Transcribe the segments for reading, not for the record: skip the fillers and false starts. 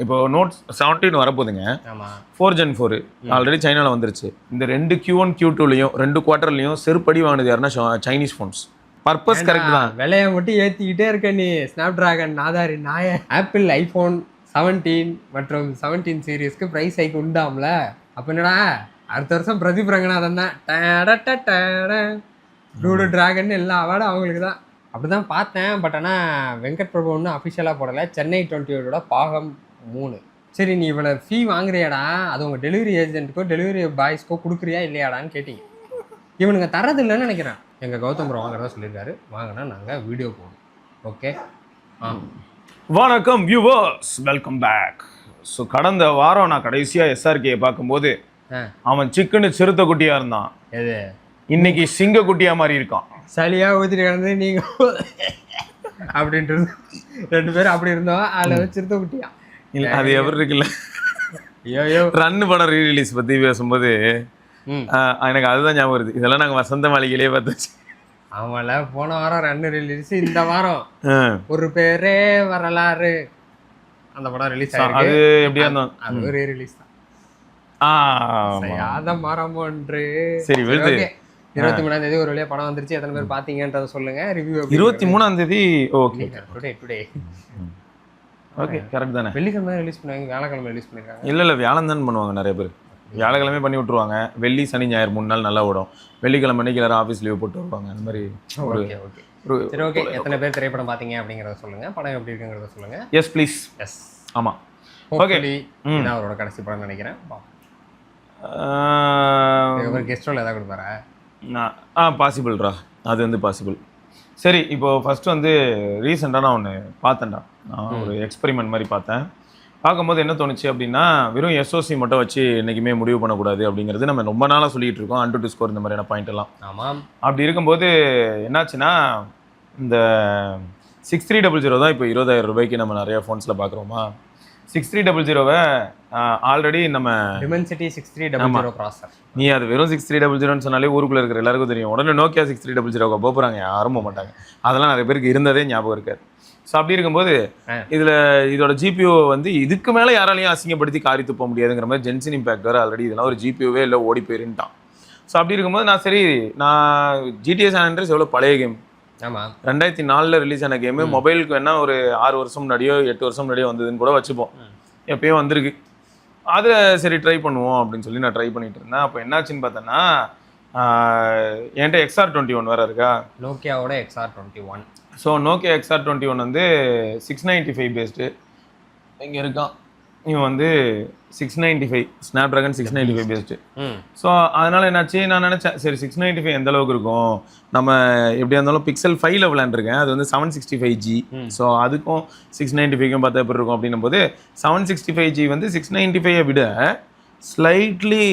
இப்போ நோட் 17 வரப்போகுதுங்க. ஆமாம் 4 Gen 4 already சைனாவில் வந்துருச்சு. இந்த 2 Q1 Q2லையும் 2 குவார்ட்டர்லையும் செருப்படி வாங்கினது யாருன்னா சைனீஸ் ஃபோன்ஸ். பர்பஸ் கரெக்ட் தான். விலையை மட்டும் ஏற்றிக்கிட்டே இருக்க நீ. ஸ்னாப் ட்ராகன் நாதாரி நாய. ஆப்பிள் ஐஃபோன் 17 மற்றும் 17 சீரீஸ்க்கு ப்ரைஸ் ஹைக் உண்டாம்ல. அப்போ என்னடா அடுத்த வருஷம் பிரதீப் ரங்கநாதன் தான் டூடு ட்ராகன் எல்லா அவார்டும் அவங்களுக்கு தான். அப்படி தான் பார்த்தேன். பட் ஆனால் வெங்கட் பிரபு ஒன்றும் அஃபிஷியலாக போடலை. சென்னை 28 பாகம் 3. சரி நீ இவ்வளோ ஃபீ வாங்குறியாடா, அது உங்கள் டெலிவரி ஏஜென்ட்டுக்கோ டெலிவரி பாய்ஸ்க்கோ கொடுக்குறியா இல்லையாடான்னு கேட்டிங்க. இவனுங்க தரது இல்லைன்னு நினைக்கிறேன். எங்கள் கௌதம் ப்ரோ வாங்குறதா சொல்லியிருக்காரு. வாங்கினா நாங்கள் வீடியோ போடுவோம். ஓகே. வணக்கம் வியூவர்ஸ், வெல்கம் பேக். ஸோ கடந்த வாரம் நான் கடைசியாக SRK பார்க்கும்போது அவன் சிக்கனு சிறுத்தை குட்டியாக இருந்தான். எது இன்னைக்கு சிங்க குட்டியாக மாதிரி இருக்கான். சளியாக ஊற்றிட்டு கிடந்து நீங்கள் அப்படின்றது 2 பேரும் அப்படி இருந்தோம். அதில் சிறுத்தை குட்டியா இல்லை அது எவர் இருக்குல்ல. ஐயோ ரன்னு படம் ரீரிலீஸ் பற்றி பேசும்போது எனக்கு அதுதான் ஞாபகம் வருது. இதெல்லாம் நாங்கள் வசந்த மாளிகையிலேயே பார்த்தாச்சு. ஆமாம்ல, போன வாரம் ரன்னு ரிலீஸ், இந்த வாரம் ஒரு பேரே வரலாறு அந்த படம் ரிலீஸ் ஆயிருக்கு. அது எப்படியா இருந்தோம், அது ஒரு ரிலீஸ் தான். மரம் ஒன்று. சரி விழுது. 23ஆம் தேதி ஒரு வழியா படம் வந்துருச்சு. எத்தனை பேர் பாத்தீங்கன்றத சொல்லுங்க. ரிவ்யூ 23ஆம் தேதி. ஓகே டுடே ஓகே கரெக்ட் தானே. வெள்ளிக்கிழமை ரிலீஸ் பண்ணுவாங்க, வியாழக்கிழமை ரிலீஸ் பண்ணிருக்காங்க. இல்லை வியாழன் தான் பண்ணுவாங்க நிறைய பேர். வியாழக்கிழமை பண்ணி விட்டுருவாங்க. வெள்ளி சனி ஞாயிறு 3 நாள் நல்லா ஓடும். வெள்ளிக்கிழமை அன்னைக்கு எல்லாரும் ஆஃபீஸ் லீவ் போட்டு வருவாங்க. அந்த மாதிரி சரி ஓகே. எத்தனை பேர் திரைப்படம் பார்த்தீங்க அப்படிங்கிறத சொல்லுங்க. படம் எப்படி இருக்குங்கிறத சொல்லுங்க. Yes please. எஸ் ஆமாம் ஓகே. நான் அவரோட கடைசி படம் நினைக்கிறேன். கெஸ்ட் ரோல் ஏதாவது கொடுப்பாரா? பாசிபிள்ரா, அது வந்து பாசிபிள். சரி இப்போ ஃபஸ்ட்டு வந்து ரீசெண்டாக நான் ஒன்று பார்த்தேன்டா. நான் ஒரு எக்ஸ்பெரிமெண்ட் மாதிரி பார்த்தேன். பார்க்கும்போது என்ன தோணுச்சு அப்படின்னா, வெறும் SOC மட்டும் வச்சு என்றைக்குமே முடிவு பண்ணக்கூடாது அப்படிங்கிறது நம்ம ரொம்ப நாளாக சொல்லிகிட்டு இருக்கோம். அன்டு டு ஸ்கோர் இந்த மாதிரியான பாயிண்ட் எல்லாம். ஆமாம். அப்படி இருக்கும்போது என்னாச்சுன்னா, இந்த 6300 தான் இப்போ 20,000 ரூபாய்க்கு நம்ம நிறைய ஃபோன்ஸில் பார்க்குறோமா. 6300 ஆல்ரெடி நம்ம டிமென்சிட்டி 6300 ப்ராசஸர். நீ அது வெறும் 6300 சொன்னாலே ஊருக்குள்ளே இருக்கிற எல்லாருக்கும் தெரியும். உடனே நோக்கியா 6300 போகிறாங்க, யாரும் போக மாட்டாங்க. அதெல்லாம் நிறைய பேருக்கு இருந்ததே ஞாபகம் இருக்காது. ஸோ அப்படி இருக்கும்போது இதோட GPU வந்து இதுக்கு மேலே யாராலையும் அசிங்கப்படுத்தி காரி துப்ப முடியாதுங்கிற மாதிரி ஜென்சன் இம்பேக்ட் வேறு ஆல்ரெடி இதெல்லாம் ஒரு GPUவே இல்லை ஓடி போயிருந்தான். ஸோ அப்படி இருக்கும்போது நான் GTA San Andreas எவ்வளோ பழைய கேம். ஆமாம் 2004 ரிலீஸ் ஆன கேமு. மொபைலுக்கு வேணா ஒரு 6 வருஷம் முன்னாடியோ 8 வருஷம் முன்னாடியோ வந்ததுன்னு கூட வச்சுப்போம். எப்பயும் வந்திருக்கு. அதை சரி ட்ரை பண்ணுவோம் அப்படின்னு சொல்லி நான் ட்ரை பண்ணிட்டு இருந்தேன். அப்போ என்னாச்சுன்னு பார்த்தேன்னா, என்கிட்ட XR21 வேறு இருக்கா, நோக்கியாவோட XR21. ஸோ நோக்கியா XR21 வந்து 695 பேஸ்டு இங்கே இருக்கான். இவன் வந்து 695 ஸ்னாப் ட்ராகன் 695 பேஸ்டு. ஸோ அதனால் என்னாச்சு, நான் நினச்சேன் சரி 695 எந்த அளவுக்கு இருக்கும், நம்ம எப்படியா இருந்தாலும் Pixel 5 விளையாண்டுருக்கேன். அது வந்து 765G. ஸோ அதுக்கும் 695க்கும் பார்த்தா எப்படி இருக்கும் அப்படின்னும் போது 765G வந்து 695 விட ஸ்லைட்லி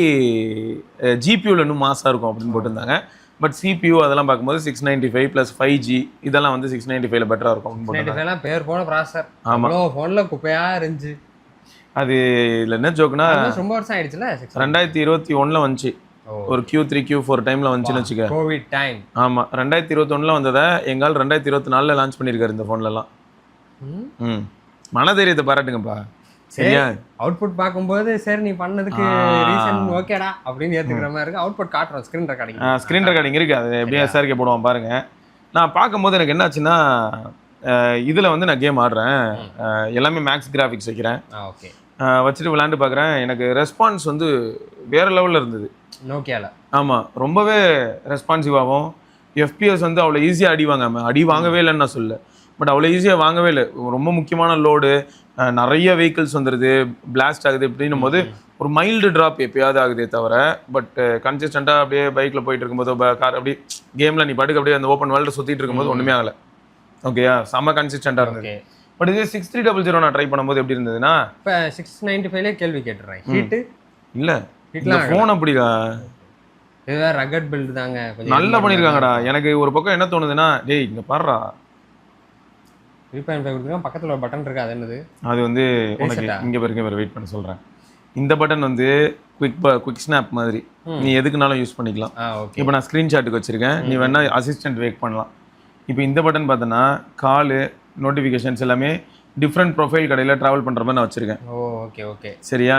GPUவில் இன்னும் மாசாக இருக்கும் அப்படின்னு போட்டிருந்தாங்க. பட் CPU அதெல்லாம் பார்க்கும்போது 695 + 5G இதெல்லாம் வந்து 695 பெட்டராக இருக்கும் அப்படின்னு போட்டாங்க. பேர் போன ப்ராசஸர். ஆமாம், ஃபோனில் குப்பையாக இருந்துச்சு. அது இதில் என்ன ஜோக்குன்னா, ரொம்ப வருஷம் ஆயிடுச்சுல. 2021 வந்துச்சு. ஒரு Q3 Q4 டைமில் வந்துச்சுன்னு வச்சுக்க. Covid time. ஆமாம் 2021 வந்ததை எங்கால் 2024 லான்ச் பண்ணியிருக்காரு இந்த ஃபோன்லலாம். மனதைரியத்தை பாராட்டுங்கப்பா. சரியா, அவுட்புட் பார்க்கும்போது சரி நீ பண்ணதுக்கு ரீசன் ஓகேடா அப்படின்னு ஏற்றுக்கிற மாதிரி இருக்குது. அவுட்புட் காட்டுறோம், ஸ்க்ரீன் ரெக்கார்டிங் இருக்குது. அது எப்படியும் SRK போடுவான் பாருங்கள். நான் பார்க்கும்போது எனக்கு என்னாச்சுன்னா, இதில் வந்து நான் கேம் ஆடுறேன், எல்லாமே மேக்ஸ் கிராஃபிக்ஸ் வைக்கிறேன். ஓகே வச்சுட்டு விளையாண்டு பார்க்குறேன். எனக்கு ரெஸ்பான்ஸ் வந்து வேறு லெவலில் இருந்தது நோக்கியாவில். ஆமாம், ரொம்பவே ரெஸ்பான்சிவாகவும். FPS வந்து அவ்வளோ ஈஸியாக அடி வாங்கவே இல்லைன்னு நான் சொல்ல, பட் அவ்வளோ ஈஸியாக வாங்கவே இல்லை. ரொம்ப முக்கியமான லோடு, நிறைய வெஹிக்கிள்ஸ் வந்துடுது, பிளாஸ்ட் ஆகுது. இப்படின்னும் போது ஒரு மைல்டு ட்ராப் எப்பயாவது ஆகுதே தவிர, பட் கன்சிஸ்டண்ட்டாக அப்படியே பைக்கில் போயிட்டு இருக்கும்போது கார் அப்படி கேமில் நீ பாட்டுக்கு அப்படியே அந்த ஓப்பன் வேர்ல்டு சுற்றிட்டு இருக்கும்போது ஒன்றுமே ஆகலை. ஓகேயா, செம்ம கன்சிஸ்டண்ட்டாக இருந்தது. பட் இது 6300 நான் ட்ரை பண்ணும்போது எப்படி இருந்ததுன்னா, இப்போ 695 கேள்வி கேட்டுறேன். ஹீட்டு இல்லை, இந்த ஃபோன் அப்படிடா, இது ரகட் பில்டு தாங்க, நல்லா பண்ணியிருக்காங்கடா. எனக்கு ஒரு பக்கம் என்ன தோணுதுன்னா, டேய் இங்கே பாடுறா 3.5 கொடுத்துருக்கேன், பக்கத்தில் ஒரு பட்டன் இருக்குது. அது என்னது? அது வந்து உனக்கு இங்கே பாருங்க, வெயிட் பண்ண சொல்கிறேன். இந்த பட்டன் வந்து குவிக் ஸ்னாப் மாதிரி நீ எதுக்குனாலும் யூஸ் பண்ணிக்கலாம். இப்போ நான் ஸ்க்ரீன்ஷாட்டுக்கு வச்சுருக்கேன், நீ வேணால் அசிஸ்டன்ட் வேக் பண்ணலாம். இப்போ இந்த பட்டன் பார்த்தோன்னா காலு நோட்டிஃபிகேஷன்ஸ் எல்லாமே டிஃப்ரெண்ட் ப்ரொஃபைல் கடையில் ட்ராவல் பண்ணுற மாதிரி நான் வச்சுருக்கேன். Okay okay. சரியா,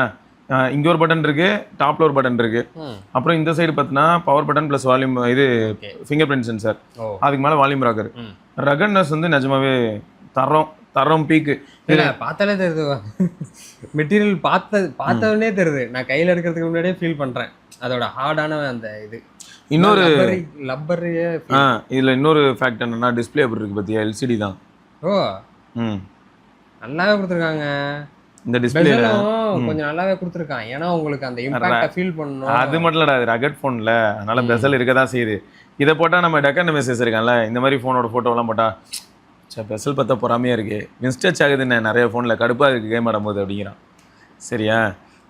இங்கே ஒரு பட்டன் இருக்குது, டாப்பில் ஒரு பட்டன் இருக்குது. அப்புறம் இந்த சைடு பார்த்தீங்கன்னா பவர் பட்டன் ப்ளஸ் வால்யூம், இது ஃபிங்கர் பிரிண்ட் சென்சார், அதுக்கு மேலே வால்யூம் ராக்கர். ரகட்னஸ் வந்து நிஜமாவே தரம் பீக்கு. இல்லை பார்த்தாலே தெரியுது, மெட்டீரியல் பார்த்தவொடனே தெரியுது. நான் கையில் எடுக்கிறதுக்கு முன்னாடியே ஃபீல் பண்ணுறேன் அதோட ஹார்டான அந்த இது. இன்னொரு லப்பரையே. இதில் இன்னொரு ஃபேக்ட் என்னன்னா, டிஸ்பிளே எப்படி இருக்குது பார்த்தியா, எல்சிடி தான். நல்லாவே கொடுத்துருக்காங்க. இந்த டிஸ்பிளேல கொஞ்சம் நல்லாவே கொடுத்துருக்கான். ஏன்னா உங்களுக்கு அந்த இம்பாக்டை ஃபீல் பண்ணணும். அது மட்டும் இல்லடா, அது ரகட் ஃபோன்ல, அதனால பெசல் இருக்க தான் செய்யுது. இதை போட்டால் நம்ம டக்கன் மெசேஜ் இருக்கான்ல, இந்த மாதிரி ஃபோனோட ஃபோட்டோலாம் போட்டால் பெசல் பார்த்தா பொறாமையாக இருக்குது, மிஸ்டச் ஆகுதுன்னு நிறைய ஃபோனில் கடுப்பாக இருக்குது கேம் ஆடும்போது அப்படிங்கிறான். சரியா,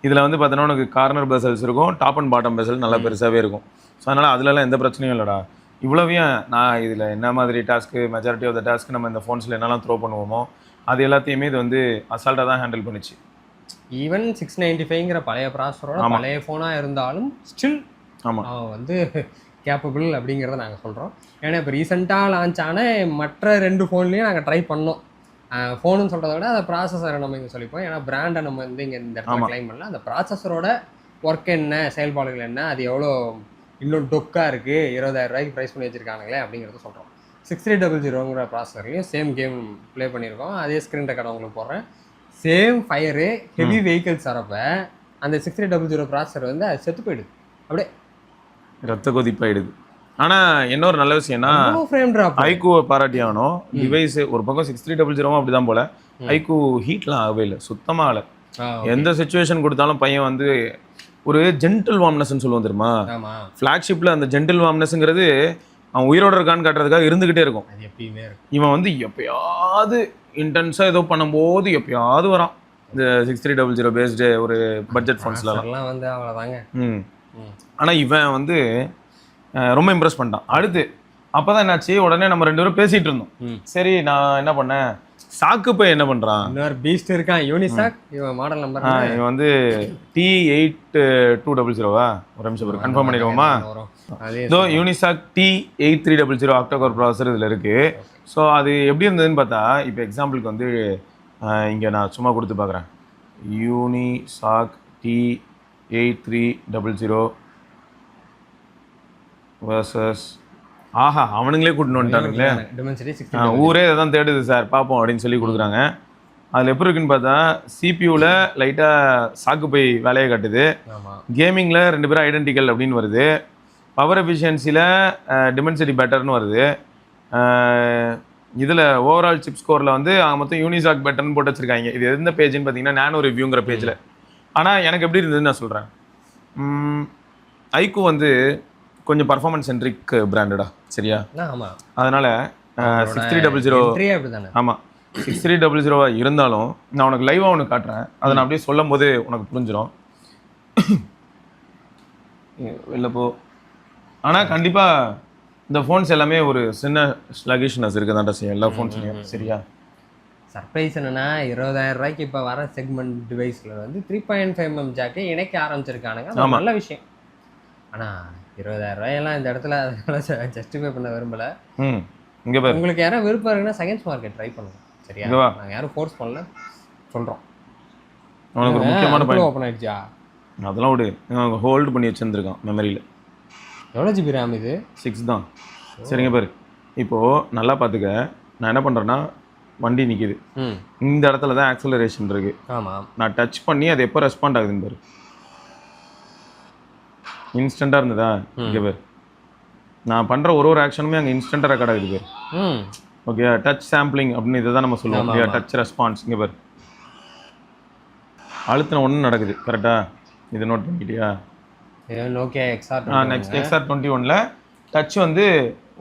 இதில் வந்து பார்த்தோன்னா உனக்கு கார்னர் பெசல்ஸ் இருக்கும், டாப் அண்ட் பாட்டம் பெசல் நல்லா பெருசாகவே இருக்கும். ஸோ அதனால் அதுலலாம் எந்த பிரச்சனையும் இல்லைடா. இவ்வளவையும் நான் இதில் என்ன மாதிரி task, majority of the task நம்ம இந்த ஃபோன்ஸில் என்னெல்லாம் த்ரோ பண்ணுவோமோ அது எல்லாத்தையுமே இது வந்து அசால்ட்டாக தான் ஹேண்டில் பண்ணிச்சு. ஈவன் 695ங்கிற பழைய ப்ராசஸரோட பழைய ஃபோனாக இருந்தாலும் ஸ்டில் ஆமாம் வந்து கேப்பபிள் அப்படிங்கிறத நாங்கள் சொல்கிறோம். ஏன்னா இப்போ ரீசெண்டாக லான்ச் ஆன மற்ற 2 ஃபோன்லேயும் நாங்கள் ட்ரை பண்ணோம். ஃபோனுன்னு சொல்கிறத விட அதை ப்ராசஸரை நம்ம இங்கே சொல்லிப்போம். ஏன்னா பிராண்டை நம்ம வந்து இங்கே இந்த இடத்துல கிளைம் பண்ணல. அந்த ப்ராசஸரோட ஒர்க் என்ன, செயல்பாடுகள் என்ன, அது எவ்வளோ இன்னும் டொக்காக இருக்குது, 20,000 ரூபாய்க்கு ப்ரைஸ் பண்ணி வச்சுருக்காங்களே அப்படிங்கிறத சொல்கிறோம். 6300ங்கிற ப்ராசஸர்லையும் சேம் கேம் ப்ளே பண்ணியிருக்கோம். அதே ஸ்க்ரீன் ரெக்கார்ட் உங்களுக்கு போடுறேன். சேம் ஃபயரு ஹெவி வெஹிக்கிள்ஸ் வரப்போ அந்த 6300 ப்ராசஸர் வந்து அது செத்து போயிடுது, அப்படியே ரத்த கொதிப்பாயிடுது. ஆனால் இன்னொரு நல்ல விஷயம்னா ஃப்ரேம் ட்ராப் ஐக்கூவை பாராட்டி ஆகணும். டிவைஸு ஒரு பக்கம் 6300 அப்படி தான் போல், ஐக்கூ ஹீட்லாம் ஆகவே இல்லை, சுத்தமாக ஆகலை. எந்த சுச்சுவேஷன் கொடுத்தாலும் பையன் வந்து ஒரு ஜென்டில் வார்ம்னஸ்ன்னு சொல்லுவோம் தெரியுமா. ஃப்ளாக்ஷிப்பில் அந்த ஜென்டில் வார்ம்னஸ்ங்கிறது அவன் உயிரோட இருக்கான்னு காட்டுறதுக்காக இருந்துக்கிட்டே இருக்கும். இவன் வந்து எப்பயாவது இன்டென்ஸாக ஏதோ பண்ணும்போது எப்பயாவது வரான் இந்த 6300 பேஸ்டு ஒரு பட்ஜெட் ஃபோன்ஸ்லாம் வந்து அவ்வளோதாங்க. ஆனால் இவன் வந்து ரொம்ப இம்ப்ரெஸ் பண்ணிட்டான். அடுத்து அப்போ தான் என்னாச்சு, உடனே நம்ம 2 பேரும் பேசிகிட்டு இருந்தோம். சரி நான் என்ன பண்ணேன், சாக்கு போய் என்ன பண்ணுறான், இன்னொரு பீஸ்ட் இருக்கான் யூனிசாக், இவன் மாடல் நம்பர் இவன் வந்து T8200 ஒரு நிமிஷம் கன்ஃபார்ம் பண்ணிடுவோமா. இதோ யூனிசாக் T8300 ஆக்டோகோர் ப்ராசஸர் இதில் இருக்குது. ஸோ அது எப்படி இருந்ததுன்னு பார்த்தா, இப்போ எக்ஸாம்பிளுக்கு வந்து இங்கே நான் சும்மா கொடுத்து பார்க்குறேன். யூனிசாக் T8300 வர்சஸ் ஆஹா, அவனுங்களே கூட்டின்னு வந்துட்டானுங்களே, ஊரே இதான் தேடுது சார் பார்ப்போம் அப்படின்னு சொல்லி கொடுக்குறாங்க. அதில் எப்படி இருக்குன்னு பார்த்தா, சிபியூவில் லைட்டாக சாக்கு போய் வேலையை காட்டுது, கேமிங்கில் 2 பேரும் ஐடென்டிக்கல் அப்படின்னு வருது, பவர் எஃபிஷியன்சியில் டிமென்சிட்டி பெட்டர்னு வருது, இதில் ஓவரால் சிப் ஸ்கோரில் வந்து மொத்தம் யூனிசாக் பெட்டர்னு போட்டு வச்சுருக்காங்க. இது எந்த பேஜ்னு பார்த்தீங்கன்னா நானோ ரிவ்யூங்கிற பேஜில். ஆனால் எனக்கு எப்படி இருந்ததுன்னு நான் சொல்கிறேன். ஐக்கூ வந்து கொஞ்சம் பர்ஃபார்மன்ஸ் சென்ட்ரிக் பிராண்டடா, சரியா. அதனால் 6300 ஆமாம் 6300 இருந்தாலும் நான் உனக்கு லைவாக ஒன்று காட்டுறேன், அதை நான் அப்படியே சொல்லும் போது உனக்கு புரிஞ்சிடும். வெளில போ. ஆனால் கண்டிப்பாக இந்த ஃபோன்ஸ் எல்லாமே ஒரு சின்ன ஸ்லகிஷ்னஸ் இருக்க தான்டா செய்யும் எல்லா ஃபோன்ஸ்லையும், சரியா. சர்ப்ரைஸ் என்னன்னா 20,000 ரூபாய்க்கு இப்போ வர செக்மெண்ட் டிவைஸில் வந்து 3.5mm ஜாக்கை இணைக்க ஆரம்பிச்சிருக்கானுங்க. அது நல்ல விஷயம். ஆனால் 20,000 ரூபாயெல்லாம் இந்த இடத்துல அதனால ஜஸ்டிஃபை பண்ண விரும்பலை. இங்கே பாரு, உங்களுக்கு யாரும் விருப்பம் இருக்குன்னா செகண்ட்ஸ் மார்க்கெட் ட்ரை பண்ணுங்க, சரியா. நாங்கள் யாரும் ஃபோர்ஸ் பண்ணல, சொல்கிறோம். உனக்கு ஒரு முக்கியமான பாயிண்ட் ஓப்பன் ஆயிடுச்சா, அதெல்லாம் விடு. ஹோல்டு பண்ணி வச்சுருந்துருக்கான் மெமரியில். எவ்வளோ ஜிபி ரேம் இது? 6 தான். சரிங்க பாரு, இப்போது நல்லா பார்த்துக்க. நான் என்ன பண்ணுறேன்னா, வண்டி நிற்கிது, இந்த இடத்துல தான் ஆக்சலரேஷன் இருக்குது. ஆமாம், நான் டச் பண்ணி அது எப்போ ரெஸ்பாண்ட் ஆகுதுன்னு பாரு. இன்ஸ்டண்ட்டாக இருந்ததா, இங்கே பேர் நான் பண்ணுற ஒரு ஆக்ஷனுமே அங்கே இன்ஸ்டண்ட்டாக ரெக்கார்ட் ஆகுது பேர். ஓகே, டச் சாம்பிளிங் அப்படின்னு இதை தான் நம்ம சொல்லுவோம். Okay, touch response. இங்கே பேர் அழுத்தின ஒன்று நடக்குது, கரெக்டாக. இது நோட் பண்ணிக்கிட்டியா? ஓகே, நெக்ஸ்ட் XR21ல் டச் வந்து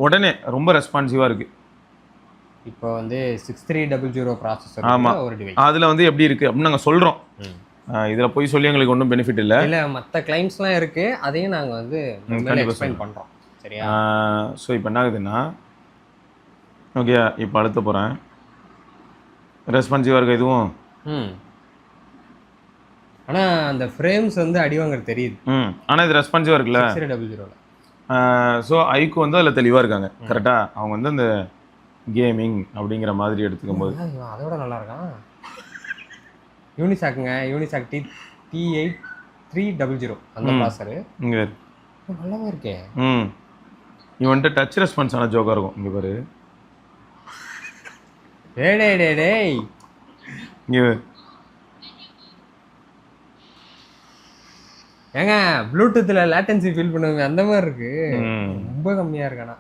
உடனே ரொம்ப ரெஸ்பான்சிவாக இருக்குது. இப்போ வந்து 6300 ப்ராசஸர். ஆமாம், ஒரு டிவைஸ் அதில் வந்து எப்படி இருக்குது அப்படின்னு நாங்கள் சொல்கிறோம். இதில் போய் சொல்லி எங்களுக்கு ஒன்றும் பெனிஃபிட் இல்லை. இல்லை, மற்ற கிளைம்ஸ்லாம் இருக்குது, அதையும் நாங்கள் வந்து எக்ஸ்பிளைன் பண்ணுறோம், சரியா. ஸோ இப்போ என்ன ஆகுதுன்னா, ஓகே இப்போ அழுத்த போகிறேன், ரெஸ்பான்சிவாக இருக்க இதுவும். ஆனால் அந்த ஃப்ரேம்ஸ் வந்து அடிவாங்கிறது தெரியுது. ஆனால் இது ரெஸ்பான்சிவாக இருக்குல்ல 6300ல். ஸோ ஐக்கூ வந்து அதில் தெளிவாக இருக்காங்க, கரெக்டாக. அவங்க வந்து அந்த கேமிங் அப்படிங்கிற மாதிரி எடுத்துக்கும் போது அதோட நல்லா இருக்கான். யூனிசாக்குங்க, யூனிசாக் T8300 அந்த ப்ராசரு இங்கே நல்லாவே இருக்கே. இவன்ட்டு டச் ரெஸ்பான்ஸான ஜோக்காக இருக்கும். இங்கே பாரு, டேய் இங்கே ஏங்க ப்ளூடூத்தில் லேட்டன்சி ஃபீல் பண்ணுங்க அந்த மாதிரி இருக்கு. ரொம்ப கம்மியாக இருக்கானா.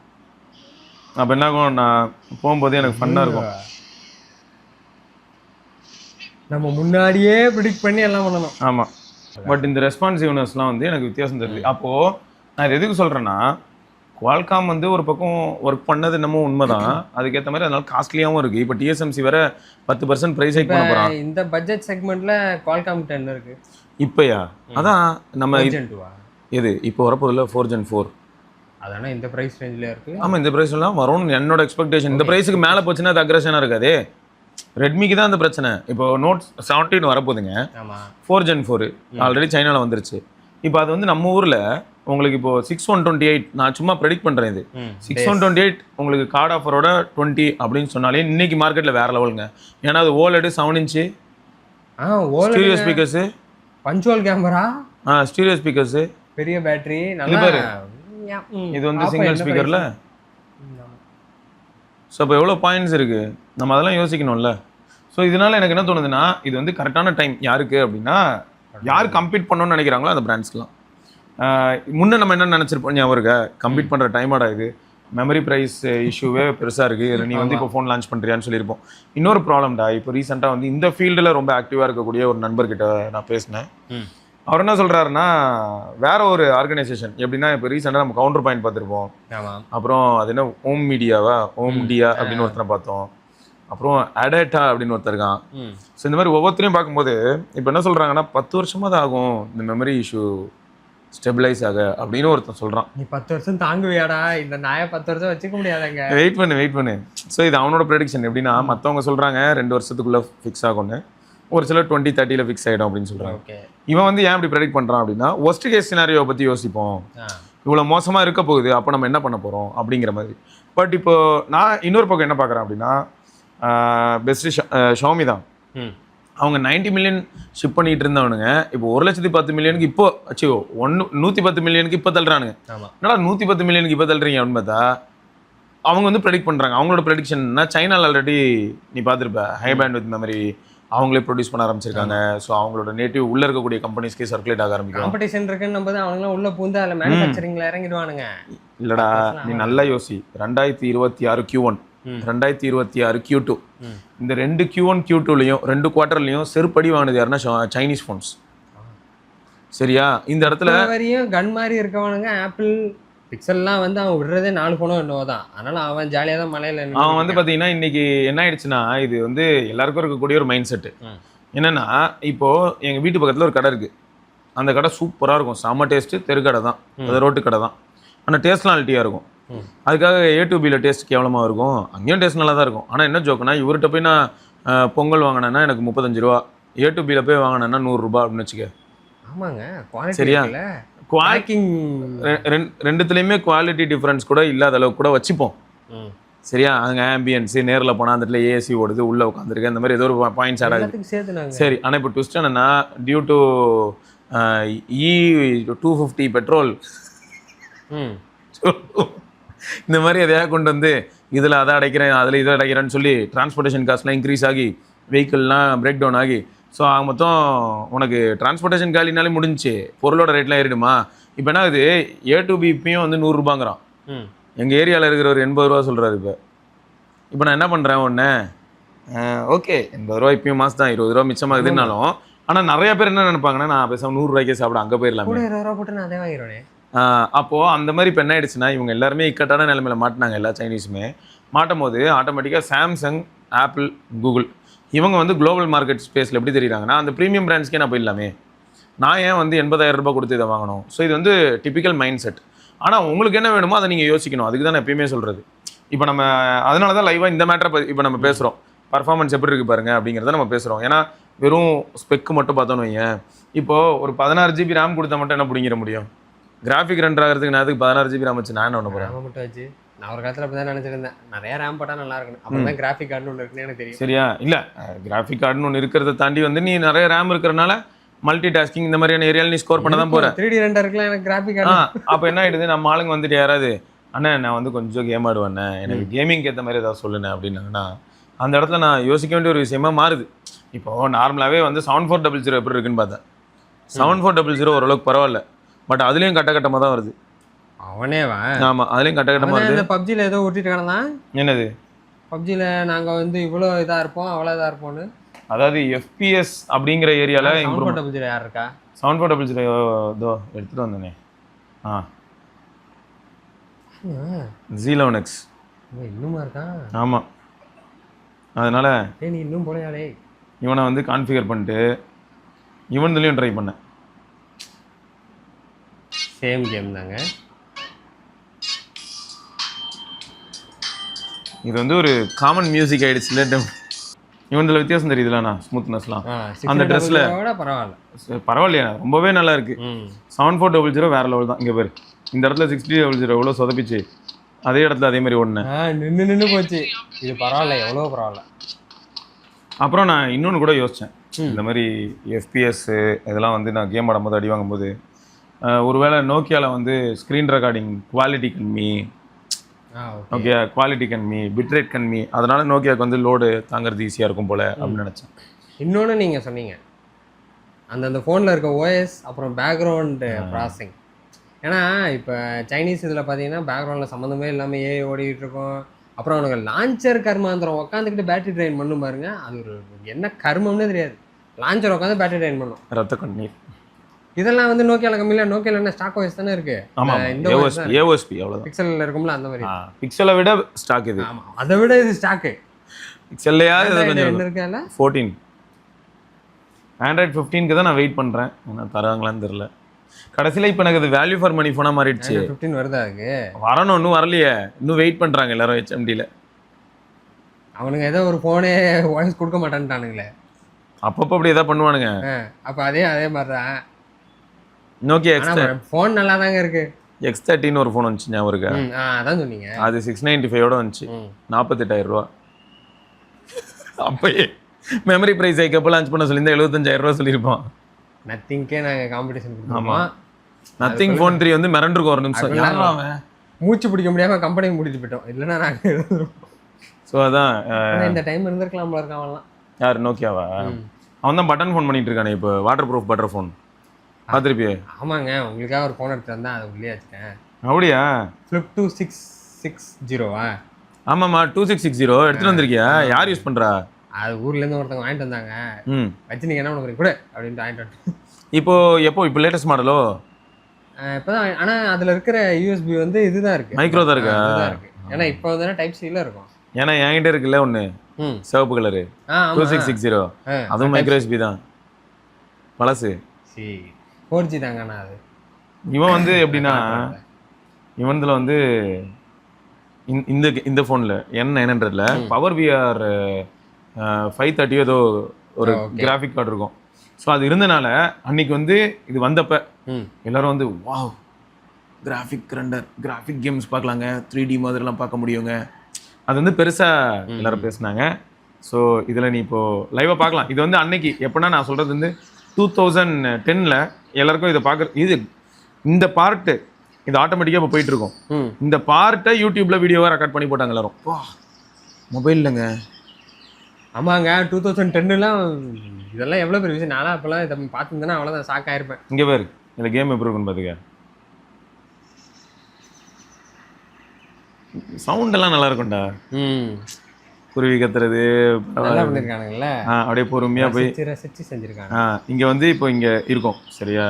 அப்போ என்ன ஆகும், நான் போகும்போது எனக்கு ஃபன்னாக இருக்கும். நம்ம முன்னாடியே ப்ரிடிக்ட் பண்ணி எல்லாம் பண்ணணும். ஆமாம், பட் இந்த ரெஸ்பான்சிவ்னஸ்லாம் வந்து எனக்கு வித்தியாசம் தெரியுது. அப்போது நான் இது எதுக்கு சொல்கிறேன்னா, குவால்காம் வந்து ஒரு பக்கம் ஒர்க் பண்ணது என்னமோ உண்மைதான், அதுக்கேற்ற மாதிரி அதனால காஸ்ட்லியாகவும் இருக்குது. இப்போ டிஎஸ்எம்சி வேற 10% ப்ரைஸ் ஹைக் பண்ண போகிறான். இந்த பட்ஜெட் செக்மெண்ட்ல குவால்காம் 10 இருக்கு இப்போயா? அதான் நம்ம Gen 2 எது இப்போ வரப்போதில்ல 4 Gen 4. அதானே இந்த ப்ரைஸ் ரேஞ்சில் இருக்கு. ஆமாம், இந்த ப்ரைஸ்லாம் வரும்னு என்னோட எக்ஸ்பெக்டேஷன். இந்த ப்ரைஸுக்கு மேலே போச்சுன்னா அது அக்ரெஷனாக இருக்காது. ரெட்மிக்கு தான் அந்த பிரச்சனை. இப்போ நோட் 17 வரப்போகுதுங்க. 4 Gen 4 ஆல்ரெடி சைனாவில் வந்துருச்சு. இப்போ அது வந்து நம்ம ஊரில் உங்களுக்கு இப்போ 6128, நான் சும்மா ப்ரெடிக்ட் பண்ணுறேன், இது 6128 உங்களுக்கு கார்டு ஆஃபரோட 20 அப்படின்னு சொன்னாலே இன்னைக்கு மார்க்கெட்டில் வேற லெவலுங்க. ஏன்னா அது ஓலெடு 7 inch stereo speakers, punctual camera, stereo speakers, பெரிய பேட்டரி, நல்லா இது வந்து சிங்கிள் ஸ்பீக்கரில். ஸோ இப்போ எவ்வளோ பாயிண்ட்ஸ் இருக்குது, நம்ம அதெல்லாம் யோசிக்கணும்ல. ஸோ இதனால எனக்கு என்ன தோணுதுன்னா, இது வந்து கரெக்டான டைம் யாருக்கு அப்படின்னா, யார் கம்பீட் பண்ணணும்னு நினைக்கிறாங்களோ அந்த பிராண்ட்ஸ்லாம். முன்னே நம்ம என்ன நினச்சிருப்போம் ஞாபகம் இருக்கா, கம்பீட் பண்ணுற டைமாடா இது, மெமரி ப்ரைஸ் இஷ்யூவே பெருசாக இருக்குது, இதில் நீ வந்து இப்போ ஃபோன் லான்ச் பண்ணுறியான்னு சொல்லியிருப்போம். இன்னொரு ப்ராப்ளம்டா, இப்போ ரீசெண்டாக வந்து இந்த ஃபீல்டில் ரொம்ப ஆக்டிவாக இருக்கக்கூடிய ஒரு நண்பர்கிட்ட நான் பேசினேன். அவர் என்ன சொல்கிறாருன்னா, வேற ஒரு ஆர்கனைசேஷன் எப்படின்னா, இப்போ ரீசெண்டாக நம்ம கவுண்டர் பாயிண்ட் பார்த்துருப்போம், அப்புறம் அது என்ன ஓம் மீடியாவா, ஓம் டியா அப்படின்னு ஒருத்தனை பார்த்தோம், அப்புறம் அடேட்டா அப்படின்னு ஒருத்தர் இருக்கான். ஸோ இந்த மாதிரி ஒவ்வொருத்தரையும் பார்க்கும்போது இப்போ என்ன சொல்கிறாங்கன்னா, 10 வருஷமாக தான் ஆகும் இந்த மெமரி இஷ்யூ ஸ்டெபிளைஸ் ஆக அப்படின்னு ஒருத்தன் சொல்கிறான். நீ 10 வருஷம் தாங்குவியாடா, இந்த நாயை 10 வருஷம் வச்சுக்க முடியாதாங்க. வெயிட் பண்ணு. ஸோ இது அவனோட ப்ரெடிக்ஷன். எப்படின்னா, மற்றவங்க சொல்கிறாங்க 2 வருஷத்துக்குள்ளே ஃபிக்ஸ் ஆகும்னு, ஒரு சிலர் 2030 ஃபிக்ஸ் ஆகிடும் அப்படின்னு சொல்கிறாங்க. இவன் வந்து ஏன் இப்படி ப்ரெடிக்ட் பண்ணுறான் அப்படின்னா, ஒஸ்ட் கேஸ் சினாரியோவை பற்றி யோசிப்போம், இவ்வளோ மோசமாக இருக்க போகுது, அப்போ நம்ம என்ன பண்ண போகிறோம் அப்படிங்கிற மாதிரி. பட் இப்போ நான் இன்னொரு பக்கம் என்ன பார்க்குறேன் அப்படின்னா, பெஸ்ட்டு ஷாமி தான். அவங்க 90 மில்லியன் ஷிப் பண்ணிட்டு இருந்தவனுங்க இப்போ 110 மில்லியனுக்கு இப்போ 110 மில்லியனுக்கு இப்போ தள்ளுறானுங்க. என்னடா 110 மில்லியனுக்கு இப்போ தள்ளுறீங்க அப்படின்னு பார்த்தா, அவங்க வந்து ப்ரெடிக்ட் பண்ணுறாங்க. அவங்களோட ப்ரெடிக்ஷன்னா, சைனாவில் ஆல்ரெடி நீ பார்த்துருப்ப ஹை பேண்ட் வித் மெமரி அவங்களே ப்ரொடியூஸ் பண்ண ஆரம்பிச்சிருக்காங்க. ஸோ அவங்களோட நேட்டிவ் உள்ளே இருக்கக்கூடிய கம்பெனிஸ்க்கே சர்க்குலேட் ஆக ஆரம்பிக்கும். காம்படிஷன் இருக்குன்னு நம்ம தான் அவங்களாம் உள்ளே பூந்து அதில் மேனுஃபேக்சரிங்கில் இறங்கிடுவானுங்க. இல்லைடா, நீ நல்லா யோசி. 2026 Q1, 2026 Q2, இந்த 2 Q1 Q2லையும் 2 குவார்ட்டர்லையும் செருப்படி வாங்கினது யாருன்னா சைனீஸ் ஃபோன்ஸ். சரியா? இந்த இடத்துல வரையும் கன் மாதிரி இருக்கவனுங்க ஆப்பிள் பிக்சல்லாம் வந்து அவன் விடுறதே 4 ஃபோனோ என்னவோ தான். அதனால அவன் ஜாலியாக தான் மலையில் அவன் வந்து பார்த்தீங்கன்னா, இன்னைக்கு என்ன ஆயிடுச்சுன்னா, இது வந்து எல்லாருக்கும் இருக்கக்கூடிய ஒரு மைண்ட் செட்டு என்னன்னா, இப்போ எங்கள் வீட்டு பக்கத்தில் ஒரு கடை இருக்குது. அந்த கடை சூப்பராக இருக்கும், செம்ம டேஸ்ட்டு, தெருக்கடை தான், அது ரோட்டு கடை தான். ஆனால் டேஸ்ட்லாம் அல்ட்டியாக இருக்கும். அதுக்காக A2Bயில் டேஸ்ட் கேவலமாக இருக்கும், அங்கேயும் டேஸ்ட் நல்லா தான் இருக்கும். ஆனால் என்ன ஜோக்குனா, இவர்கிட்ட போய் நான் பொங்கல் வாங்கினேன்னா எனக்கு 35 ரூபா, A2Bயில் போய் வாங்கினேன்னா 100 ரூபா அப்படின்னு வச்சுக்க. ஆமாங்க, சரியா? ரெண்டுத்துலேயுமே குவாலிட்டி டிஃப்ரென்ஸ் கூட இல்லாத அளவுக்கு கூட வச்சுப்போம். சரியா? அங்கே ஆம்பியன்ஸு நேரில் போனால் அந்த இடத்துல ஏசி ஓடுது, உள்ளே உட்காந்துருக்கு, அந்த மாதிரி ஏதோ ஒரு பாயிண்ட்ஸ் ஆட் ஆகுது. சரி, ஆனால் இப்போ ட்விஸ்ட் என்னன்னா, டியூ டு E250 பெட்ரோல் இந்த மாதிரி எதையாக கொண்டு வந்து இதில் அதை அடைக்கிறேன், அதில் இதை அடைக்கிறேன்னு சொல்லி டிரான்ஸ்போர்ட்டேஷன் காஸ்ட்லாம் இன்க்ரீஸ் ஆகி, வெஹிக்கிள்லாம் பிரேக் டவுன் ஆகி, ஸோ மொத்தம் உனக்கு டிரான்ஸ்போர்ட்டேஷன் காலினாலே முடிஞ்சிச்சு, பொருளோட ரேட்லாம் ஏறிடுமா. இப்போ என்ன ஆகுது, A2B இப்பயும் வந்து 100 ரூபாங்கிறான். எங்கள் ஏரியாவில் இருக்கிற ஒரு 80 ரூபா சொல்கிறாரு. இப்போ நான் என்ன பண்ணுறேன், ஒன்று ஓகே 80 ரூபா இப்பயும் மாதம் தான் 20 ரூபா மிச்சமாகுதுன்னாலும், ஆனால் நிறைய பேர் என்ன நினைப்பாங்கன்னா, நான் பேசாமல் 100 ரூபாய்க்கே சாப்பிட அங்கே போயிடலாம், 20 ரூபா போட்டு நான் அதே வாங்கிடுவேன். அப்போது அந்த மாதிரி இப்போ என்ன ஆயிடுச்சுன்னா, இவங்க எல்லாருமே இக்கட்டான நிலைமையில் மாட்டினாங்க. எல்லா சைனீஸுமே மாட்டும் போது ஆட்டோமேட்டிக்காக சாம்சங், ஆப்பிள், கூகுள் இவங்க வந்து குளோபல் மார்க்கெட் ஸ்பேஸில் எப்படி தெரியுறாங்கன்னா, அந்த ப்ரீமியம் பிராண்ட்ஸ்க்கே நான் போயிடலாமே, நான் ஏன் வந்து 80,000 ரூபாய் கொடுத்து இதை வாங்கணும். ஸோ இது வந்து டிபிக்கல் மைண்ட் செட். ஆனால் உங்களுக்கு என்ன வேணுமோ அதை நீங்கள் யோசிக்கணும். அதுக்கு தான் நான் எப்பயுமே சொல்கிறது. இப்போ நம்ம அதனால தான் லைவாக இந்த மேட்டரை இப்போ நம்ம பேசுகிறோம், பர்ஃபார்மன்ஸ் எப்படி இருக்குது பாருங்க அப்படிங்கிறத நம்ம பேசுகிறோம். ஏன்னா வெறும் ஸ்பெக்கு மட்டும் பார்த்தோன்னு வைங்க, இப்போது ஒரு 16 GB ரேம் கொடுத்தா மட்டும் என்ன பிடிங்கிற முடியும்? கிராஃபிக் ரெண்டர் ஆகிறதுக்கு நான் அதுக்கு 16 GB ரேம் வச்சு நான் என்ன பண்ண போகிறேன்? நான் ஒரு காலத்தில் அப்படி தான் நினச்சிருந்தேன், நிறைய ரேம் போட்டால் நல்லா இருக்கணும், அப்புறம் தான் கிராஃபிக் கார்டுன்னு ஒன்று இருக்குன்னு எனக்கு தெரியும். சரியா? இல்லை, கிராஃபிக் கார்டுன்னு ஒன்று இருக்கிறத தாண்டி வந்து நீ நிறைய ரேம் இருக்கிறனால மல்டி டாஸ்கிங் இந்த மாதிரியான ஏரியாவில் நீ ஸ்கோர் பண்ண தான் போகிற. 3D ரெண்டருக்குலாம் எனக்கு கிராஃபிக் கார்டு. அப்போ என்ன ஆகிடுது, நம்ம ஆளுங்க வந்துட்டு யாராவது அண்ணா நான் வந்து கொஞ்சம் கேம் ஆடுவேண்ணே, எனக்கு கேமிங்க்கு ஏற்ற மாதிரி ஏதாவது சொல்லுண்ணே அப்படின்னாங்கன்னா அந்த இடத்துல நான் யோசிக்க வேண்டிய ஒரு விஷயமா மாறுது. இப்போது நார்மலாகவே வந்து 7400 எப்படி இருக்குன்னு பார்த்தேன். 7400 ஓரளவுக்கு பரவாயில்ல, பட் அதுலேயும் கட்டமாக தான் வருது. அவனேவா? ஆமாம், அதுலேயும் கட்டமாக வருது. இந்த பப்ஜியில் ஏதோ ஒட்டிட்டு கிடந்தான். என்னது? பப்ஜியில் நாங்கள் வந்து இவ்வளோ இதாக இருப்போம் அவ்வளோ இதாக இருப்போம்னு. அதாவது FPS அப்படிங்கிற ஏரியாவில் இம்ப்ரூவ். பப்ஜியில் யார் இருக்கா? 7400 இதோ எடுத்துகிட்டு வந்தேனே. Z11X இன்னுமா இருக்கான்? ஆமாம், அதனால் நீ இன்னும் போலையாளே. இவனை வந்து கான்ஃபிகர் பண்ணிட்டு இவன்துலேயும் ட்ரை பண்ணேன். சேம் கேம் தாங்க. இது வந்து ஒரு காமன் மியூசிக் ஆயிடுச்சு இல்லை. இவன்ல வித்தியாசம் தெரியுதுலண்ணா, ஸ்மூத்னஸ்லாம் அந்த ட்ரெஸ்ஸில் பரவாயில்லையா, ரொம்பவே நல்லா இருக்கு. 7400 வேற லெவல் தான். இங்கே பேர் இந்த இடத்துல 6000 எவ்வளோ சொதப்பிச்சு, அதே இடத்துல அதே மாதிரி ஒன்று நின்று போச்சு. இது பரவாயில்ல, எவ்வளோ பரவாயில்ல. அப்புறம் நான் இன்னொன்று கூட யோசித்தேன், இந்த மாதிரி FPS இதெல்லாம் வந்து நான் கேம் ஆடும்போது அடி வாங்கும்போது ஒருவேளை நோக்கியாவில் வந்து ஸ்க்ரீன் ரெக்கார்டிங் குவாலிட்டி கம்மி, ஓகே குவாலிட்டி கம்மி, பிட்ரேட் கம்மி, அதனால நோக்கியாவுக்கு வந்து லோடு தாங்கிறது ஈஸியாக இருக்கும் போல அப்படின்னு நினச்சேன். இன்னொன்று நீங்கள் சொன்னீங்க அந்தந்த ஃபோனில் இருக்க OS அப்புறம் பேக்ரவுண்டு ப்ராசஸிங். ஏன்னா இப்போ சைனீஸ் இதில் பார்த்தீங்கன்னா பேக்ரவுண்டில் சம்மந்தமே இல்லாமல் ஏஐ ஓடிக்கிட்டு இருக்கும். அப்புறம் அவனுக்கு லான்ச்சர் கர்மாந்திரம் உட்காந்துக்கிட்டு பேட்டரி ட்ரைன் பண்ணும் பாருங்க, அது ஒரு என்ன கர்மம்னே தெரியாது. லான்ச்சர் உட்காந்து பேட்டரி ட்ரைன் பண்ணும், ரத்த கண்ணீர். இதெல்லாம் வந்து நோக்கியாவில் கம்மியில். நோக்கியாவில் என்ன ஸ்டாக் OS தானே இருக்கு. ஆமாம், AOSP அவ்வளோதான். பிக்சலில் இருக்கும்ல அந்த மாதிரி. பிக்சலை விட ஸ்டாக் இது. ஆமாம், அதை விட இது ஸ்டாக்கு. பிக்சல்லையாவது கொஞ்சம் என்ன இருக்கா? 14 Android 15க்கு தான் நான் வெயிட் பண்ணுறேன், ஆனால் தராங்களான்னு தெரில. கடைசியில் இப்போ எனக்கு அது வேல்யூ ஃபார் மணி ஃபோனாக மாறிடுச்சு. 15 வருதா? அதுக்கு வரணும், இன்னும் வரலையே, இன்னும் வெயிட் பண்ணுறாங்க எல்லாரும் HMDல. அவனுங்க ஏதோ ஒரு ஃபோனே வாய்ஸ் கொடுக்க மாட்டான்ட்டானுங்களே, அப்பப்போ அப்படி எதாவது பண்ணுவானுங்க. அப்போ அதே மாதிரி தான் நோக்கியா ஃபோன் நல்லா தாங்க இருக்கு. X13 ஒரு ஃபோன் வந்துச்சு ஞாபகம் இருக்கா? அதான் சொன்னீங்க. அது 695 வந்துச்சு, 48,000 ரூபா. அப்பயே மெமரி ப்ரைஸ் ஐக்கப்போ லான்ச் பண்ண சொல்லி 75,000 ரூபா சொல்லியிருப்போம். நத்திங்கே நாங்கள் காம்படிஷன் கொடுத்தோமா. நத்திங் ஃபோன் 3 வந்து மிரண்டிருக்கும் ஒரு நிமிஷம், மூச்சு பிடிக்க முடியாமல் கம்பெனி முடிச்சு போயிட்டோம். இல்லைன்னா நாங்கள் ஸோ அதான் இந்த டைம் இருந்திருக்கலாம் போல இருக்கான். அவன்லாம் யார்? நோக்கியாவா? அவன் தான் பட்டன் ஃபோன் பண்ணிட்டு இருக்கானே இப்போ, வாட்டர் ப்ரூஃப் பட்டர் ஃபோன் பார்த்துருப்பியே. ஆமாங்க, உங்களுக்காக ஒரு ஃபோன் எடுத்து வந்தேன், அதை உள்ளே வச்சுட்டேன். அப்படியா? ஃப்ளிப் 2660வா? ஆமாம்மா, 2660 எடுத்துகிட்டு வந்திருக்கியா? யார் யூஸ் பண்ணுறா? அது ஊர்லேருந்து ஒருத்தவங்க வாங்கிட்டு வந்தாங்க. வச்சு நீங்கள் என்ன உனக்கு கூட அப்படின்ட்டு வாங்கிட்டு வந்துட்டு. இப்போ லேட்டஸ்ட் மாடலோ? இப்போ தான். ஆனால் அதில் இருக்கிற USB வந்து இதுதான் இருக்குது, மைக்ரோ தான் இருக்கா? இருக்கு. ஏன்னா இப்போ வந்து டைப் சியில் இருக்கும். ஏன்னா என்கிட்ட இருக்குல்ல ஒன்று சிவப்பு கலரு 2660, அதுவும் மைக்ரோ USB தான், பழசு. 4G தாங்கண்ணா அது. இவன் வந்து எப்படின்னா, இவன்ல வந்து இந்த ஃபோனில் N900ல பவர் VR 530 ஏதோ ஒரு கிராஃபிக் கார்டு இருக்கும். ஸோ அது இருந்தனால அன்னைக்கு வந்து இது வந்தப்ப எல்லாரும் வந்து wow, graphic render, graphic games பார்க்கலாங்க, 3D மாதிரிலாம் பார்க்க முடியுங்க, அது வந்து பெருசாக எல்லாரும் பேசினாங்க. ஸோ இதில் நீ இப்போது லைவாக பார்க்கலாம். இது வந்து அன்னைக்கு எப்படின்னா, நான் சொல்கிறது வந்து 2010ல் எல்லாருக்கும் இதை பார்க்குற இது இந்த பார்ட்டு இது ஆட்டோமேட்டிக்காக இப்போ போயிட்டுருக்கும். இந்த பார்ட்டை யூடியூப்பில் வீடியோவாக ரெக்கார்ட் பண்ணி போட்டாங்க எல்லாரும். வா மொபைல்லங்க. ஆமாங்க, 2010லாம் இதெல்லாம் எவ்வளோ பெரிய விஷயம். நானும் அப்போல்லாம் இதை பார்த்துருந்தேன்னா அவ்வளோதான் ஷாக் ஆகிருப்பேன். இங்கே பேர் இந்த கேம் எப்படி இருக்குன்னு பார்த்துக்க. சவுண்டெல்லாம் நல்லா இருக்கும்டா. குருவி கத்துறது நல்லா பண்ணியிருக்கானுங்கல்ல. அப்படியே பொறுமையாக போய் ரசிச்சு செஞ்சுருக்காங்க. இங்கே வந்து இப்போ இங்கே இருக்கும் சரியா,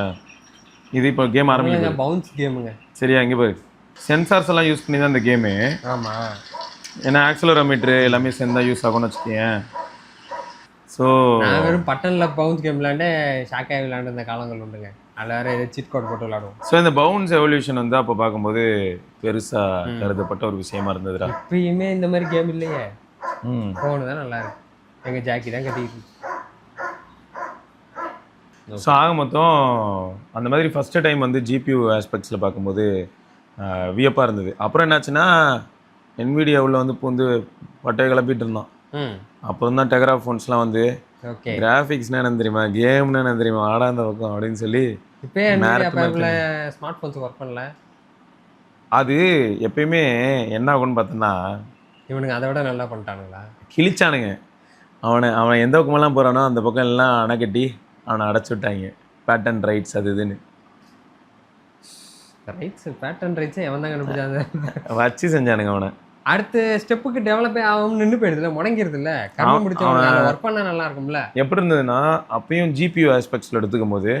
இது இப்போ கேம் ஆரம்பிங்க, பவுன்ஸ் கேமுங்க சரியா. இங்கே போய் சென்சார்ஸ் எல்லாம் யூஸ் பண்ணி தான் இந்த கேமு. ஆமாம், ஏன்னா ஆக்சலரோமீட்ரு எல்லாமே சேர்ந்தா யூஸ் ஆகும்னு வச்சுக்கேன். ஸோ நான் வெறும் பட்டனில் பவுன்ஸ் கேம் விளாண்டு ஷாக்காக விளாண்டு இந்த காலங்கள் உண்டுங்க. அதில் வேறு ஏதோ சீட் கோட் போட்டு விளாடுவோம். ஸோ இந்த பவுன்ஸ் எவல்யூஷன் வந்து அப்போ பார்க்கும்போது பெருசாக கருதப்பட்ட ஒரு விஷயமா இருந்ததுடா. இப்பயுமே இந்த மாதிரி கேம் இல்லையே, ஃபோனு தான் நல்லா இருக்கு. எங்கள் ஜாக்கி தான் கட்டிக்கிட்டு. ஸோ ஆக மொத்தம் அந்த மாதிரி ஃபஸ்ட்டு டைம் வந்து GPU ஆஸ்பெக்ட்ஸில் பார்க்கும்போது வியப்பாக இருந்தது. அப்புறம் என்னாச்சுன்னா NVIDIA உள்ள வந்து இப்போ வந்து பட்டையை கிளப்பிட்டு இருந்தான். அப்புறம் தான் டெக்ரா ஃபோன்ஸ்லாம் வந்து ஓகே கிராஃபிக்ஸ்னா என்ன தெரியுமா, கேம்னா என்ன தெரியுமா, ஆடா இந்த பக்கம் அப்படின்னு சொல்லி இப்போ ஸ்மார்ட் ஃபோன்ஸ் ஒர்க் பண்ணல. அது எப்பயுமே என்ன ஆகும்னு பார்த்தோன்னா இவனுங்க அதை விட நல்லா பண்ணிட்டானுங்களா? கிழிச்சானுங்க. அவன் எந்த பக்கமெல்லாம் போகிறானோ அந்த பக்கம் எல்லாம் அணை கட்டி அவனை அடைச்சி விட்டாங்க. பேட்டன் ரைட்ஸ் அது இதுன்னு ரைட்ஸ் பேட்டர்ன் ரைட்ஸே எவன் தான் கண்டுபிடிச்சாங்க வச்சு செஞ்சானுங்க அவனை. அடுத்த ஸ்டெப்புக்கு டெவலப்பே ஆகும் நின்று போயிடுதுல, முடங்கிருது இல்லை, கம்மி முடிச்சவங்க ஒர்க் பண்ணால் நல்லா இருக்கும்ல. எப்படி இருந்ததுன்னா அப்பயும் GPU ஆஸ்பெக்ட்ஸில் எடுத்துக்கும் போது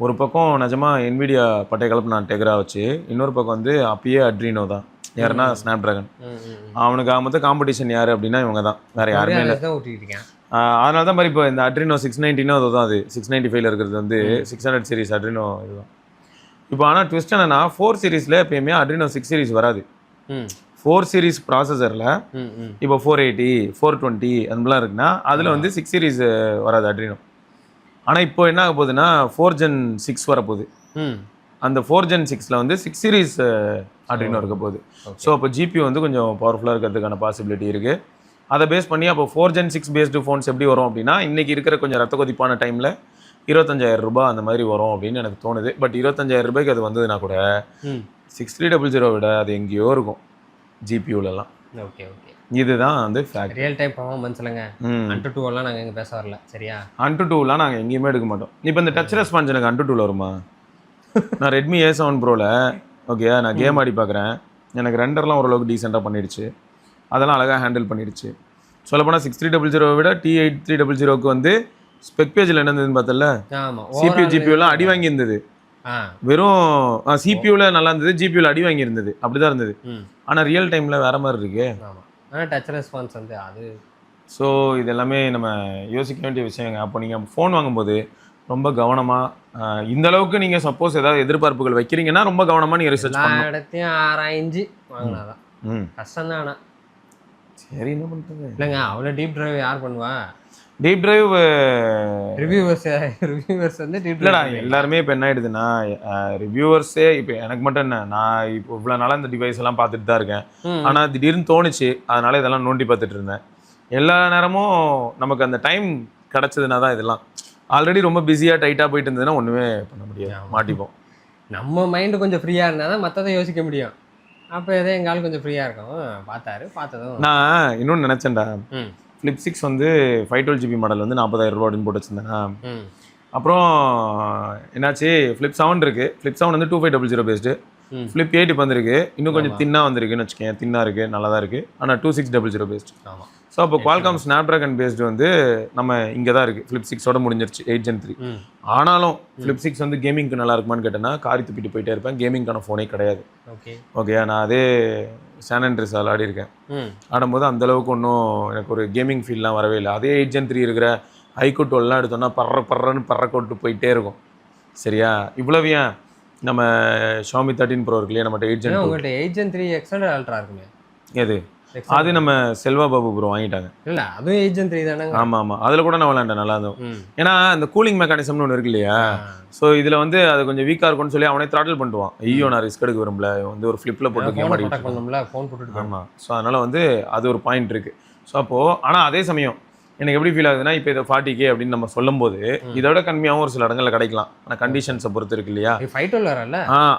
ஒரு பக்கம் நிஜமா NVIDIA பட்டை கலப்பு நான் டெக்ரா வச்சு, இன்னொரு பக்கம் வந்து அப்பயே அட்ரினோ தான், யாருன்னா ஸ்னாப் ட்ராகன். அவனுக்கு மொத்தம் காம்படிஷன் யார் அப்படின்னா இவங்க தான், வேற யாருமே இல்லை. அதனால தான் மாதிரி இப்போ இந்த அட்ரினோ 690 அதுதான், அது 695 இருக்கிறது வந்து 600 சீரிஸ் அட்ரினோ இதுதான். இப்போ ஆனால் ட்விஸ்ட் என்னன்னா 4 சீரிஸில் எப்பயுமே அட்ரினோ 6 சீரிஸ் வராது. 4 சீரிஸ் ப்ராசஸரில் இப்போ 480 420 அந்த மாதிரிலாம் இருக்குன்னா அதில் வந்து 6 சீரிஸ் வராது அட்ரினோ. ஆனால் இப்போ என்ன ஆக போகுதுன்னா 4 Gen 6 வரப்போகுது. அந்த 4 Gen 6ல் வந்து 6 சீரிஸ் அட்ரினோ இருக்க போகுது. ஸோ அப்போ GPU வந்து கொஞ்சம் பவர்ஃபுல்லாக இருக்கிறதுக்கான பாசிபிலிட்டி இருக்குது. அதை பேஸ் பண்ணி அப்போ 4 Gen 6 பேஸ்டு ஃபோன்ஸ் எப்படி வரும் அப்படின்னா இன்றைக்கி இருக்கிற கொஞ்சம் ரத்த கொதிப்பான டைமில் 25,000 ரூபாய் அந்த மாதிரி வரும் அப்படின்னு எனக்கு தோணுது. பட் 25,000 ரூபாய்க்கு அது வந்ததுன்னா கூட 6300 விட அது எங்கேயோ இருக்கும் GPUலலாம். ஓகே ஓகே, இதுதான் வந்து ஃபேக்ட். ரியல் டைம் பர்ஃபார்மன்ஸ்லங்க அன்டு 2 எல்லாம் நாங்கள் இங்கே பேச வரல, சரியா? அன்டு 2லாம் நாங்கள் எங்கேயுமே எடுக்க மாட்டோம். இப்போ இந்த டச் ரெஸ்பான்ஸ் எனக்கு அன்டு 2ல வருமா? நான் Redmi A7 Proல ஓகே நான் கேம் ஆடி பார்க்குறேன், எனக்கு ரெண்டர்லாம் ஓரளவுக்கு டீசெண்டாக பண்ணிடுச்சு, அதெல்லாம் அழகாக ஹேண்டில் பண்ணிடுச்சு. சொல்லப்போனால் 6300 விட T8300க்கு வந்து ஸ்பெக் பேஜில் என்ன இருந்ததுன்னு பார்த்தல, CPU GPUலாம் அடி வாங்கி இருந்தது. வெறும் CPUவில் நல்லா இருந்தது, GPUவில் அடி வாங்கி இருந்தது, அப்படி தான் இருந்தது. ஆனால் ரியல் டைமில் வேறு மாதிரி இருக்கு. ஆனால் டச் ரெஸ்பான்ஸ் வந்து அது. ஸோ இது எல்லாமே நம்ம யோசிக்க வேண்டிய விஷயங்க. அப்போ நீங்கள் ஃபோன் வாங்கும்போது ரொம்ப கவனமாக, இந்த அளவுக்கு நீங்கள் சப்போஸ் ஏதாவது எதிர்பார்ப்புகள் வைக்கிறீங்கன்னா ரொம்ப கவனமாக நீங்கள் ரிசர்ச் பண்ணணும். இடத்தையும் ஆராய்ஞ்சு வாங்கினாதான் கஷ்டம் தான். ஆனால் சரி என்ன பண்ணுறது இல்லைங்க, அவ்வளோ டீப் டிரைவ் யார் பண்ணுவா? டீப் டிரைவ் ரிவ்யூவர்ஸ் வந்து டீப் இல்லைடா, எல்லாருமே இப்போ என்ன ஆயிடுதுன்னா ரிவ்யூவர்ஸே இப்போ எனக்கு மட்டும் என்ன, நான் இப்போ இவ்வளோ நாளாக இந்த டிவைஸ் எல்லாம் பார்த்துட்டு தான் இருக்கேன். ஆனால் திடீர்னு தோணுச்சு, அதனால இதெல்லாம் நோண்டி பார்த்துட்டு இருந்தேன். எல்லா நேரமும் நமக்கு அந்த டைம் கிடச்சதுனா தான் இதெல்லாம். ஆல்ரெடி ரொம்ப பிஸியாக டைட்டாக போயிட்டு இருந்ததுன்னா ஒன்றுமே பண்ண முடியாது, மாட்டிப்போம். நம்ம மைண்டு கொஞ்சம் ஃப்ரீயாக இருந்தால் தான் மற்றதை யோசிக்க முடியும். அப்போ எதோ எங்காலும் கொஞ்சம் ஃப்ரீயாக இருக்கும். பார்த்ததும் நான் இன்னொன்று நினச்சேன்டா, Flip 6 வந்து 512GB மாடல் வந்து 40,000 ரூபா அப்படின்னு போட்டு வச்சிருந்தேன்னா, அப்புறம் என்னாச்சு, Flip 7 இருக்கு. Flip 7 வந்து 2500 பேஸ்டு. Flip 8 இப்போ வந்துருக்கு, இன்னும் கொஞ்சம் தின்னா வந்துருக்குன்னு வச்சுக்கேன். தின்னா இருக்குது, நல்லா தான் இருக்குது. ஆனால் 2600 பேஸ்டு. ஸோ அப்போ Qualcomm Snapdragon பேஸ்டு வந்து நம்ம இங்கே தான் இருக்குது. Flip 6ஓட முடிஞ்சிருச்சு 8 Gen 3. ஆனாலும் Flip 6 வந்து கேமிங்க்கு நல்லா இருக்குமான்னு கேட்டேன்னா காரி துப்பிட்டு போயிட்டே இருப்பேன். கேமிங்கான ஃபோனே கிடையாது. ஓகே, நான் அதே San Andreas ஆடி இருக்கேன். ஆடும்போது அந்தளவுக்கு ஒன்றும் எனக்கு ஒரு கேமிங் ஃபீல்லாம் வரவே இல்லை. அதே 8 Gen 3 இருக்கிற iQOO 12 எடுத்தோன்னா பறன்னு பறக்கோட்டு போயிட்டே இருக்கும். சரியா? இவ்வளவு ஏன் நம்ம Xiaomi 13 Pro இருக்கு இல்லையா, நம்மகிட்ட 8 Gen 2. உங்கள்கிட்ட 8 Gen 3 Extended Ultra இருக்குமே. எது? அது நம்ம செல்வா பாபு ப்ரோ வாங்கிட்டாங்க. இல்லை, அதுவும் 8 Gen 3 தானே? ஆமாம், அதில் கூட நான் விளாண்டேன், நல்லா இருந்தோம். ஏன்னா இந்த கூலிங் மெக்கானிசம்னு ஒன்று இருக்கு இல்லையா, ஸோ இதில் வந்து அது கொஞ்சம் வீக்காக இருக்கும்னு சொல்லி அவனே த்ராட்டில் பண்ணுவான். ஐயோ நான் ரிஸ்க் எடுக்க விரும்பல, வந்து ஒரு ஃப்ளிப்பில் போட்டு கேம் ஆடிட்டு. ஆமாம், ஸோ அதனால் வந்து அது ஒரு பாயிண்ட் இருக்குது. ஸோ அப்போது ஆனால் அதே சமயம் எனக்கு எப்படி ஃபீல் ஆகுதுன்னா, இப்போ இதை 40K அப்படின்னு நம்ம சொல்லும்போது இதை விட கம்மியாகவும் ஒரு சில இடங்களில் கிடைக்கலாம். ஆனால் கண்டிஷன்ஸை பொறுத்து இருக்கு இல்லையா.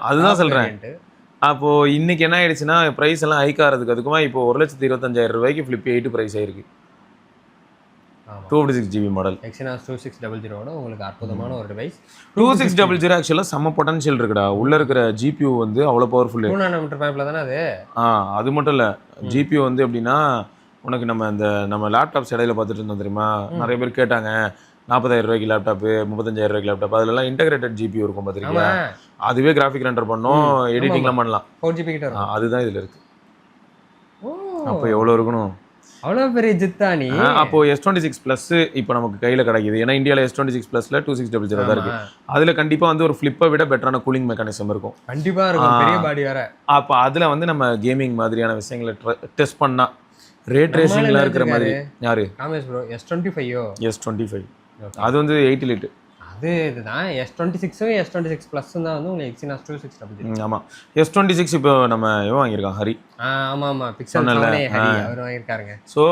அதுதான் சொல்கிறேன். அப்போது இன்றைக்கி என்ன ஆயிடுச்சுன்னா ப்ரைஸ் எல்லாம் ஹைக் ஆகிறதுக்கு அதுக்குமா இப்போ 1,25,000 ரூபாய்க்கு Flip 8 ப்ரைஸ் ஆயிருக்கு. 256GB மாடல் Exynos 2600 உங்களுக்கு அற்புதமான ஒரு டிவைஸ். 2600 ஆக்சுவலாக செம்ம பொட்டன்ஷியல் இருக்குடா. உள்ளே இருக்கிற GPU வந்து அவ்வளோ பவர்ஃபுல். 2 nm பைப்பில் தானே அது. அது மட்டும் இல்லை, GPU வந்து எப்படின்னா உனக்கு நம்ம லேப்டாப்ஸ் இடையில பார்த்துட்டு இருந்தோம் தெரியுமா, நிறைய பேர் கேட்டாங்க 40,000 ரூபாய்க்கு லேப்டாப்பு, 35,000 ரூபாய்க்கு லேப்டாப், அதுலலாம் இன்டெகிரேட்டட் GPU இருக்கும் பார்த்துருக்கீங்களா, அதுவே கிராஃபிக் ரெண்டர் பண்ணும், எடிட்டிங்லாம் பண்ணலாம். 4GB கிட்ட அதுதான் இதில் இருக்குது. அப்போ எவ்வளோ இருக்கணும், அவ்வளோ பெரிய ஜித்தானி. அப்போ S26 Plus இப்போ நமக்கு கையில் கிடைக்குது. ஏன்னா இந்தியாவில் S26 Plusல 2600 தான் இருக்குது. அதில் கண்டிப்பாக வந்து ஒரு ஃப்ளிப்பை விட பெட்டரான கூலிங் மெக்கானிசம் இருக்கும். கண்டிப்பாக இருக்கும், பெரிய பாடி வேற. அப்போ அதில் வந்து நம்ம கேமிங் மாதிரியான விஷயங்களை டெஸ்ட் பண்ணால் ரேட் ரேசிங்லாம் இருக்கிற மாதிரி. யாரு? காமேஷ் ப்ரோ S25 S25 அது வந்து 8 லிட். இதுதான் S26 S26 ப்ளஸ் தான் வந்து உங்களுக்கு எக்ஸினாஸ் 2600. ஆமாம், S26 இப்போ நம்ம இவன் வாங்கியிருக்கான் ஹரி. ஆமா பிக்சல் 7a ஹரி அவர் வாங்கியிருக்காருங்க. ஸோ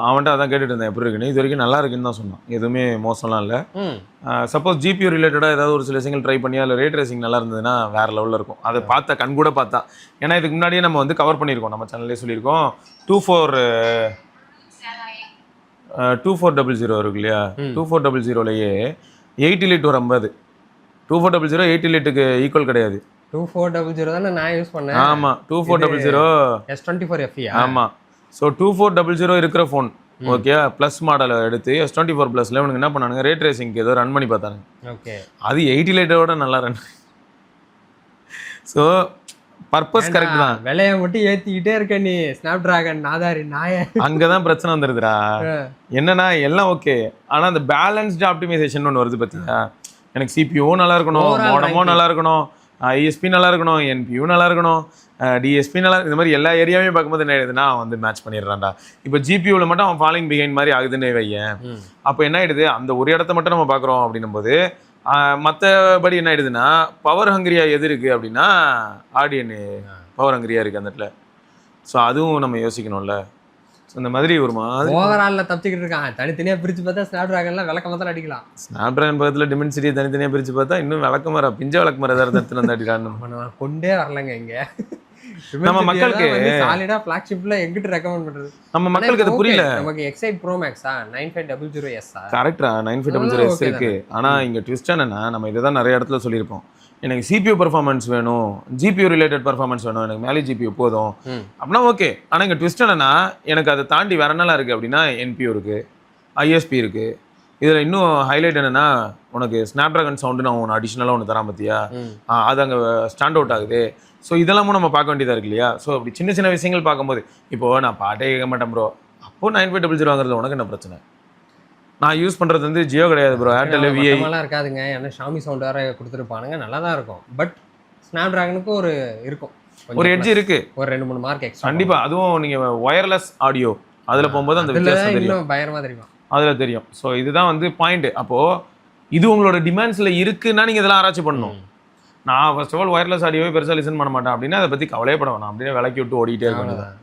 அவன்கிட்ட அதான் கேட்டுட்டு இருந்தேன் எப்படி இருக்குன்னு. இது வரைக்கும் நல்லா இருக்குன்னு தான் சொன்னான், எதுவுமே மோசம்லாம் இல்லை. சப்போஸ் ஜிபியூ ரிலேட்டடாக ஏதாவது ஒரு சில விஷயங்கள் ட்ரை பண்ணி அதில் ரே ட்ரேசிங் நல்லா இருந்ததுன்னா வேறு லெவலில் இருக்கும். அதை பார்த்தா கண் கூட பார்த்தா, ஏன்னா இதுக்கு முன்னாடியே நம்ம வந்து கவர் பண்ணியிருக்கோம், நம்ம சேனல்லே சொல்லியிருக்கோம். 2400 இருக்கு இல்லையா, 2400லேயே 80 லிட் ஒரு 50. 2400 80 லிட்டுக்கு ஈக்குவல் கிடையாது. 2400 தானே நான் யூஸ் பண்ணேன். ஆமாம், 2400 S24 FE. ஆமாம். ஸோ 2400 இருக்கிற ஃபோன் ஓகே ப்ளஸ் மாடலை எடுத்து S24 ப்ளஸில் இவனுக்கு என்ன பண்ணானுங்க, ரே ட்ரேசிங்க்கு ஏதோ ரன் பண்ணி பார்த்தானுங்க. ஓகே, அது 80 லிட்டரோட நல்லா ரன். ஸோ பர்பஸ் கரெக்ட் தான், விலையை மட்டும் ஏற்றிக்கிட்டே இருக்க நீ ஸ்னாப் டிராகன் நாதாரி நாய. அங்கே தான் பிரச்சனை வந்துடுதுடா. என்னன்னா எல்லாம் ஓகே, ஆனால் அந்த பேலன்ஸ்டு ஆப்டிமைசேஷன் ஒன்று வருது பார்த்தியா. எனக்கு சிபியூவும் நல்லா இருக்கணும், மோடமும் நல்லா இருக்கணும், ஐஎஸ்பி நல்லா இருக்கணும், என்பியூ நல்லா இருக்கணும், டிஎஸ்பி நல்லா இந்த மாதிரி எல்லா ஏரியாவையும் பார்க்கும்போது என்ன ஆயிடுதுன்னா அவன் வந்து மேட்ச் பண்ணிடுறான்டா. இப்போ ஜிபியூவில் மட்டும் அவன் ஃபாலிங் பிஹைண்ட் மாதிரி ஆகுதுன்னு வையேன். அப்போ என்ன ஆயிடுது, அந்த ஒரு இடத்த மட்டும் நம்ம பார்க்குறோம் அப்படின்னும் போது மற்றபடி என்ன ஆயிடுதுன்னா பவர் ஹங்கிரியா எது இருக்குது அப்படின்னா ஆடியன் பவர் ஹங்கிரியா இருக்குது அந்த இடத்துல. ஸோ அதுவும் நம்ம யோசிக்கணும்ல. ஸோ இந்த மாதிரி ஒரு மாதிரி ஓவராலில் தப்பிச்சுக்கிட்டு இருக்கான். தனித்தனியாக பிரித்து பார்த்தா ஸ்னாப் டிராகன்லாம் விளக்கமாக தான் அடிக்கலாம். ஸ்னாப் டிராகன் பக்கத்தில் டிமென்சிட்டியை தனித்தனியாக பிரித்து பார்த்தா இன்னும் விளக்கமாரா பிஞ்ச விளக்கமாரா ஏதாவது எடுத்துன்னு வந்து அடிக்கிறான்னு கொண்டே வரலங்க. இங்கே நம்ம மக்களுக்கு சாலிடா ஃபிளாக்ஷிப்ல எங்கிட்ட ரெக்கமெண்ட் பண்றது, நம்ம மக்களுக்கு அது புரியல. நமக்கு எக்ஸைட் ப்ரோ மேக்ஸா 9500S கரெக்டா 9500S இருக்கு. ஆனா இங்க ட்விஸ்ட் என்னன்னா, நம்ம இதை தான் நிறைய இடத்துல சொல்லியிருப்போம், எனக்கு சிபியூ பெர்ஃபார்மன்ஸ் வேணும், ஜிபியூ ரிலேட்டட் பெர்ஃபார்மன்ஸ் வேணும், எனக்கு மேலே ஜிபியூ போதும் அப்படின்னா ஓகே. ஆனா இங்க ட்விஸ்ட் என்னன்னா, எனக்கு அதை தாண்டி வேற என்னலாம் இருக்கு அப்படின்னா என்பியூ இருக்கு, ஐஎஸ்பி இருக்கு. இதில் இன்னும் ஹைலைட் என்னன்னா, உனக்கு ஸ்னாப் டிராகன் சவுண்டு நான் ஒன்று அடிஷ்னலாக ஒன்று தரான் பார்த்தியா, அது அங்கே ஸ்டாண்ட் அவுட் ஆகுது. ஸோ இதெல்லாமும் நம்ம பார்க்க வேண்டியதாக இருக்கு இல்லையா. ஸோ அப்படி சின்ன சின்ன விஷயங்கள் பார்க்கும்போது, இப்போது நான் பாட்டே கேட்க மாட்டேன் ப்ரோ, அப்போது 9500 வாங்குறது உனக்கு என்ன பிரச்சனை? நான் யூஸ் பண்ணுறது வந்து ஜியோ கிடையாது ப்ரோ, ஏர்டெல் விஐலாம் இருக்காதுங்க. ஏன்னா ஷாமி சவுண்ட் வேறு கொடுத்துருப்பானுங்க, நல்லா தான் இருக்கும். பட் ஸ்னாப் டிராகனுக்கு ஒரு இருக்கும், ஒரு எட்ஜ் இருக்குது, ஒரு 2-3 மார்க் எக்ஸ்ட்ரா கண்டிப்பாக. அதுவும் நீங்கள் ஒயர்லெஸ் ஆடியோ அதில் போகும்போது அந்த வித்தியாசம் தெரியும், பயங்கரமாக தெரியும், அதில் தெரியும். ஸோ இதுதான் வந்து பாயிண்ட். அப்போது இது உங்களோட டிமாண்ட்ஸில் இருக்குன்னா நீங்கள் இதெல்லாம் ஆராய்ச்சி பண்ணணும். நான் ஃபர்ஸ்ட் ஆஃப் ஆல் ஒயர்லெஸ் ஆடியோவே பெருசாக லிசன் பண்ண மாட்டேன் அப்படின்னா அதை பற்றி கவலையே பட வேணாம், அப்படியே விளக்கி விட்டு ஓடிட்டே இருக்க வேண்டியதான்.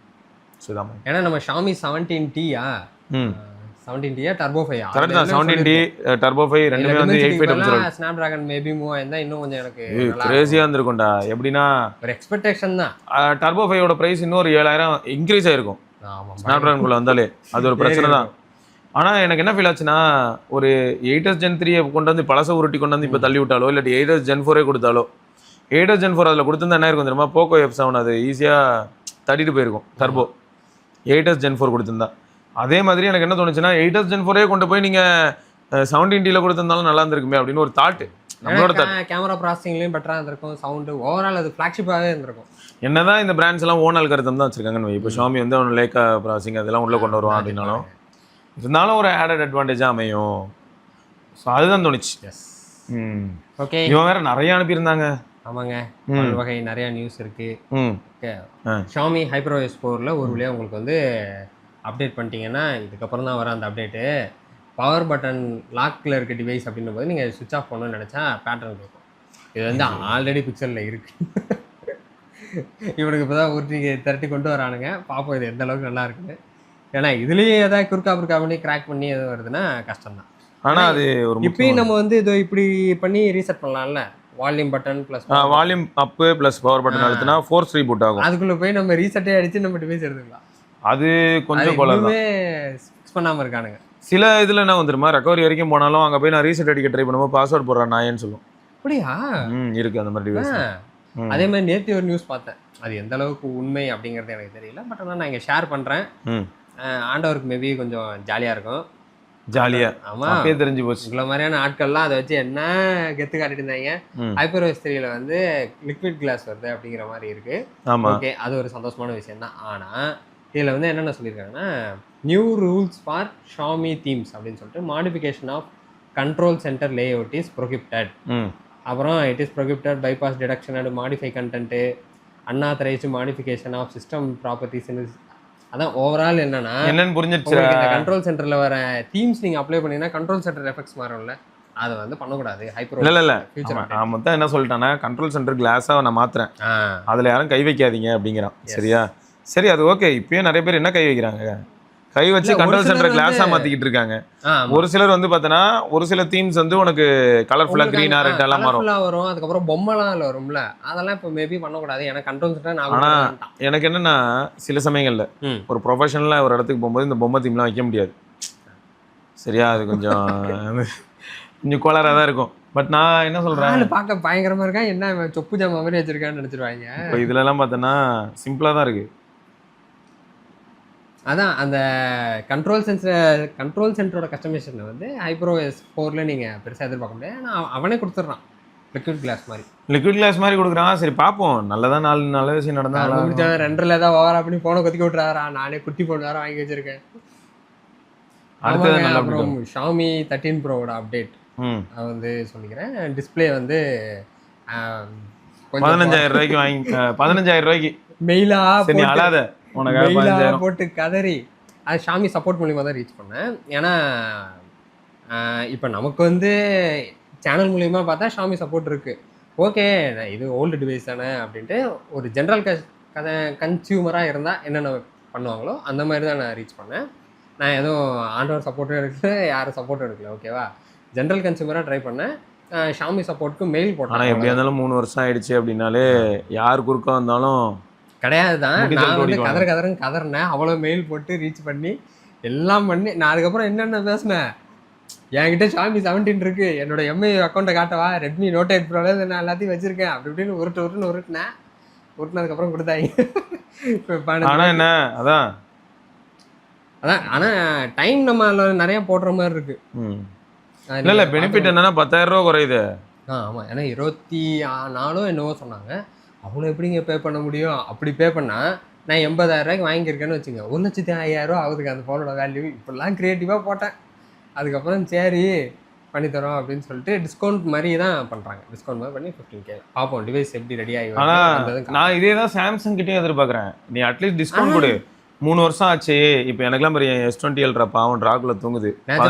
ஸோ இதான் ஏன்னா நம்ம ஷாமி 17T-யா 17T-யா டர்போ 5 கரெக்ட் தான். 17T டர்போ 5 ரெண்டுமே வந்து 8500 ஸ்னாப் டிராகன் மேபி மூவ் ஆயிருந்தா இன்னும் கொஞ்சம் எனக்கு கிரேசியாக இருந்திருக்கும்டா. எப்படின்னா ஒரு எக்ஸ்பெக்டேஷன் தான். டர்போ 5ஓட ப்ரைஸ் இன்னொரு 7000 இன்க்ரீஸ் ஆயிருக்கும் ஸ்னாப் டிராகனுக்குள்ளே வந்தாலே, அது ஒரு பிரச்சனை தான். ஆனால் எனக்கு என்ன ஃபீல் ஆச்சுன்னா, ஒரு 8S Gen 3 கொண்டு வந்து பழச உருட்டி கொண்டு வந்து இப்போ தள்ளி விட்டாலோ, இல்லாட்டி 8S Gen 4 கொடுத்தாலோ, 8S Gen 4 அதில் கொடுத்துருந்தா என்ன இருக்கும் தெரியுமா, போக்கோ F7 அது ஈஸியாக தட்டிட்டு போயிருக்கும் டர்போ. 8S Gen 4 கொடுத்துருந்தா. அதே மாதிரி எனக்கு என்ன தோணுச்சுன்னா, 8S Gen 4 கொண்டு போய் நீங்கள் 17T-ல கொடுத்துருந்தாலும் நல்லா இருந்திருக்குமே அப்படின்னு ஒரு தாட்டு, நம்மளோட தாட். கேமரா ப்ராசஸிங்லேயும் பெட்டராக இருந்திருக்கும், சவுண்டு ஓவரால் அது ஃப்ளாக்ஷிப்பாகவே இருந்திருக்கும். என்னதான் இந்த பிராண்ட்ஸ் எல்லாம் ஓன் அல்காரிதம் தான் வச்சிருக்காங்கன்னு. இப்போ ஷாமி வந்து அவன் லேக்கா ப்ராசஸிங் அதெல்லாம் உள்ளே கொண்டு வருவான் அப்படின்னாலும் இருந்தாலும் ஒரு ஆடட் அட்வான்டேஜாக அமையும். ஸோ அதுதான் தோணுச்சு. ஓகே, இவன் வேற நிறைய அனுப்பியிருந்தாங்க. ஆமாங்க, பல வகை நிறையா நியூஸ் இருக்கு. ஷாமி HyperOS 4ல ஒரு வழியாக உங்களுக்கு வந்து அப்டேட் பண்ணிட்டீங்கன்னா, இதுக்கப்புறம் தான் வர அந்த அப்டேட்டு பவர் பட்டன் லாக்கில் இருக்க டிவைஸ் அப்படின்னும் போது நீங்கள் சுவிட்ச் ஆஃப் பண்ணணும்னு நினச்சா பேட்டர்ன் இருக்கும். இது வந்து ஆல்ரெடி பிக்சலில் இருக்கு. இவனுக்கு இப்போ தான் ஊற்றி திரட்டி கொண்டு வரானுங்க, பார்ப்போம் இது எந்த அளவுக்கு நல்லா இருக்குன்னு. ஏன்னா இதுலேயே ஏதாவது குறுக்கா பண்ணி கிராக் பண்ணி எதுவும் வருதுன்னா கஷ்டம் தான். ஆனால் அது ஒரு இப்பயும் நம்ம வந்து இது இப்படி பண்ணி ரீசெட் பண்ணலாம்ல, volume button plus volume up plus power button அழுத்தினா ஃபோர்ஸ் ரீபூட் ஆகும். அதுக்குள்ளே போய் நம்ம ரீசெட்டே அடித்து நம்ம டிவைஸ் எடுத்துக்கலாம். அது கொஞ்சம் போலவே ஃபிக்ஸ் பண்ணாமல் இருக்கானுங்க. சில இதில் என்ன வந்துருமா, ரெக்கவரி வரைக்கும் போனாலும் அங்கே போய் நான் ரீசெட் அடிக்க ட்ரை பண்ணும்போது பாஸ்வேர்ட் போடுறேன் நாயன்னு சொல்லும். அப்படியா? இருக்கு அந்த மாதிரி டிவைஸ். அதே மாதிரி நேற்று ஒரு நியூஸ் பார்த்தேன், அது எந்த அளவுக்கு உண்மை அப்படிங்கிறது எனக்கு தெரியல. பட் ஆனால் நான் இங்கே ஷேர் பண்ணுறேன், ஆண்டவருக்கு மேபி கொஞ்சம் ஜாலியாக இருக்கும். ஜாலியாக ஆமாம், அப்படியே தெரிஞ்சு போச்சு. இவ்வளோ மாதிரியான ஆட்கள்லாம் அதை வச்சு என்ன கெத்து காட்டிட்டு இருந்தாங்க. HyperOS 3ல வந்து லிக்விட் கிளாஸ் வருது அப்படிங்கிற மாதிரி இருக்கு. ஓகே, அது ஒரு சந்தோஷமான விஷயம் தான். ஆனால் இதில் வந்து என்னென்ன சொல்லியிருக்காங்கன்னா, new rules for Xiaomi themes அப்படின்னு சொல்லிட்டு modification of control centre layout is prohibited. அப்புறம் it is prohibited bypass detection and modify content, unauthorised modification of system properties. அதான் ஓவரால் என்னன்னு புரிஞ்சிருச்சு. இந்த கண்ட்ரோல் சென்டர்ல வர தீம்ஸ் நீங்க அப்ளை பண்ணீங்கன்னா கண்ட்ரோல் சென்டர் எஃபெக்ட்ஸ் மாறும்ல. அதை வந்து பண்ணக்கூடாது. இல்ல ஃபியூச்சர் அவன் மொத்தம் என்ன சொல்லிட்டானா, கண்ட்ரோல் சென்டர் கிளாஸா நான் மாத்துறேன், அதுல யாரும் கை வைக்காதீங்க அப்படிங்கிறான். சரியா, சரி அது ஓகே. இப்பயே நிறைய பேர் என்ன கை வைக்கிறாங்க, கை வச்சு கண்ட்ரோல் சென்டர் கிளாஸா மாத்திக்கிட்டு இருக்காங்க. ஒரு சிலர் வந்து பார்த்தனா, ஒரு சில தீம்ஸ் வந்து உனக்கு கலர்ஃபுல்லா கிரீனா ரெட் எல்லாம் வரும். அதுக்கப்புறம் பொம்மைலாம் வரும்ல, அதெல்லாம் இப்போ மேபி பண்ணக்கூடாது. ஏன்னா கண்ட்ரோல் சென்டர் ஆனா எனக்கு என்னன்னா, சில சமயங்கள்ல ஒரு ப்ரொஃபஷனலா ஒரு இடத்துக்கு போகும்போது இந்த பொம்மை தீம்லாம் வைக்க முடியாது. சரியா, அது கொஞ்சம் கொஞ்சம் கோளாரா தான் இருக்கும். பட் நான் என்ன சொல்றேன், பார்க்க பயங்கரமா இருக்கா, என்ன சொப்பு ஜாமா மாதிரி வச்சிருக்கான்னு நினைச்சிருவாங்க. இப்போ இதுல எல்லாம் பார்த்தனா சிம்பிளா தான் இருக்கு. அதான் அந்த கண்ட்ரோல் சென்டரோட கஸ்டமைசேஷனை வந்து ஹைப்ரோஎஸ் 4ல நீங்கள் பெருசாக எதிர்பார்க்க முடியாது. ஆனால் அவனே கொடுத்துட்றான் லிக்விட் கிளாஸ் மாதிரி கொடுக்குறான். சரி பார்ப்போம், நல்லதான், நல்ல விஷயம் நடந்தா. 2ல் ஏதாவது ஓவரா பண்ணி போனை கொத்திக்க விட்டுறாரா, நானே குட்டி போன் வேறு வாங்கி வச்சிருக்கேன். அப்புறம் ஷாமி 13 ப்ரோவோட அப்டேட் நான் வந்து சொல்லிக்கிறேன். டிஸ்பிளே வந்து 15,000 ரூபாய்க்கு வாங்கி 15,000 ரூபாய்க்கு மெயிலா அழாத போட்டு கதறி அது ஷாமி சப்போர்ட் மூலியமாக தான் ரீச் பண்ணேன். ஏன்னா இப்போ நமக்கு வந்து சேனல் மூலியமா பார்த்தா ஷாமி சப்போர்ட் இருக்கு, ஓகே இது ஓல்டு டிவைஸ் தானே அப்படின்ட்டு ஒரு ஜென்ரல் கன்சியூமராக இருந்தால் என்னென்ன பண்ணுவாங்களோ அந்த மாதிரி தான் நான் ரீச் பண்ணேன். நான் எதுவும் ஆண்ட்ராய்டு சப்போர்ட்டும் எடுக்கல, யாரும் சப்போர்ட்டும் எடுக்கல, ஓகேவா. ஜென்ரல் கன்சியூமராக ட்ரை பண்ணேன். ஷாமி சப்போர்ட்டுக்கு மெயில் போட்டேன். ஆனால் எப்படியா இருந்தாலும் 3 வருஷம் ஆயிடுச்சு அப்படின்னாலே யார் குறுக்க வந்தாலும் கிடையாது தான். நான் வந்து கதறினேன், அவ்வளோ மெயில் போட்டு ரீச் பண்ணி எல்லாம் பண்ணி நான் அதுக்கப்புறம் என்னென்ன பேசினேன், என்கிட்ட ஷாமி 17 இருக்கு, என்னோட எம்ஐ அக்கௌண்ட்டை காட்டவா, ரெட்மி நோட் 8 ப்ரோல நான் எல்லாத்தையும் வச்சிருக்கேன் அப்படி இப்படின்னு உருட்டினதுக்கப்புறம் கொடுத்தாங்க. ஆனால் என்ன அதான் ஆனால் டைம் நம்ம நிறைய போடுற மாதிரி இருக்கு. இல்லை பெனிஃபிட் என்னன்னா 10,000 ரூபா குறையுது. ஆமாம், ஏன்னா 24 என்னவோ சொன்னாங்க. அவ்வளோ எப்படிங்க பே பண்ண முடியும், அப்படி பே பண்ணால் நான் 80,000 ரூபாய்க்கு வாங்கியிருக்கேன்னு வச்சுங்க, 1,05,000 ரூபா ஆகுதுங்க அந்த ஃபோனோட வேல்யூ. இப்படிலாம் க்ரியேட்டிவாக போட்டேன். அதுக்கப்புறம் சரி பண்ணித்தரோம் அப்படின்னு சொல்லிட்டு டிஸ்கவுண்ட் மாதிரி தான் பண்ணுறாங்க. டிஸ்கவுண்ட் மாதிரி பண்ணி 15K பார்ப்போம் டிவைஸ் எப்படி ரெடி ஆகி. ஆனால் நான் இதே தான் சாம்சங் கிட்டே எதிர்பார்க்குறேன். நீ அட்லீஸ்ட் டிஸ்கவுண்ட் கொடு. 3 வருஷம் ஆச்சு, இப்போ எனக்குலாம் பெரிய S20 Ultra பாவம் ட்ராக்குள்ள தூங்குது.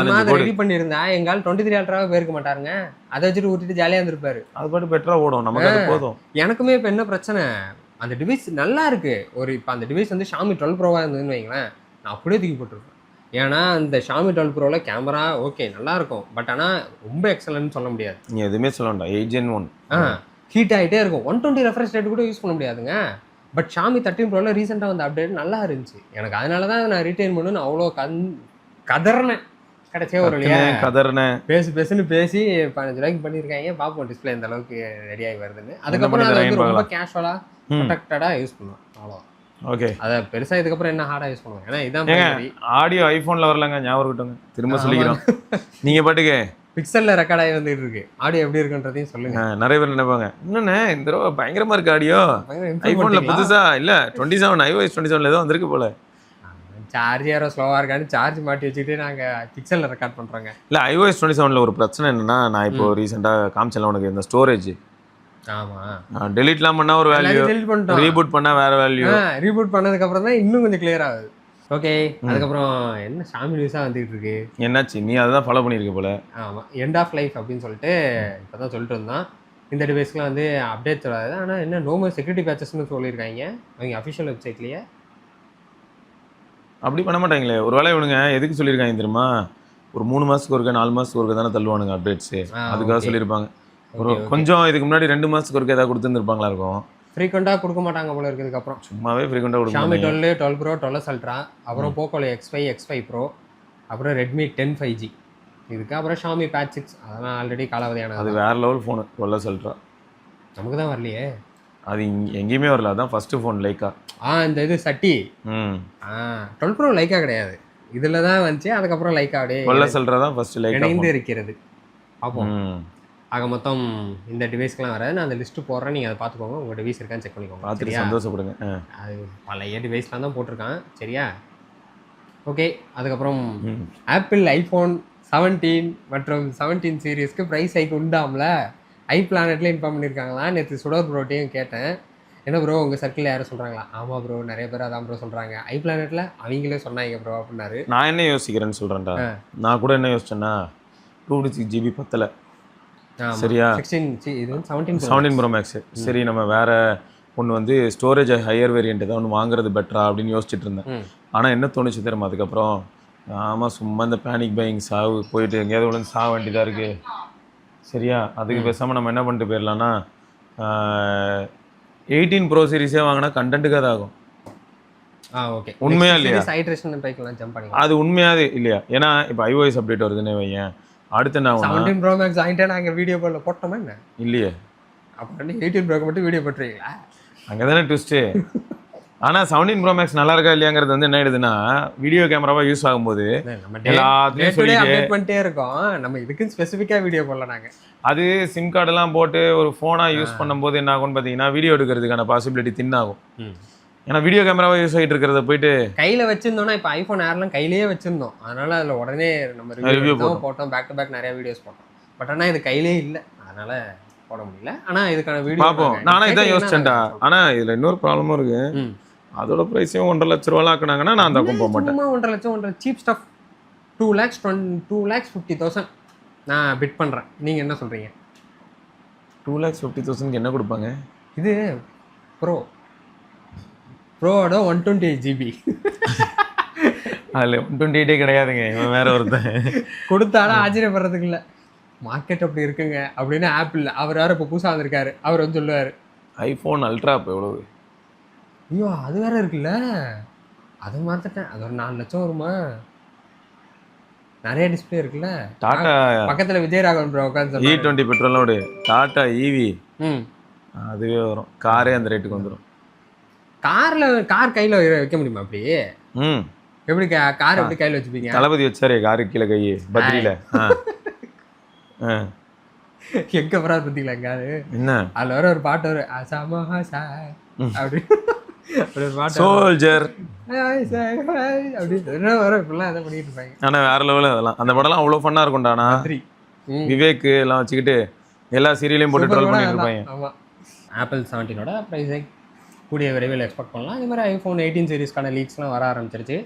ரெடி பண்ணியிருந்தேன், எங்கால் 23 Ultra போயிருக்க மாட்டாருங்க, அதை வச்சுட்டு ஊட்டிட்டு ஜாலியாக இருந்திருப்பாரு. அது பாட்டு பெட்டரா ஓடும், நமக்கு அது போதும். எனக்குமே இப்போ என்ன பிரச்சனை, அந்த டிவைஸ் நல்லா இருக்கு. இப்போ அந்த டிவைஸ் வந்து ஷாமி 12 ப்ரோவாக இருந்ததுன்னு வைங்களேன், நான் அப்படியே தூக்கி போட்டிருப்பேன். ஏன்னா அந்த ஷாமி 12 ப்ரோவில் கேமரா ஓகே நல்லா இருக்கும், பட் ஆனால் ரொம்ப எக்ஸலன்ட்னு சொல்ல முடியாது. நீ எதுவுமே சொல்ல வேண்டாம், 8gen 1 ஹீட் ஆகிட்டே இருக்கும். 120 ரெஃப்ரெஷ் ரேட் கூட யூஸ் பண்ண முடியாதுங்க. பட் ஷாமி 13 ப்ரோவில் ரீசெண்டாக வந்த அப்டேட் நல்லா இருந்துச்சு எனக்கு, அதனால தான் நான் ரிட்டைன் பண்ணு அவ்வளோ கதறினேன். கடைசியாக ஒரு கதறினேன் பேசுன்னு பேசி 15 ரூபாய்க்கு பண்ணியிருக்காங்க. பார்ப்போம் டிஸ்பிளே இந்த அளவுக்கு ரெடியாகி வருதுன்னு. அதுக்கப்புறம் அதை வந்து ரொம்ப கேஷுவலாக ப்ரொடெக்டடாக யூஸ் பண்ணுவேன், அவ்வளோ. ஓகே, அதை பெருசாக இதுக்கப்புறம் என்ன ஹார்டாக யூஸ் பண்ணுவேன். ஏன்னா இதான் ஆடியோ ஐஃபோனில் வரலங்க, ஞாபகம் இருக்கட்டும், திரும்ப சொல்லிக்கிறோம். நீங்கள் பாட்டுக்கு பிக்சலில் ரெக்கார்ட் ஆகி வந்துட்டு இருக்கு, ஆடியோ எப்படி இருக்குன்றதையும் சொல்லுங்க. நிறைய பேர் நினைப்பாங்க, இன்னொன்னு இந்த தடவை பயங்கரமா இருக்கு ஆடியோ ஐஃபோனில் புதுசா இல்லை 27 iOS 27 ஏதோ வந்திருக்கு போல. சார்ஜ் யாரோ ஸ்லோவாக இருக்கான்னு சார்ஜ் மாட்டி வச்சுக்கிட்டு நாங்கள் பிக்சலில் ரெக்கார்ட் பண்ணுறோங்க. இல்லை iOS 27 ஒரு பிரச்சனை என்னன்னா, நான் இப்போ ரீசெண்டாக காமிச்சல உனக்கு இந்த ஸ்டோரேஜ். ஆமாம், டெலிட்லாம் பண்ணால் ஒரு வேல்யூ, ரீபூட் பண்ணால் வேற வேல்யூ. ரீபூட் பண்ணதுக்கப்புறம் தான் இன்னும் கொஞ்சம் கிளியர் ஆகுது. ஓகே, அதுக்கப்புறம் என்ன ஷாமி நியூஸாக வந்துகிட்டு இருக்கு, என்னாச்சு நீ அதை தான் ஃபாலோ பண்ணியிருக்க போல. ஆமாம், எண்ட் ஆஃப் லைஃப் அப்படின்னு சொல்லிட்டு இப்போ தான் சொல்லிட்டு இருந்தான். இந்த டிவைஸ்க்குலாம் வந்து அப்டேட் சொல்லாது, ஆனால் என்ன நோமல் செக்யூரிட்டி பேச்சஸ்ன்னு சொல்லியிருக்காங்க அவங்க அஃபிஷியல் வெப்சைட்லேயே. அப்படி பண்ண மாட்டாங்களே, ஒரு வேளை இவனுங்க எதுக்கு சொல்லியிருக்காங்க தெரியுமா, ஒரு 3 மாதத்துக்கு ஒருக்க 4 மாதத்துக்கு ஒருக்க தானே தள்ளுவானுங்க அப்டேட்ஸு, அதுக்காக சொல்லியிருப்பாங்க. ஒரு கொஞ்சம் இதுக்கு முன்னாடி 2 மாதத்துக்கு ஒருக்க ஏதாவது கொடுத்துருந்துருப்பாங்களா இருக்கும். ஃப்ரீக்வெண்ட்டாக கொடுக்க மாட்டாங்க போல இருக்கிறதுக்கு அப்புறம் சும்மாவே ஃப்ரீக்வெண்ட்டாக கொடுக்க. ஷாமி 12 ப்ரோ, 12 அல்ட்ரா, அப்புறம் போக்கோல X5 ப்ரோ, அப்புறம் ரெட்மி 10 5G, இதுக்கு அப்புறம் ஷாமி பேட்ச் 6, அதெல்லாம் ஆல்ரெடி காலாவதியான. அது வேற லெவல் ஃபோனு 12 அல்ட்ரா. நமக்கு தான் வரலையே, அது எங்கேயுமே வரல, அதான் ஃபர்ஸ்ட் ஃபோன் லைக்கா. இந்த இது சட்டி 12 ப்ரோ லைக்கா கிடையாது, இதில் தான் வந்துச்சு. அதுக்கப்புறம் லைக்கா அப்படியே 12 அல்ட்ரா தான் ஃபர்ஸ்ட் லைக்கா இணைந்து இருக்கிறது. பார்ப்போம். ஆக மொத்தம் இந்த டிவைஸ்க்கெலாம் வராது, நான் அந்த லிஸ்ட்டு போடுறேன், நீங்கள் அதை பார்த்துக்கோங்க, உங்கள் டிவைஸ் இருக்கான்னு செக் பண்ணிக்கோங்க. பார்த்துட்டு சந்தோஷப்படுங்க. அது பழைய டிவைஸ்லாம் தான் போட்டிருக்கான், சரியா. ஓகே, அதுக்கப்புறம் ஆப்பிள் ஐஃபோன் 17 மற்றும் 17 சீரீஸ்க்கு ப்ரைஸ் ஹைக் உண்டாம்ல, iPlanet இன்ஃபார்ம் பண்ணியிருக்காங்களா. நேற்று சுடர் ப்ரோட்டையும் கேட்டேன், என்ன ப்ரோ உங்கள் சர்க்கிளில் யாரும் சொல்கிறாங்களா? ஆமாம் ப்ரோ, நிறைய பேர் அதான் ப்ரோ சொல்கிறாங்க, iPlanet அவங்களே சொன்னாங்க ப்ரோ அப்படின்னாரு. நான் என்ன யோசிக்கிறேன்னு சொல்கிறேன்டா, நான் கூட என்ன யோசிச்சேன்னா 256 GB பத்தலை, சரியா 16 இது வந்து 17 ப்ரோ மேக்ஸ். சரி நம்ம வேற ஒன்று வந்து ஸ்டோரேஜ் ஹையர் வேரியன்ட் ஏதாவது ஒன்று வாங்குறது பெட்டரா அப்படின்னு யோசிச்சுட்டு இருந்தேன். ஆனால் என்ன தோணுச்சு தெரியுமா அதுக்கப்புறம், ஆமாம் சும்மா இந்த பேனிக் பையிங் சாவு போயிட்டு எங்கேயாவது விழுந்து சாக வேண்டியதாக இருக்குது. சரியா அதுக்கு பேசாமல் நம்ம என்ன பண்ணிட்டு போயிடலான்னா 18 ப்ரோ சீரிஸே வாங்கினா கண்டென்ட்டுக்கு அது ஆகும். ஓகே உண்மையா இல்லையா? ஹைட்ரேஷன் பைக்லாம் ஜம்ப் பண்ணிக்கலாம். அது உண்மையாவே இல்லையா? ஏன்னா இப்போ iOS அப்டேட் வருதுன்னு வையேன், அடுத்து என்ன ஆகும்னா 17 ப்ரோ மேக்ஸ் வாங்கிட்டே நாங்கள் வீடியோ போடல போட்டோமா என்ன? இல்லையே, அப்புறம் 18 ப்ரோக்கு மட்டும் வீடியோ போட்டுருவீங்களா? அங்கே தானே ட்விஸ்ட்டு. ஆனால் 17 ப்ரோ மேக்ஸ் நல்லா இருக்கா இல்லையாங்கிறது வந்து என்ன ஆயிடுதுன்னா, வீடியோ கேமராவாக யூஸ் ஆகும்போது எல்லாத்தையும் சொல்லிட்டு அப்டேட் பண்ணிட்டே இருக்கோம். நம்ம இதுக்கு ஸ்பெசிஃபிக்காக வீடியோ போடல நாங்கள். அது சிம் கார்டெல்லாம் போட்டு ஒரு ஃபோனாக யூஸ் பண்ணும்போது என்ன ஆகும்னு பார்த்தீங்கன்னா, வீடியோ எடுக்கிறதுக்கான பாசிபிலிட்டி தின்னாகும். ஏன்னா வீடியோ கேமராவாக யூஸ் ஆகிட்டு இருக்கிறத போயிட்டு கையில் வச்சிருந்தோம்னா, இப்போ ஐஃபோன் ஏர்லாம் கையிலேயே வச்சிருந்தோம், அதனால அதில் உடனே நம்ம ரிவ்யூ போட்டோம், பேக் டு பேக் நிறைய வீடியோஸ் போட்டோம். பட் ஆனால் இது கையிலே இல்லை, அதனால போட முடியல. ஆனால் இதுக்கான வீடியோ பார்ப்போம். நானும் இதான் யோசிச்சேன்டா. ஆனால் இதில் இன்னொரு ப்ராப்ளமும் இருக்கு. அதோட ப்ரைஸையும் 1.5 லட்ச ரூபாய் ஆக்குனாங்கன்னா நான் அந்த பக்கம் போக மாட்டேன். 1.5 லட்சம் சீப் ஸ்டஃப் 2,50,000 நான் பிட் பண்ணுறேன். நீங்கள் என்ன சொல்கிறீங்க? 2,50,000 என்ன கொடுப்பாங்க? இது ப்ரோவோட 128 GB. அதில் 128 கிடையாதுங்க, இவன் வேற ஒருத்தன் கொடுத்தாலும் ஆச்சரியப்படுறதுக்கு இல்லை. மார்க்கெட் அப்படி இருக்குங்க அப்படின்னு ஆப்பிள் அவர் வேறு இப்போ புதுசாக வந்திருக்காரு, அவர் வந்து சொல்லுவார் ஐஃபோன் அல்ட்ரா இப்போ எவ்வளவு? ஐயோ அது வேற இருக்குல்ல, அதை மாற்றிட்டேன். அது ஒரு 4 லட்சம் வருமா? நிறைய டிஸ்பிளே இருக்குல்ல. டாடா பக்கத்தில் விஜயராகவன் ப்ரோ உட்காந்து E20 பெட்ரோலோடு டாடா ஈவி அதுவே வரும். காரே அந்த ரேட்டுக்கு வந்துடும். கார் கையில் வைக்க முடியுமா அப்படி? எப்படி கார் எப்படி கையில் வச்சுப்பீங்க? தளபதி வச்சாரு காரு கீழே கை பத்ரியில. எங்க போறா பார்த்தீங்களா காரு? என்ன அதில் வர ஒரு பாட்டு வரும், அசாமஹா சார் அப்படி ஒரு பாட்டு, சோல்ஜர் அப்படி என்ன வரும். இப்படிலாம் எதை பண்ணிட்டு இருப்பாங்க. ஆனால் வேற லெவலில் அதெல்லாம் அந்த படம்லாம் அவ்வளோ ஃபன்னாக இருக்கும்டானா. விவேக் எல்லாம் வச்சுக்கிட்டு எல்லா சீரியலையும் போட்டு ட்ரோல் பண்ணிட்டு இருப்பாங்க. ஆமாம். ஆப்பிள் 17ஓட ப்ரைஸை கூடிய விரைவில் எக்ஸ்பெக்ட் பண்ணலாம். இது மாதிரி ஐஃபோன் 18 சீரிஸ்க்கான லீக்ஸ்லாம் வர ஆரம்பிச்சிருச்சு.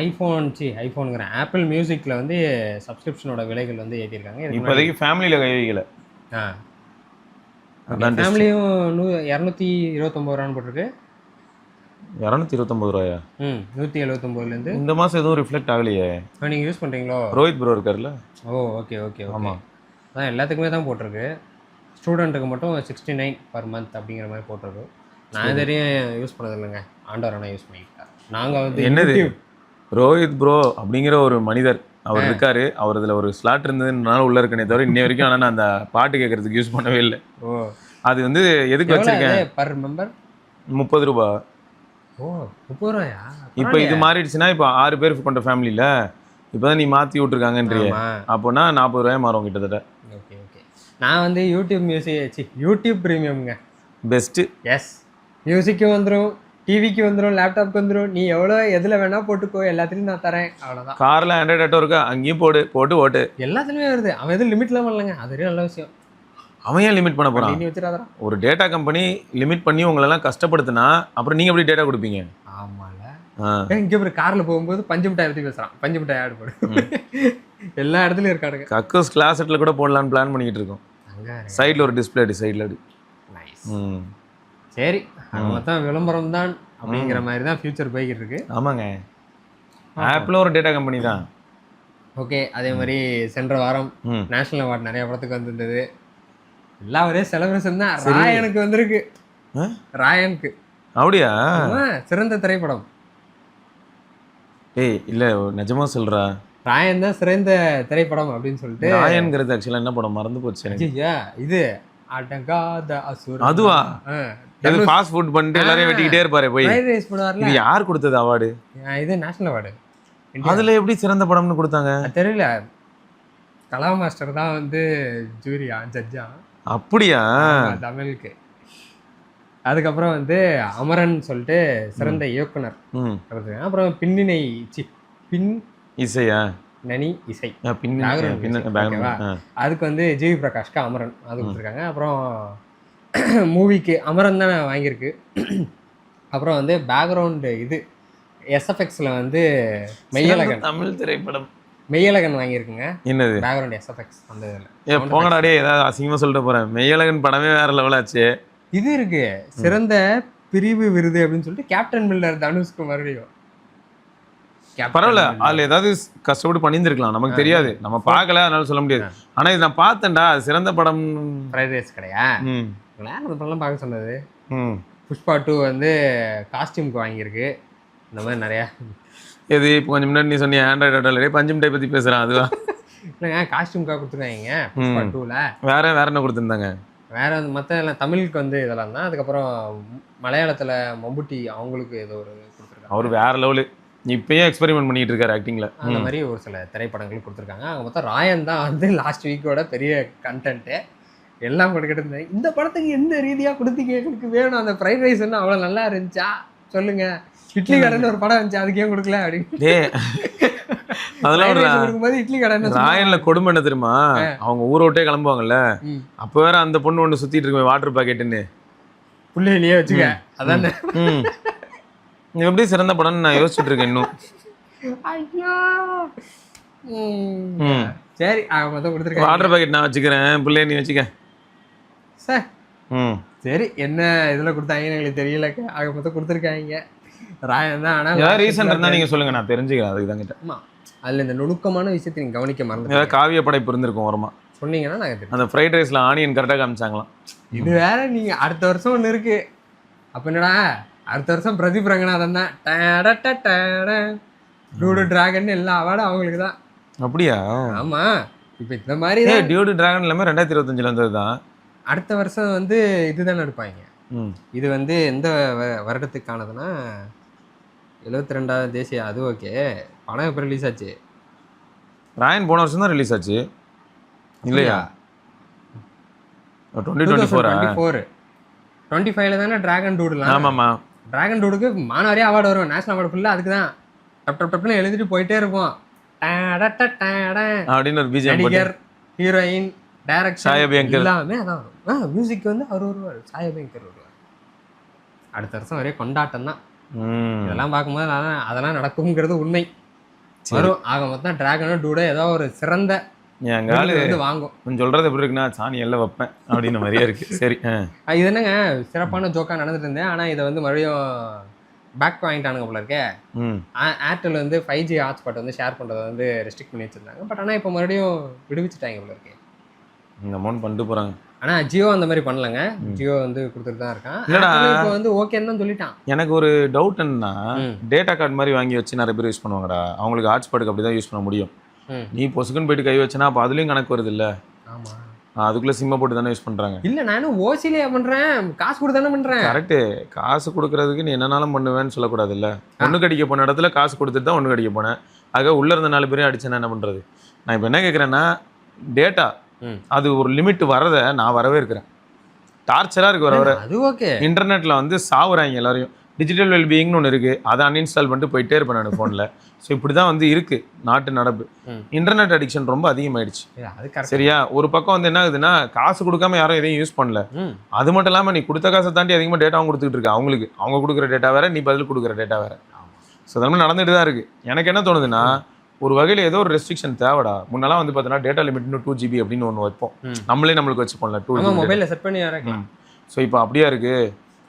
ஐஃபோனுங்கிற ஆப்பிள் மியூசிக்கில் வந்து சப்ஸ்கிரிப்ஷனோட விலைகள் வந்து ஏற்றிருக்காங்க. இப்போதைக்கு ஃபேமிலியில் கை வைக்கல. ஃபேமிலியும் 229 ரூபான்னு போட்டிருக்கு. 229 ரூபாயா? 179லேருந்து இந்த மாதம் எதுவும் ரிஃப்ளெக்ட் ஆகலையே. நீங்கள் யூஸ் பண்ணுறீங்களோ? ரோஹித் ப்ரோ இருக்கார்ல. ஓகே. ஆமாம், அதான் எல்லாத்துக்குமே தான் போட்டிருக்கு. ஸ்டூடெண்ட்டுக்கு மட்டும் 69 பர் மந்த் அப்படிங்கிற மாதிரி போட்டிருக்கு. நான் இதுவரையும் யூஸ் பண்ணது இல்லைங்க, ஆண்டவரான யூஸ் பண்ணிக்கிட்டேன். நாங்கள் வந்து என்னது ரோஹித் ப்ரோ அப்படிங்கிற ஒரு மனிதர் அவர் இருக்காரு. அவர் இதில் ஒரு ஸ்லாட் இருந்ததுனால உள்ள இருக்கனே தவிர இன்னை வரைக்கும் ஆனால் நான் அந்த பாட்டு கேட்கறதுக்கு யூஸ் பண்ணவே இல்லை. அது வந்து எதுக்கு வச்சிருக்கேன்? பர் மெம்பர் 30 ரூபா. 30 ரூபாயா? இப்போ இது மாறிடுச்சுன்னா இப்போ 6 பேர் கொண்ட ஃபேமிலியில் இப்போ தான் நீ மாற்றி விட்ருக்காங்கன்றிய, அப்போனா 40 ரூபாய் மாறும் கிட்டத்தட்ட. ஓகே. நான் வந்து யூடியூப் ப்ரீமியம்ங்க பெஸ்ட்டு. எஸ், மியூசிக்கும் வந்துடும், டிவிக்கு வந்துடும், லேப்டாப்க்கு வந்துடும். நீ எவ்வளோ எதில் வேணால் போட்டுக்கோ, எல்லாத்துலேயும் நான் தரேன். அவ்வளோதான். காரில் ஆண்ட்ராய்ட் ஆட்டோ இருக்கா, அங்கேயும் போட்டு ஓட்டு. எல்லாத்துலேயுமே வருது. அவன் எதுவும் லிமிட்லாம் பண்ணலங்க, அது நல்ல விஷயம். அவன் ஏன் லிமிட் பண்ண போகிறான்? நீ வச்சுடாதா. ஒரு டேட்டா கம்பெனி லிமிட் பண்ணி உங்களெல்லாம் கஷ்டப்படுத்துனா அப்புறம் நீங்கள் எப்படி டேட்டா கொடுப்பீங்க? ஆமாம்ல. இங்கே ஒரு காரில் போகும்போது பஞ்சு மிட்டாய் பற்றி பேசுகிறான். பஞ்சு மிட்டாய் ஆடு போடு. எல்லா இடத்துலையும் இருக்காடுங்க. கக்கோஸ் கிளாஸெட்டில் கூட போடலான்னு பிளான் பண்ணிக்கிட்டு இருக்கோம். சைடில் ஒரு டிஸ்பிளே சைடில் அடி. நைஸ். சரி, மொத்தம் விளம்பரம் தான் அப்படிங்கிற மாதிரி தான் ஃபியூச்சர் போய்கிட்டு இருக்கு. ஆமாங்க, ஆப்பிள் ஒரு டேட்டா கம்பெனி தான். ஓகே. அதே மாதிரி சென்ற வாரம் நேஷனல் அவார்டு நிறைய படத்துக்கு வந்திருந்தது. எல்லா ஒரே செலிப்ரேஷன் தான். ராயனுக்கு வந்திருக்கு. ராயனுக்கு அப்படியா? சிறந்த திரைப்படம். ஏய் இல்ல நிஜமா சொல்றா? ராயன் தான் சிறந்த திரைப்படம் அப்படின்னு சொல்லிட்டு. ராயன்ங்கிறது ஆக்சுவலா என்ன படம் மறந்து போச்சு. இது அடங்காத அசுரன். அதுவா? இது ஃபாஸ்ட் ஃபுட் பண்ணிட்டு எல்லாரையும் வெட்டிக்கிட்டே இருப்பாரு போய். ஃப்ரைட் ரைஸ் பண்ணுவார்ல. இது யார் கொடுத்தது அவார்டு? இது நேஷனல் அவார்டு. அதுல எப்படி சிறந்த படம்னு கொடுத்தாங்க தெரியல. கலா மாஸ்டர் தான் வந்து ஜூரியா ஜட்ஜா. அப்படியா? தமிழுக்கு. அதுக்கப்புறம் வந்து அமரன் சொல்லிட்டு சிறந்த இயக்குனர். அப்புறம் பின்னணி பின் இசையா நனி இசை அதுக்கு வந்து ஜிவி பிரகாஷ்க்கு அமரன் அது கொடுத்துருக்காங்க. அப்புறம் மூவிக்கு அமரன் தானே வாங்கியிருக்கு. அப்புறம் வந்து பேக்ரவுண்டு இது எஸ்எஃப்எக்ஸில் வந்து மெய்யழகன் தமிழ் திரைப்படம் மெய்யழகன் வாங்கியிருக்குங்க. என்னது பேக்ரவுண்ட் எஸ்எஃப்எக்ஸ் அந்த இதில். போங்கடா டே, ஏதாவது அசிங்கமா சொல்லிட்டு போறேன். மெய்யழகன் படமே வேற லெவல் ஆச்சு. இது இருக்கு சிறந்த பிரிவு விருது அப்படின்னு சொல்லிட்டு கேப்டன் மில்லர் தனுஷ்க்கு மறுபடியும். பரவாயில்ல, அதுல ஏதாவது கஷ்டப்பட்டு பண்ணியிருந்திருக்கலாம், நமக்கு தெரியாது, நம்ம பார்க்கல, அதனால சொல்ல முடியாது. ஆனா இது நான் பார்த்தேன்டா, அது சிறந்த படம். ஃப்ரைட் ரைஸ் கிடையா ம் அந்த படம்லாம் பார்க்க சொன்னது. ம் புஷ்பா 2 வந்து காஸ்டியூம்க்கு வாங்கியிருக்கு. இந்த மாதிரி நிறையா. எது இப்போ கொஞ்சம் முன்னாடி நீ சொன்னிய ஆண்ட்ராய்டு ஆட்டோல பஞ்சம் டை பத்தி பேசுறான், அதுவா? இல்லைங்க, காஸ்டியூம்க்காக கொடுத்துருக்காங்க புஷ்பா 2ல. வேற என்ன கொடுத்துருந்தாங்க? வேற மற்ற எல்லாம் தமிழுக்கு வந்து இதெல்லாம் தான். அதுக்கப்புறம் மலையாளத்தில் மம்புட்டி அவங்களுக்கு ஏதோ ஒரு கொடுத்துருக்காங்க. அவர் வேற லெவலு, இப்பயே எக்ஸ்பெரிமெண்ட் பண்ணிட்டு இருக்காரு ஆக்டிங்ல. அந்த மாதிரி ஒரு சில திரைப்படங்கள் கொடுத்துருக்காங்க. அவங்க மொத்தம் ராயன் தான் வந்து லாஸ்ட் வீக்கோட பெரிய கண்டென்ட்டு எல்லாம் கொடுக்கிட்டு இருந்தேன். இந்த படத்துக்கு எந்த ரீதியாக கொடுத்தீங்க, எங்களுக்கு வேணும். அந்த ஃப்ரைட் ரைஸ் என்ன அவ்வளோ நல்லா இருந்துச்சா சொல்லுங்க. இட்லி கடைன்னு ஒரு படம் இருந்துச்சு, அதுக்கு ஏன் கொடுக்கல அப்படின்னு. அதெல்லாம் கொடுக்கும்போது இட்லி கடை ராயன்ல கொடுமை என்ன தெரியுமா, அவங்க ஊரை விட்டே கிளம்புவாங்கல்ல, அப்ப வேற அந்த பொண்ணு ஒன்று சுத்திட்டு இருக்கு வாட்டர் பாக்கெட்டுன்னு புள்ளையிலேயே வச்சுக்க. அதானே எப்படி சிறந்த படம்னு நான் யோசிச்சுட்டு இருக்கேன் இன்னும். ஐயோ சரி, அவங்க மொத்தம் கொடுத்துருக்கேன். வாட்டர் பாக்கெட் நான் வச்சுக்கிறேன், பிள்ளைய நீ வச்சுக்க சார். சரி, என்ன இதில் கொடுத்தாங்கன்னு எங்களுக்கு தெரியல. அவங்க மொத்தம் கொடுத்துருக்காங்க ராயன் தான். ஆனால் ரீசன் இருந்தால் நீங்கள் சொல்லுங்க, நான் தெரிஞ்சுக்கிறேன். அதுக்கு தான் கிட்ட. ஆமாம், அதில் இந்த நுணுக்கமான விஷயத்தை நீங்கள் கவனிக்க மறந்து ஏதாவது காவிய படைப்பு இருந்திருக்கும் ஓரமா சொன்னீங்கன்னா நாங்கள் அந்த ஃப்ரைட் ரைஸ்ல ஆனியன் கரெக்டாக காமிச்சாங்களாம். இது வேற. நீங்கள் அடுத்த வருஷம் ஒன்று இருக்கு. அப்போ என்னடா, அடுத்த வருஷம் பிரதீப் ரங்கநாதன் தான் டூடு டிராகன் எல்லா அவார்டும் அவங்களுக்கு தான். அப்படியா? ஆமா, இப்போ இந்த மாதிரி டியூடு டிராகன் எல்லாமே 2025 வந்தது தான். அடுத்த வருஷம் வந்து இதுதான் எடுப்பாங்க. இது வந்து எந்த வருடத்துக்கானதுன்னா 72வது தேசிய. அது ஓகே, படம் எப்போ ரிலீஸ் ஆச்சு? ராயன் போன வருஷம் தான் ரிலீஸ் ஆச்சு இல்லையா? 2024 25ல தானே டிராகன் டூடுலாம். ஆமாம்மா, டிராகன் டூடுக்கு மாணவரே அவார்டு வரும், நேஷனல் அவார்டு ஃபுல்லாக அதுக்கு தான். டப்னு எழுதிட்டு போயிட்டே இருப்போம். அப்படின்னு ஒரு பிஜிஎம், நடிகர், ஹீரோயின், டைரக்டர், சாயபயங்கர் எல்லாமே அதான் வரும். மியூசிக் வந்து அவர் வருவார், சாயபயங்கர் வருவார். அடுத்த வருஷம் ஒரே கொண்டாட்டம் தான். இதெல்லாம் பார்க்கும்போது அதெல்லாம் நடக்குங்கிறது உண்மை. வரும். ஆக மொத்தம் டிராகனும் டூடோ ஏதோ ஒரு சிறந்த வாங்கும். சொல்றது எப்படி இருக்குன்னா, சாணி எல்லாம் வைப்பேன் அப்படின்னு மாதிரியே இருக்கு. சரி, இது என்னங்க சிறப்பான ஜோக்கா நடந்துட்டு இருந்தேன். ஆனா இதை வந்து மறுபடியும் பேக் வாங்கிட்டானுங்க போல இருக்கே. ஏர்டெல் வந்து 5G ஹாட்ஸ்பாட் வந்து ஷேர் பண்றதை வந்து ரெஸ்ட்ரிக்ட் பண்ணி வச்சிருந்தாங்க. பட் ஆனா இப்போ மறுபடியும் விடுவிச்சுட்டாங்க போல இருக்கே. இந்த அமௌண்ட் பண்ணிட்டு போறாங்க. ஆனா ஜியோ அந்த மாதிரி பண்ணலங்க. ஜியோ வந்து கொடுத்துட்டு தான் இருக்கான். இப்போ வந்து ஓகேன்னு தான் சொல்லிட்டான். எனக்கு ஒரு டவுட் என்னன்னா, டேட்டா கார்டு மாதிரி வாங்கி வச்சு நிறைய பேர் யூஸ் பண்ணுவாங்கடா. அவங்களுக்கு ஹாட்ஸ்பாட்டுக்கு அப்படி தான் யூஸ் பண்ண முடியும். நீ பொசுக்குன்னு போயிட்டு கை வச்சனா அப்போ அதுலயும் கணக்கு வருது இல்ல? ஆமா, அதுக்குள்ள சிம்ம போட்டு தானே யூஸ் பண்றாங்க. இல்ல நானும் ஓசிலே பண்றேன், காசு கொடுத்து தானே பண்றேன். கரெக்ட். காசு கொடுக்கறதுக்கு நீ என்னனாலும் பண்ணுவேன்னு சொல்லக்கூடாது இல்ல. ஒண்ணு கடிக்க போன இடத்துல காசு கொடுத்துட்டு தான் ஒண்ணு கடிக்க போனேன். ஆக உள்ள இருந்த 4 பேரையும் அடிச்சேன்னா என்ன பண்றது? நான் இப்போ என்ன கேட்கறேன்னா, டேட்டா அது ஒரு லிமிட் வரதை நான் வரவே இருக்கிறேன். டார்ச்சரா இருக்கு வர. அது ஓகே. இன்டர்நெட்ல வந்து சாவுறாங்க எல்லாரையும். டிஜிட்டல் வெல்பீயிங்னு ஒன்று இருக்கு, அதை அன்இன்ஸ்டால் பண்ணிட்டு போயிட்டே இருப்பேன் நான் ஃபோனில். ஸோ இப்படி தான் வந்து இருக்கு நாட்டு நடப்பு. இன்டர்நெட் அடிக்ஷன் ரொம்ப அதிகமாயிடுச்சு. சரியா? ஒரு பக்கம் வந்து என்ன ஆகுதுன்னா, காசு கொடுக்காம யாரும் எதையும் யூஸ் பண்ணல. அது மட்டும் இல்லாமல் நீ கொடுத்த காசை தாண்டி அதிகமாக டேட்டாவும் கொடுத்துட்டு இருக்க. அவங்களுக்கு அவங்க கொடுக்குற டேட்டா வேற, நீ பதில் கொடுக்குற டேட்டா வேற. ஸோ அதனால நடந்துட்டு தான் இருக்கு. எனக்கு என்ன தோணுதுன்னா, ஒரு வகையில் ஏதோ ஒரு ரெஸ்ட்ரிக்ஷன் தேவைடா. முன்னெல்லாம் வந்து பார்த்தீங்கன்னா டேட்டா லிமிட் 2 GB அப்படின்னு ஒன்று வைப்போம். நம்மளுக்கு வச்சுப்போம்ல 2 GB மொபைலில் செட் பண்ணி இறக்கலாம். ஸோ இப்போ அப்படியா இருக்கு.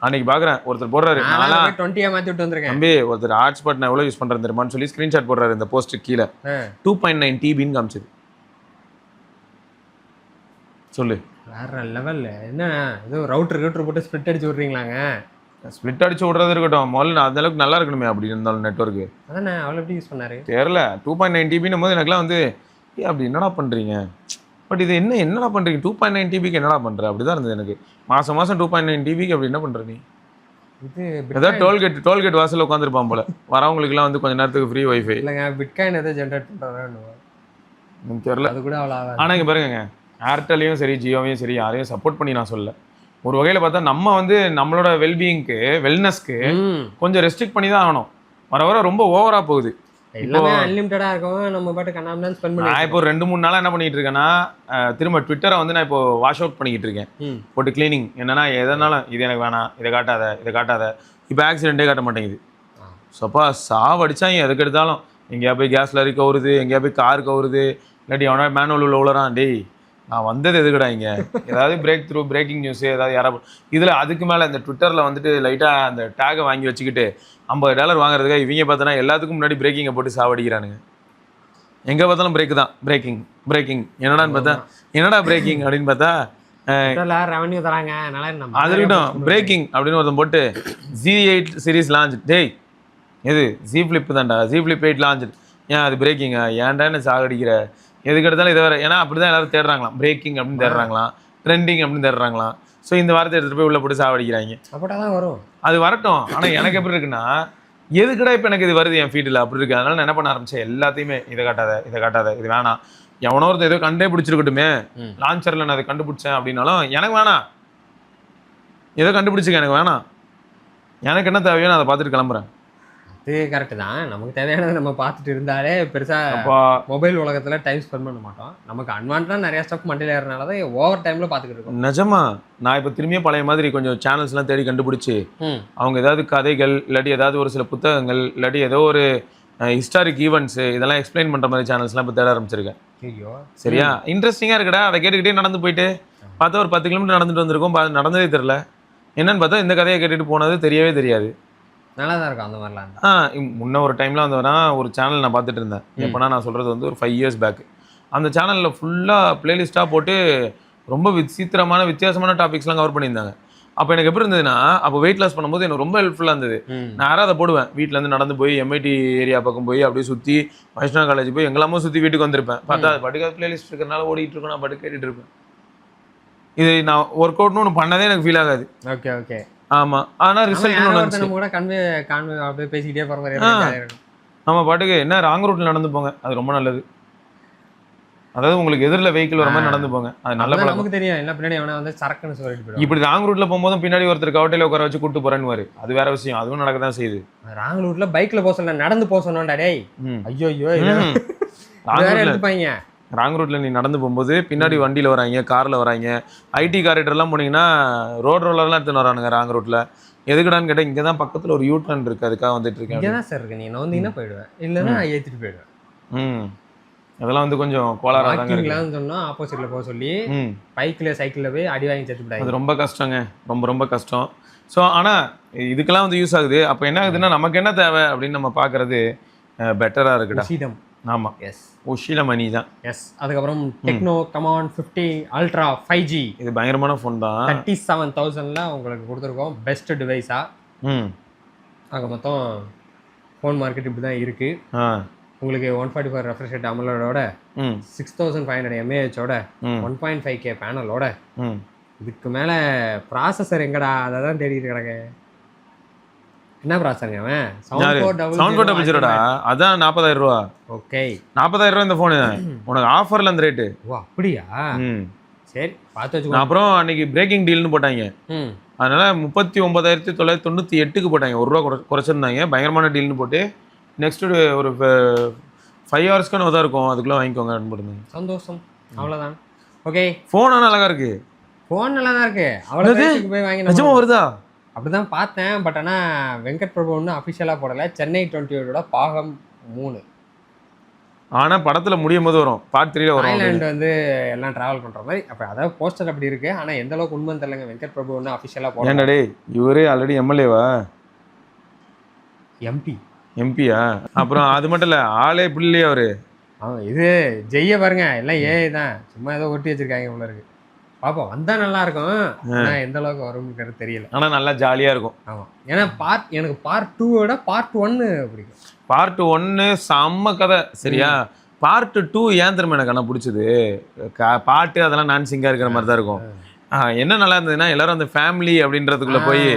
அன்னைக்கு பார்க்குறேன், ஒருத்தர் போடுறாரு, 20 மாற்றி விட்டு வந்திருக்கேன் தம்பி, ஒருத்தர் ஹாட்ஸ்பாட் நான் எவ்வளோ யூஸ் பண்ணுறேன் தெரியுமான்னு சொல்லி ஸ்க்ரீன்ஷாட் போடுறாரு. இந்த போஸ்ட்டு கீழே 2.9 TBன்னு காமிச்சது. சொல்லு, வேற லெவல். என்ன ஏதோ ரவுட்டர் போட்டு ஸ்ப்ளிட் அடிச்சு விட்றீங்களாங்க? ஸ்ப்ளிட் அடிச்சு விட்றது இருக்கட்டும், முதல்ல அந்த அளவுக்கு நல்லா இருக்கணுமே அப்படி இருந்தாலும் நெட்ஒர்க்கு. அதானே அவ்வளோ எப்படி யூஸ் பண்ணாரு தெரியல. 2.9 TBன்னும் போது எனக்குலாம் வந்து அப்படி என்னடா பண்ணுறீங்க, பட் இது என்னடா பண்ணுறீங்க 2.9 TBக்கு என்னடா பண்ணுற அப்படி தான் இருந்தது எனக்கு. மாதம் 2.9 TBக்கு அப்படி என்ன பண்ணுற நீ? இது ஏதாவது டோல்கேட் வாசலில் உட்காந்துருப்பான் போல. வரவங்களுக்குலாம் வந்து கொஞ்சம் நேரத்துக்கு ஃப்ரீ வைஃபை. இல்லைங்க, பிட்காயின் எதாவது ஜென்ரேட் பண்ணுறான்னு தெரியல. அது கூட அவ்வளோ. ஆனால் இங்கே பாருங்க, ஏர்டெல்லையும் சரி ஜியோவையும் சரி யாரையும் சப்போர்ட் பண்ணி நான் சொல்ல. ஒரு வகையில் பார்த்தா நம்ம வந்து நம்மளோட வெல்பீயிங்க்கு வெல்னஸ்க்கு கொஞ்சம் ரெஸ்ட்ரிக்ட் பண்ணி தான் ஆகணும். வர வர ரொம்ப ஓவராக போகுது. எல்லாமே அன்லிமிட்டடா இருக்கும். நம்ம பாட்டு கண்ணாம ஸ்பெண்ட் பண்ணி. நான் இப்போ 2-3 நாளா என்ன பண்ணிட்டு இருக்கேன்னா, திரும்ப ட்விட்டரை வந்து நான் இப்போ வாஷ் அவுட் பண்ணிக்கிட்டு இருக்கேன். போட்டு கிளீனிங். என்னன்னா, எதனாலும் இது எனக்கு வேணாம், இதை காட்டாத. இப்போ ஆக்சிடென்ட்டே காட்ட மாட்டேங்குது. சப்பா சாவடிச்சா எதுக்கு எடுத்தாலும் எங்கேயா போய் கேஸ் லாரி கவுருது, எங்கேயா போய் கார் கவுருது, இல்லாட்டி எவனா மேனுவல் உள்ள உளறான். டேய் நான் வந்தது எதுக்குடா இங்கே, ஏதாவது பிரேக்கிங் நியூஸு ஏதாவது யாராவது இதில் அதுக்கு மேலே இந்த ட்விட்டரில் வந்துட்டு லைட்டாக அந்த டேகை வாங்கி வச்சுக்கிட்டு $50 வாங்குறதுக்காக இவங்க பார்த்தோன்னா எல்லாத்துக்கும் முன்னாடி பிரேக்கிங்கை போட்டு சாவடிக்கிறானுங்க. எங்கே பார்த்தாலும் பிரேக்கிங் என்னடான்னு பார்த்தா என்னடா பிரேக்கிங் அப்படின்னு பார்த்தா ரெவன்யூ தராங்க அது இருக்கட்டும். பிரேக்கிங் அப்படின்னு ஒருத்தன் போட்டு Z8 சீரிஸ் லான்ச். டேய் எது Z Flip தான்டா, Z Flip 8 லான்ச். ஏன் அது பிரேக்கிங்கா? ஏன்டா என்ன சாகடிக்கிற? எதுக்கு எடுத்தாலும் இதை வேறு, ஏன்னா அப்படி தான் எல்லாரும் தேடுறாங்களாம். பிரேக்கிங் அப்படின்னு தேடுறாங்களாம், ட்ரெண்டிங் அப்படின்னு தேடுறாங்களாம். ஸோ இந்த வார்த்தை எடுத்துகிட்டு போய் உள்ளே போட்டு சாவடிக்கிறாங்க. அப்படா தான் வரும், அது வரட்டும். ஆனால் எனக்கு எப்படி இருக்குன்னா, எதுக்கடா இப்போ எனக்கு இது வருது என் ஃபீல்டில் அப்படி இருக்குது. அதனால நான் என்ன பண்ண ஆரம்பிச்சேன், எல்லாத்தையுமே இதை காட்டாத, இது வேணாம். எவனோ ஒருத்தர் ஏதோ கண்டே பிடிச்சிருக்கட்டுமே, லான்ச்சரில் நான் அதை கண்டுபிடிச்சேன் அப்படின்னாலும் எனக்கு வேணாம். ஏதோ கண்டுபிடிச்சிக்க, எனக்கு வேணாம். எனக்கு என்ன தேவையோ நான் அதை பார்த்துட்டு கிளம்புறேன். அது கரெக்டு தான். நமக்கு தேவையானதை நம்ம பார்த்துட்டு இருந்தாலே பெருசாக மொபைல் உலகத்தில் டைம் ஸ்பெண்ட் பண்ண மாட்டோம். நமக்கு அன்வான்டாக நிறைய ஸ்டப் மண்டியில் ஏறனால தான் ஓவர் டைமில் பார்த்துக்கிட்டு இருக்கோம். நிஜமா நான் இப்போ திரும்பியும் பழைய மாதிரி கொஞ்சம் சேனல்ஸ்லாம் தேடி கண்டுபிடிச்சி அவங்க ஏதாவது கதைகள் இல்லாட்டி ஏதாவது ஒரு சில புத்தகங்கள் இல்லாட்டி ஏதோ ஒரு ஹிஸ்டாரிக் ஈவெண்ட்ஸு இதெல்லாம் எக்ஸ்பிளைன் பண்ணுற மாதிரி சேனல்ஸ்லாம் இப்போ தேட ஆரம்பிச்சிருக்கேன். ஐயோ சரியா, இன்ட்ரெஸ்டிங்காக இருக்குடா. அதை கேட்டுக்கிட்டே நடந்து போயிட்டு பார்த்தா ஒரு 10 கிலோமீட்டர் நடந்துட்டு வந்திருக்கோம். நடந்ததே தெரில. என்னன்னு பார்த்தா இந்த கதையை கேட்டுட்டு போனது தெரியவே தெரியாது. நல்லா தான் இருக்கும் அந்த மாதிரிலாம். முன்ன ஒரு டைமில் வந்து ஒரு சேனல் நான் பார்த்துட்டு இருந்தேன். எப்போனா நான் சொல்கிறது வந்து ஒரு 5 years பேக். அந்த சேனலில் ஃபுல்லாக பிளேலிஸ்ட்டாக போட்டு ரொம்ப வித்தியாசமான டாபிக்ஸ்லாம் கவர் பண்ணியிருந்தாங்க. அப்போ எனக்கு எப்படி இருந்ததுன்னா, அப்போ வெயிட் லாஸ் பண்ணும்போது எனக்கு ரொம்ப ஹெல்ப்ஃபுல்லாக இருந்தது. நான் யாராவது அதை போடுவேன். வீட்டிலேருந்து நடந்து போய் MIT ஏரியா பக்கம் போய் அப்படியே சுற்றி வைஷ்ணவ காலேஜ் போய் எங்கெல்லாமோ சுற்றி வீட்டுக்கு வந்திருப்பேன். பார்த்தா அது படுக்க பிளேலிஸ்ட் இருக்கிறனால ஓடிட்டு இருக்கோம், நான் படுக்க கேட்டுட்டு இருப்பேன். இது நான் ஒர்க் அவுட்னு ஒன்று பண்ணதே எனக்கு ஃபீல் ஆகாது. ஓகே ஓகே ஆமாம். ஆனால் ரிசல்ட் கூட கன்வே அப்படியே பேசிக்கிட்டே போகிற மாதிரி நம்ம பாட்டுக்கு என்ன ராங் ரூட்டில் நடந்து போங்க, அது ரொம்ப நல்லது. அதாவது உங்களுக்கு எதிரில் வெஹிக்கிள் வர மாதிரி நடந்து போங்க, அது நல்ல பழக்கம். நமக்கு தெரியும் இல்லை பின்னாடி அவனை வந்து சரக்குன்னு சொல்லிட்டு போயிடும். இப்படி ராங் ரூட்ல போகும்போதும் பின்னாடி ஒருத்தர் கவட்டையில உட்கார வச்சு கூட்டு போறேன்னு அது வேற விஷயம். அதுவும் நடக்க தான் செய்யுது. ராங் ரூட்ல பைக்ல போக சொன்ன, நடந்து போக சொன்னோம்டா டேய். ஐயோ எடுத்துப்பாங்க. ராங் ரூட்ல நீ நடந்து போகும்போது பின்னாடி வண்டியில வராங்க, கார்ல வராங்க. ஐடி காரிடர்லாம் போனீங்கன்னா ரோலர்லாம் எடுத்துன்னு வரானுங்க ராங் ரூட்ல. எதுக்குடான்னு கேட்டால் இங்கே தான் பக்கத்தில் ஒரு யூட்டர்ன் இருக்குது, அதுக்காக வந்துட்டு இருக்கேன். இங்கே தான் சார் இருக்கு, நீங்கள் வந்தீங்கன்னா போயிடுவேன், இல்லைன்னா ஏற்றிட்டு போயிடுவேன். அதெல்லாம் வந்து கொஞ்சம் கோளாறாக தாங்க சொன்னால் ஆப்போசிட்டில் போக சொல்லி பைக்கில் சைக்கிளில் போய் அடி வாங்கி சேர்த்துக்கிட்டாங்க. அது ரொம்ப கஷ்டங்க, ரொம்ப கஷ்டம். ஸோ ஆனால் இதுக்கெல்லாம் வந்து யூஸ் ஆகுது. அப்போ என்ன ஆகுதுன்னா, நமக்கு என்ன தேவை அப்படின்னு நம்ம பார்க்குறது பெட்டராக இருக்குடா. ஆமாம், எஸ், உஷில மணி தான். எஸ். அதுக்கப்புறம் டெக்னோ கமான் 50 அல்ட்ரா 5G. இது பயங்கரமான ஃபோன் தான். 37,000 உங்களுக்கு கொடுத்துருக்கோம், பெஸ்ட் டிவைஸாக. அங்கே மொத்தம் ஃபோன் மார்க்கெட் இப்படி தான் இருக்குது. உங்களுக்கு 144 ரெஃப்ரெஷ் ரேட் அமலோட 6500 mAh 1.5K பேனலோட. இதுக்கு மேலே ப்ராசஸர் எங்கடா, அதை தான் தேடிட்டு கிடக்க. என்ன ப்ராசஸருங்க அவன்? Sound 400 அதான் 40,000 ரூபா. ஓகே, 40,000 ரூபா இந்த ஃபோனு. உனக்கு ஆஃபரில் அந்த ரேட்டு. ஓ அப்படியா? சரி பார்த்து வச்சுக்கோ. அப்புறம் அன்னைக்கு பிரேக்கிங் டீல்னு போட்டாங்க. அதனால 39,998க்கு போட்டாங்க. ₹1 குறைச்சிருந்தாங்க. பயங்கரமான டீல்னு போட்டு நெக்ஸ்ட் ஒரு 5 ஹவர்ஸ்க்கு தான் இருக்கும், அதுக்குள்ளே வாங்கிக்கோங்க போட்டுருந்தாங்க. சந்தோஷம், அவ்வளோதான். ஓகே, ஃபோன் ஆனால் அழகா இருக்கு. ஃபோன் நல்லா தான் இருக்கு. அவ்வளோ போய் வாங்கி நிஜமா வருதா? அப்படிதான் பார்த்தேன். பட் ஆனால் வெங்கட் பிரபு ஒன்றும் அஃபிஷியலாக போடலை. சென்னை 28 பாகம் 3. ஆனால் படத்தில் முடியும் போது வரும், பார்ட் 3 வரும். தாய்லாந்து வந்து எல்லாம் ட்ராவல் பண்ணுற மாதிரி. அப்போ அதாவது போஸ்டர் அப்படி இருக்குது. ஆனால் எந்த அளவுக்கு உண்மை தெரியலங்க. வெங்கட் பிரபு ஒன்றும் அஃபிஷியலாக போடல. ஏன்டா இவரே ஆல்ரெடி எம்எல்ஏவா? எம்பியா? அப்புறம் அது மட்டும் இல்லை, ஆளே இப்படி இல்லையா அவரு? இது ஜெய்ய பாருங்க, எல்லாம் ஏஐ தான், சும்மா ஏதோ ஒட்டி வச்சிருக்காங்க உள்ள இருக்கு. பாப்போம், வந்தா நல்லா இருக்கும். ஆனால் எந்த அளவுக்கு வரும்னு தெரியல. ஆனால் நல்லா ஜாலியாக இருக்கும். ஆமாம், ஏன்னா எனக்கு பார்ட் 2 பார்ட் 1 பிடிக்கும். பார்ட் 1 செம்ம கதை, சரியா? பார்ட் 2 ஏன் திரும்ப எனக்கு ஆனால் பிடிச்சது, பாட்டு அதெல்லாம் நான் சிங்காக இருக்கிற மாதிரி தான் இருக்கும். என்ன நல்லா இருந்ததுன்னா, எல்லாரும் அந்த ஃபேமிலி அப்படின்றதுக்குள்ள போய்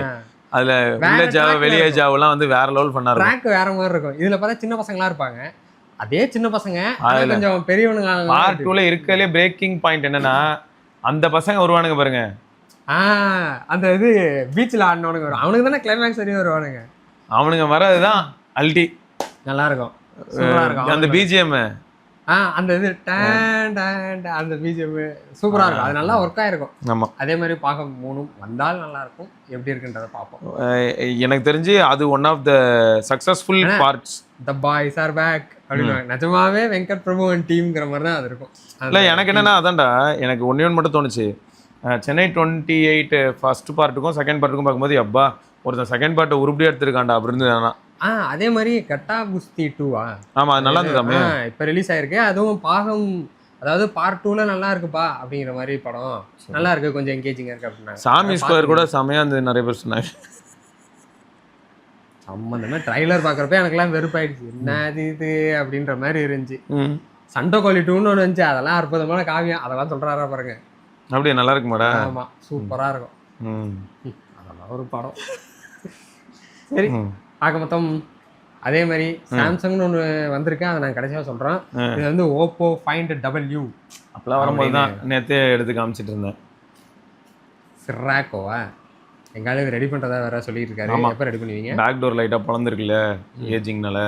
அதுல வில்லேஜாவோ வெளியேஜாவெல்லாம் வந்து வேற லெவல் பண்ணாரு. ட்ராக் வேற மாதிரி இருக்கும். இதுல பார்த்தா சின்ன பசங்களா இருப்பாங்க, அதே சின்ன பசங்க கொஞ்சம் பெரியவனுங்க. பார்ட் 2ல இருக்கலே பிரேக்கிங் பாயிண்ட் என்னன்னா, அந்த பசங்க வருவானுங்க பாருங்க. அந்த இது பீச்ல ஆடினவனுங்க வரும், அவனுக்கு தானே கிளைமேக்ஸ் வரையும் வருவானுங்க. அவனுங்க வர்றதுதான் அல்டி, நல்லா இருக்கும். அந்த பிஜிஎம் அந்த இது டான் டான் அந்த பிஜிஎம் சூப்பரா இருக்கும். அது நல்லா ஒர்க் ஆயிருக்கும். ஆமா, அதே மாதிரி பாகம் 3 வந்தால் நல்லா இருக்கும். எப்படி இருக்குன்றத பார்ப்போம். எனக்கு தெரிஞ்சு அது one of the successful parts. The boys are back அப்படின்னு நிஜமாவே வெங்கட் பிரபு அண்ட் டீம்ங்கிற மாதிரி தான் அது இருக்கும். இல்லை எனக்கு என்னன்னா அதான்டா, எனக்கு ஒன்று மட்டும் தோணுச்சு. சென்னை 28 ஃபர்ஸ்ட் பார்ட்டுக்கும் செகண்ட் பார்ட்டுக்கும் பார்க்கும்போது அப்பா ஒருத்தன் செகண்ட் பார்ட்டை உருப்படியாக எடுத்திருக்காண்டா அப்படின்னு. அதே மாதிரி கட்டா குஸ்தி 2 ஆமா, அது நல்லா இருந்தது. இப்போ ரிலீஸ் ஆயிருக்கு. அதுவும் பாகம், அதாவது பார்ட் 2ல நல்லா இருக்குப்பா அப்படிங்கிற மாதிரி படம். நல்லா இருக்கு, கொஞ்சம் என்கேஜிங்கா இருக்கு அப்படின்னா. சாமி ஸ்கொயர் கூட செமையா இருந்தது, நிறைய பேர் சொன்னாங்க. சம்பந்தமே ட்ரைலர் பார்க்குறப்ப எனக்குலாம் வெறுப்பாயிடுச்சு. என்ன இது அப்படின்ற மாதிரி இருந்துச்சு. சண்டை கோழி 2ன்னு ஒன்று இருந்துச்சு, அதெல்லாம் அற்புதமான காவியம். அதெல்லாம் சொல்றாரா பாருங்க. அப்படியே நல்லா இருக்குமாடா? ஆமா, சூப்பரா இருக்கும். அதெல்லாம் ஒரு படம். சரி, ஆக மொத்தம் அதே மாதிரி சாம்சங்னு ஒன்று வந்திருக்கு, அதை நான் கடைசியாக சொல்கிறேன். இது வந்து ஓப்போ Find W. அப்பெல்லாம் வரும்போது தான் நேற்றே எடுத்து காமிச்சிட்டு இருந்தேன். சிராக்கோவா எங்காலும் இது ரெடி பண்ணுறதா வேற சொல்லிட்டு இருக்காரு. எப்போ ரெடி பண்ணுவீங்க? பேக் டோர் லைட்டாக பிளந்துருக்குல்ல ஏஜிங்னால,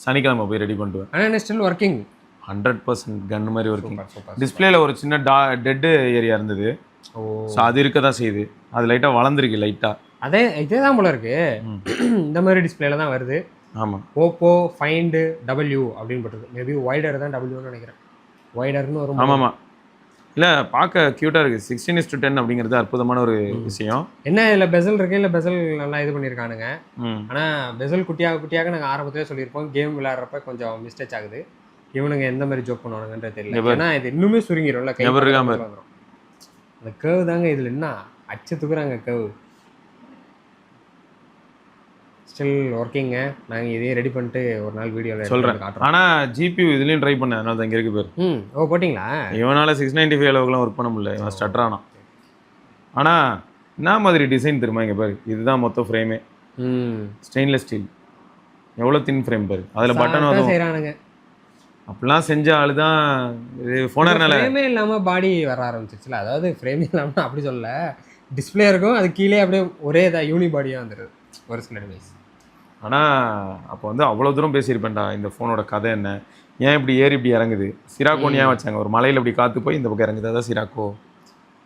சனிக்கிழமை போய் ரெடி பண்ணிடுவேன். ஆனால் ஸ்டில் ஒர்க்கிங் 100% கன் மாதிரி ஒர்க்கிங். டிஸ்பிளேல ஒரு சின்ன டெட் ஏரியா இருந்தது. ஸோ அது இருக்க தான் செய்யுது. அது லைட்டாக வளர்ந்துருக்கு லைட்டாக. அதே இதே தான் போல இருக்கு. இந்த மாதிரி டிஸ்பிளேல தான் வருது. ஆமாம், ஓப்போ Find W அப்படின்னு போட்டிருக்கு. மேபி வைடர் தான் Wன்னு நினைக்கிறேன். வைடர்னு வரும். ஆமாம்மா, இல்லை பார்க்க க்யூட்டாக இருக்குது. 16:10 அப்படிங்கிறது அற்புதமான ஒரு விஷயம். என்ன இதில் பெசல் இருக்கு, இல்லை பெசல் நல்லா இது பண்ணியிருக்கானுங்க. ஆனால் பெசல் குட்டியாக நாங்கள் ஆரம்பத்திலே சொல்லியிருப்போம், கேம் விளையாடுறப்ப கொஞ்சம் மிஸ்டேக் ஆகுது. இவனுங்க எந்த மாதிரி ஜோக் பண்ணுவானுங்கன்றது தெரியல. ஏன்னா இது இன்னுமே சுருங்கிடும்ல, கை வந்துடும். அந்த கேர்வ் தாங்க இதில் என்ன அச்சு தூக்குறாங்க. Curve still working. நாங்கள் இதே ரெடி பண்ணிட்டு ஒரு நாள் வீடியோவில் சொல்கிறேன். ஆனால் ஜிபியூ இதுலேயும் ட்ரை பண்ணேன், அதனால தான் இங்கே இருக்கு பேர். ஓ போட்டிங்களா? இவனால் 695 அளவுக்குலாம் ஒர்க் பண்ண முடியல, இவன் ஸ்டட்ரானா. ஆனால் என்ன மாதிரி டிசைன் தெரியுமா இங்கே பாரு, இதுதான் மொத்த ஃப்ரேமே. ஸ்டெயின்லெஸ் ஸ்டீல், எவ்வளோ தின் ஃப்ரேம் பாரு. அதில் பட்டன் வரும் செய்கிறானுங்க. அப்படிலாம் செஞ்ச ஆளு தான் இது. ஃபோனர்னால ஃப்ரேமே இல்லாமல் பாடி வர ஆரம்பிச்சிச்சுல. அதாவது ஃப்ரேமே இல்லாமல் அப்படி சொல்ல, டிஸ்பிளே இருக்கும், அது கீழே அப்படியே ஒரே இதாக யூனி பாடியாக வந்துடுது ஒரு சில டிவைஸ். ஆனால் அப்போ வந்து அவ்வளோ தூரம் பேசியிருப்பேன்டா, இந்த ஃபோனோட கதை என்ன, ஏன் இப்படி ஏறி இப்படி இறங்குது. சிராக்கோன்னு ஏன் வச்சாங்க, ஒரு மலையில் இப்படி காற்று போய் இந்த பக்கம் இறங்குது, அதான் சிராக்கோ.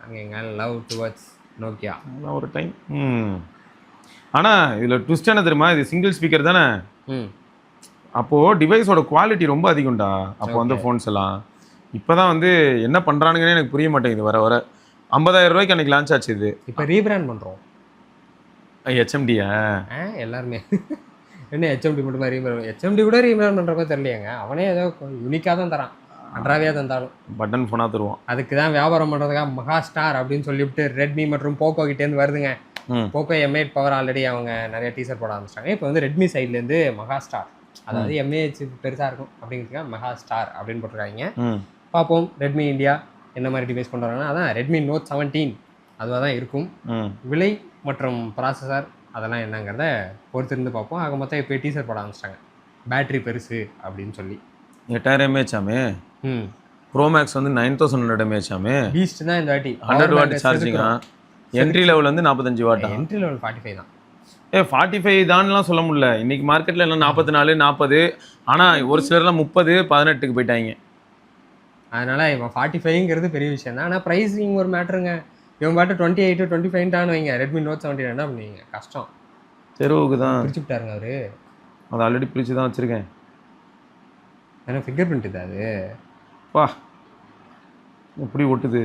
அங்கே எங்க லவ் டுவர்ட்ஸ் நோக்கியா அதெல்லாம் ஒரு டைம். ஆனால் இதில் ட்விஸ்ட் என்ன தெரியுமா, இது சிங்கிள் ஸ்பீக்கர் தானே. அப்போது டிவைஸோட குவாலிட்டி ரொம்ப அதிகம்டா அப்போ வந்து ஃபோன்ஸ் எல்லாம். இப்போ தான் வந்து என்ன பண்ணுறானுங்கன்னு எனக்கு புரிய மாட்டேங்குது. வர 50,000 ரூபாய்க்கு அன்றைக்கி லான்ச் ஆச்சு. இது இப்போ ரீபிராண்ட் பண்ணுறோம். HMDயா எல்லாருமே என்ன HMD மட்டும் மாதிரி HMD கூட ரீபிராண்ட் பண்ணுறப்ப தெரியலையாங்க. அவனே ஏதோ யூனிக்காக தான் தரான், அன்றாவியாக தந்தாலும் பட்டன் ஃபோனாக தருவான். அதுக்கு தான் வியாபாரம் பண்ணுறதுக்காக மெகா ஸ்டார் அப்படின்னு சொல்லிவிட்டு ரெட்மி மற்றும் போக்கோ கிட்டேருந்து வருதுங்க. போக்கோ M8 பவர் ஆல்ரெடி அவங்க நிறைய டீசர் போட ஆரம்பிச்சிட்டாங்க. இப்போ வந்து ரெட்மி சைட்லேருந்து மெகா ஸ்டார், அதாவது MAH பெருசாக இருக்கும் அப்படிங்கிறதுக்காக மெகா ஸ்டார் அப்படின்னு போட்டிருக்காங்க. பார்ப்போம் ரெட்மி இந்தியா என்ன மாதிரி டிவைஸ் கொண்டு வராங்கன்னா, அதான் ரெட்மி Note 17 அதுவாக தான் இருக்கும். விலை மற்றும் ப்ராசஸர் அதெல்லாம் என்னங்கிறத பொறுத்திருந்து பார்ப்போம். ஆக மொத்தம் இப்போ டீசர் போட ஆரம்பிச்சிட்டாங்க, பேட்டரி பெருசு அப்படின்னு சொல்லி. 8000 mAh ஆமே. ப்ரோ மேக்ஸ் வந்து 9100 mAh ஆமே. பீஸ்ட் தான் இந்த வாட்டி 100 வாட் சார்ஜிங்கா. என்ட்ரி லெவல் வந்து 45 வாட். என்ட்ரி லெவல் 45 தான். 45 தான்லாம் சொல்ல முடியல. இன்னைக்கு மார்க்கெட்டில் எல்லாம் 44 40, ஆனால் ஒரு சிலர்லாம் 30 18க்கு போயிட்டாங்க. அதனால இவன் 45ங்கிறது பெரிய விஷயம் தான். ஆனால் ப்ரைஸிங் ஒரு மேட்ருங்க. இவன் பாட்டு 28 25 வைங்க, ரெட்மி Note 17 என்ன பண்ணுவீங்க? கஷ்டம். தெருவுக்கு தான் பிரிச்சு விட்டாருங்க அவரு. அது ஆல்ரெடி பிரித்து தான் வச்சுருக்கேன். ஏன்னா ஃபிங்கர் பிரிண்ட் இது. அது பா எப்படி ஒட்டுது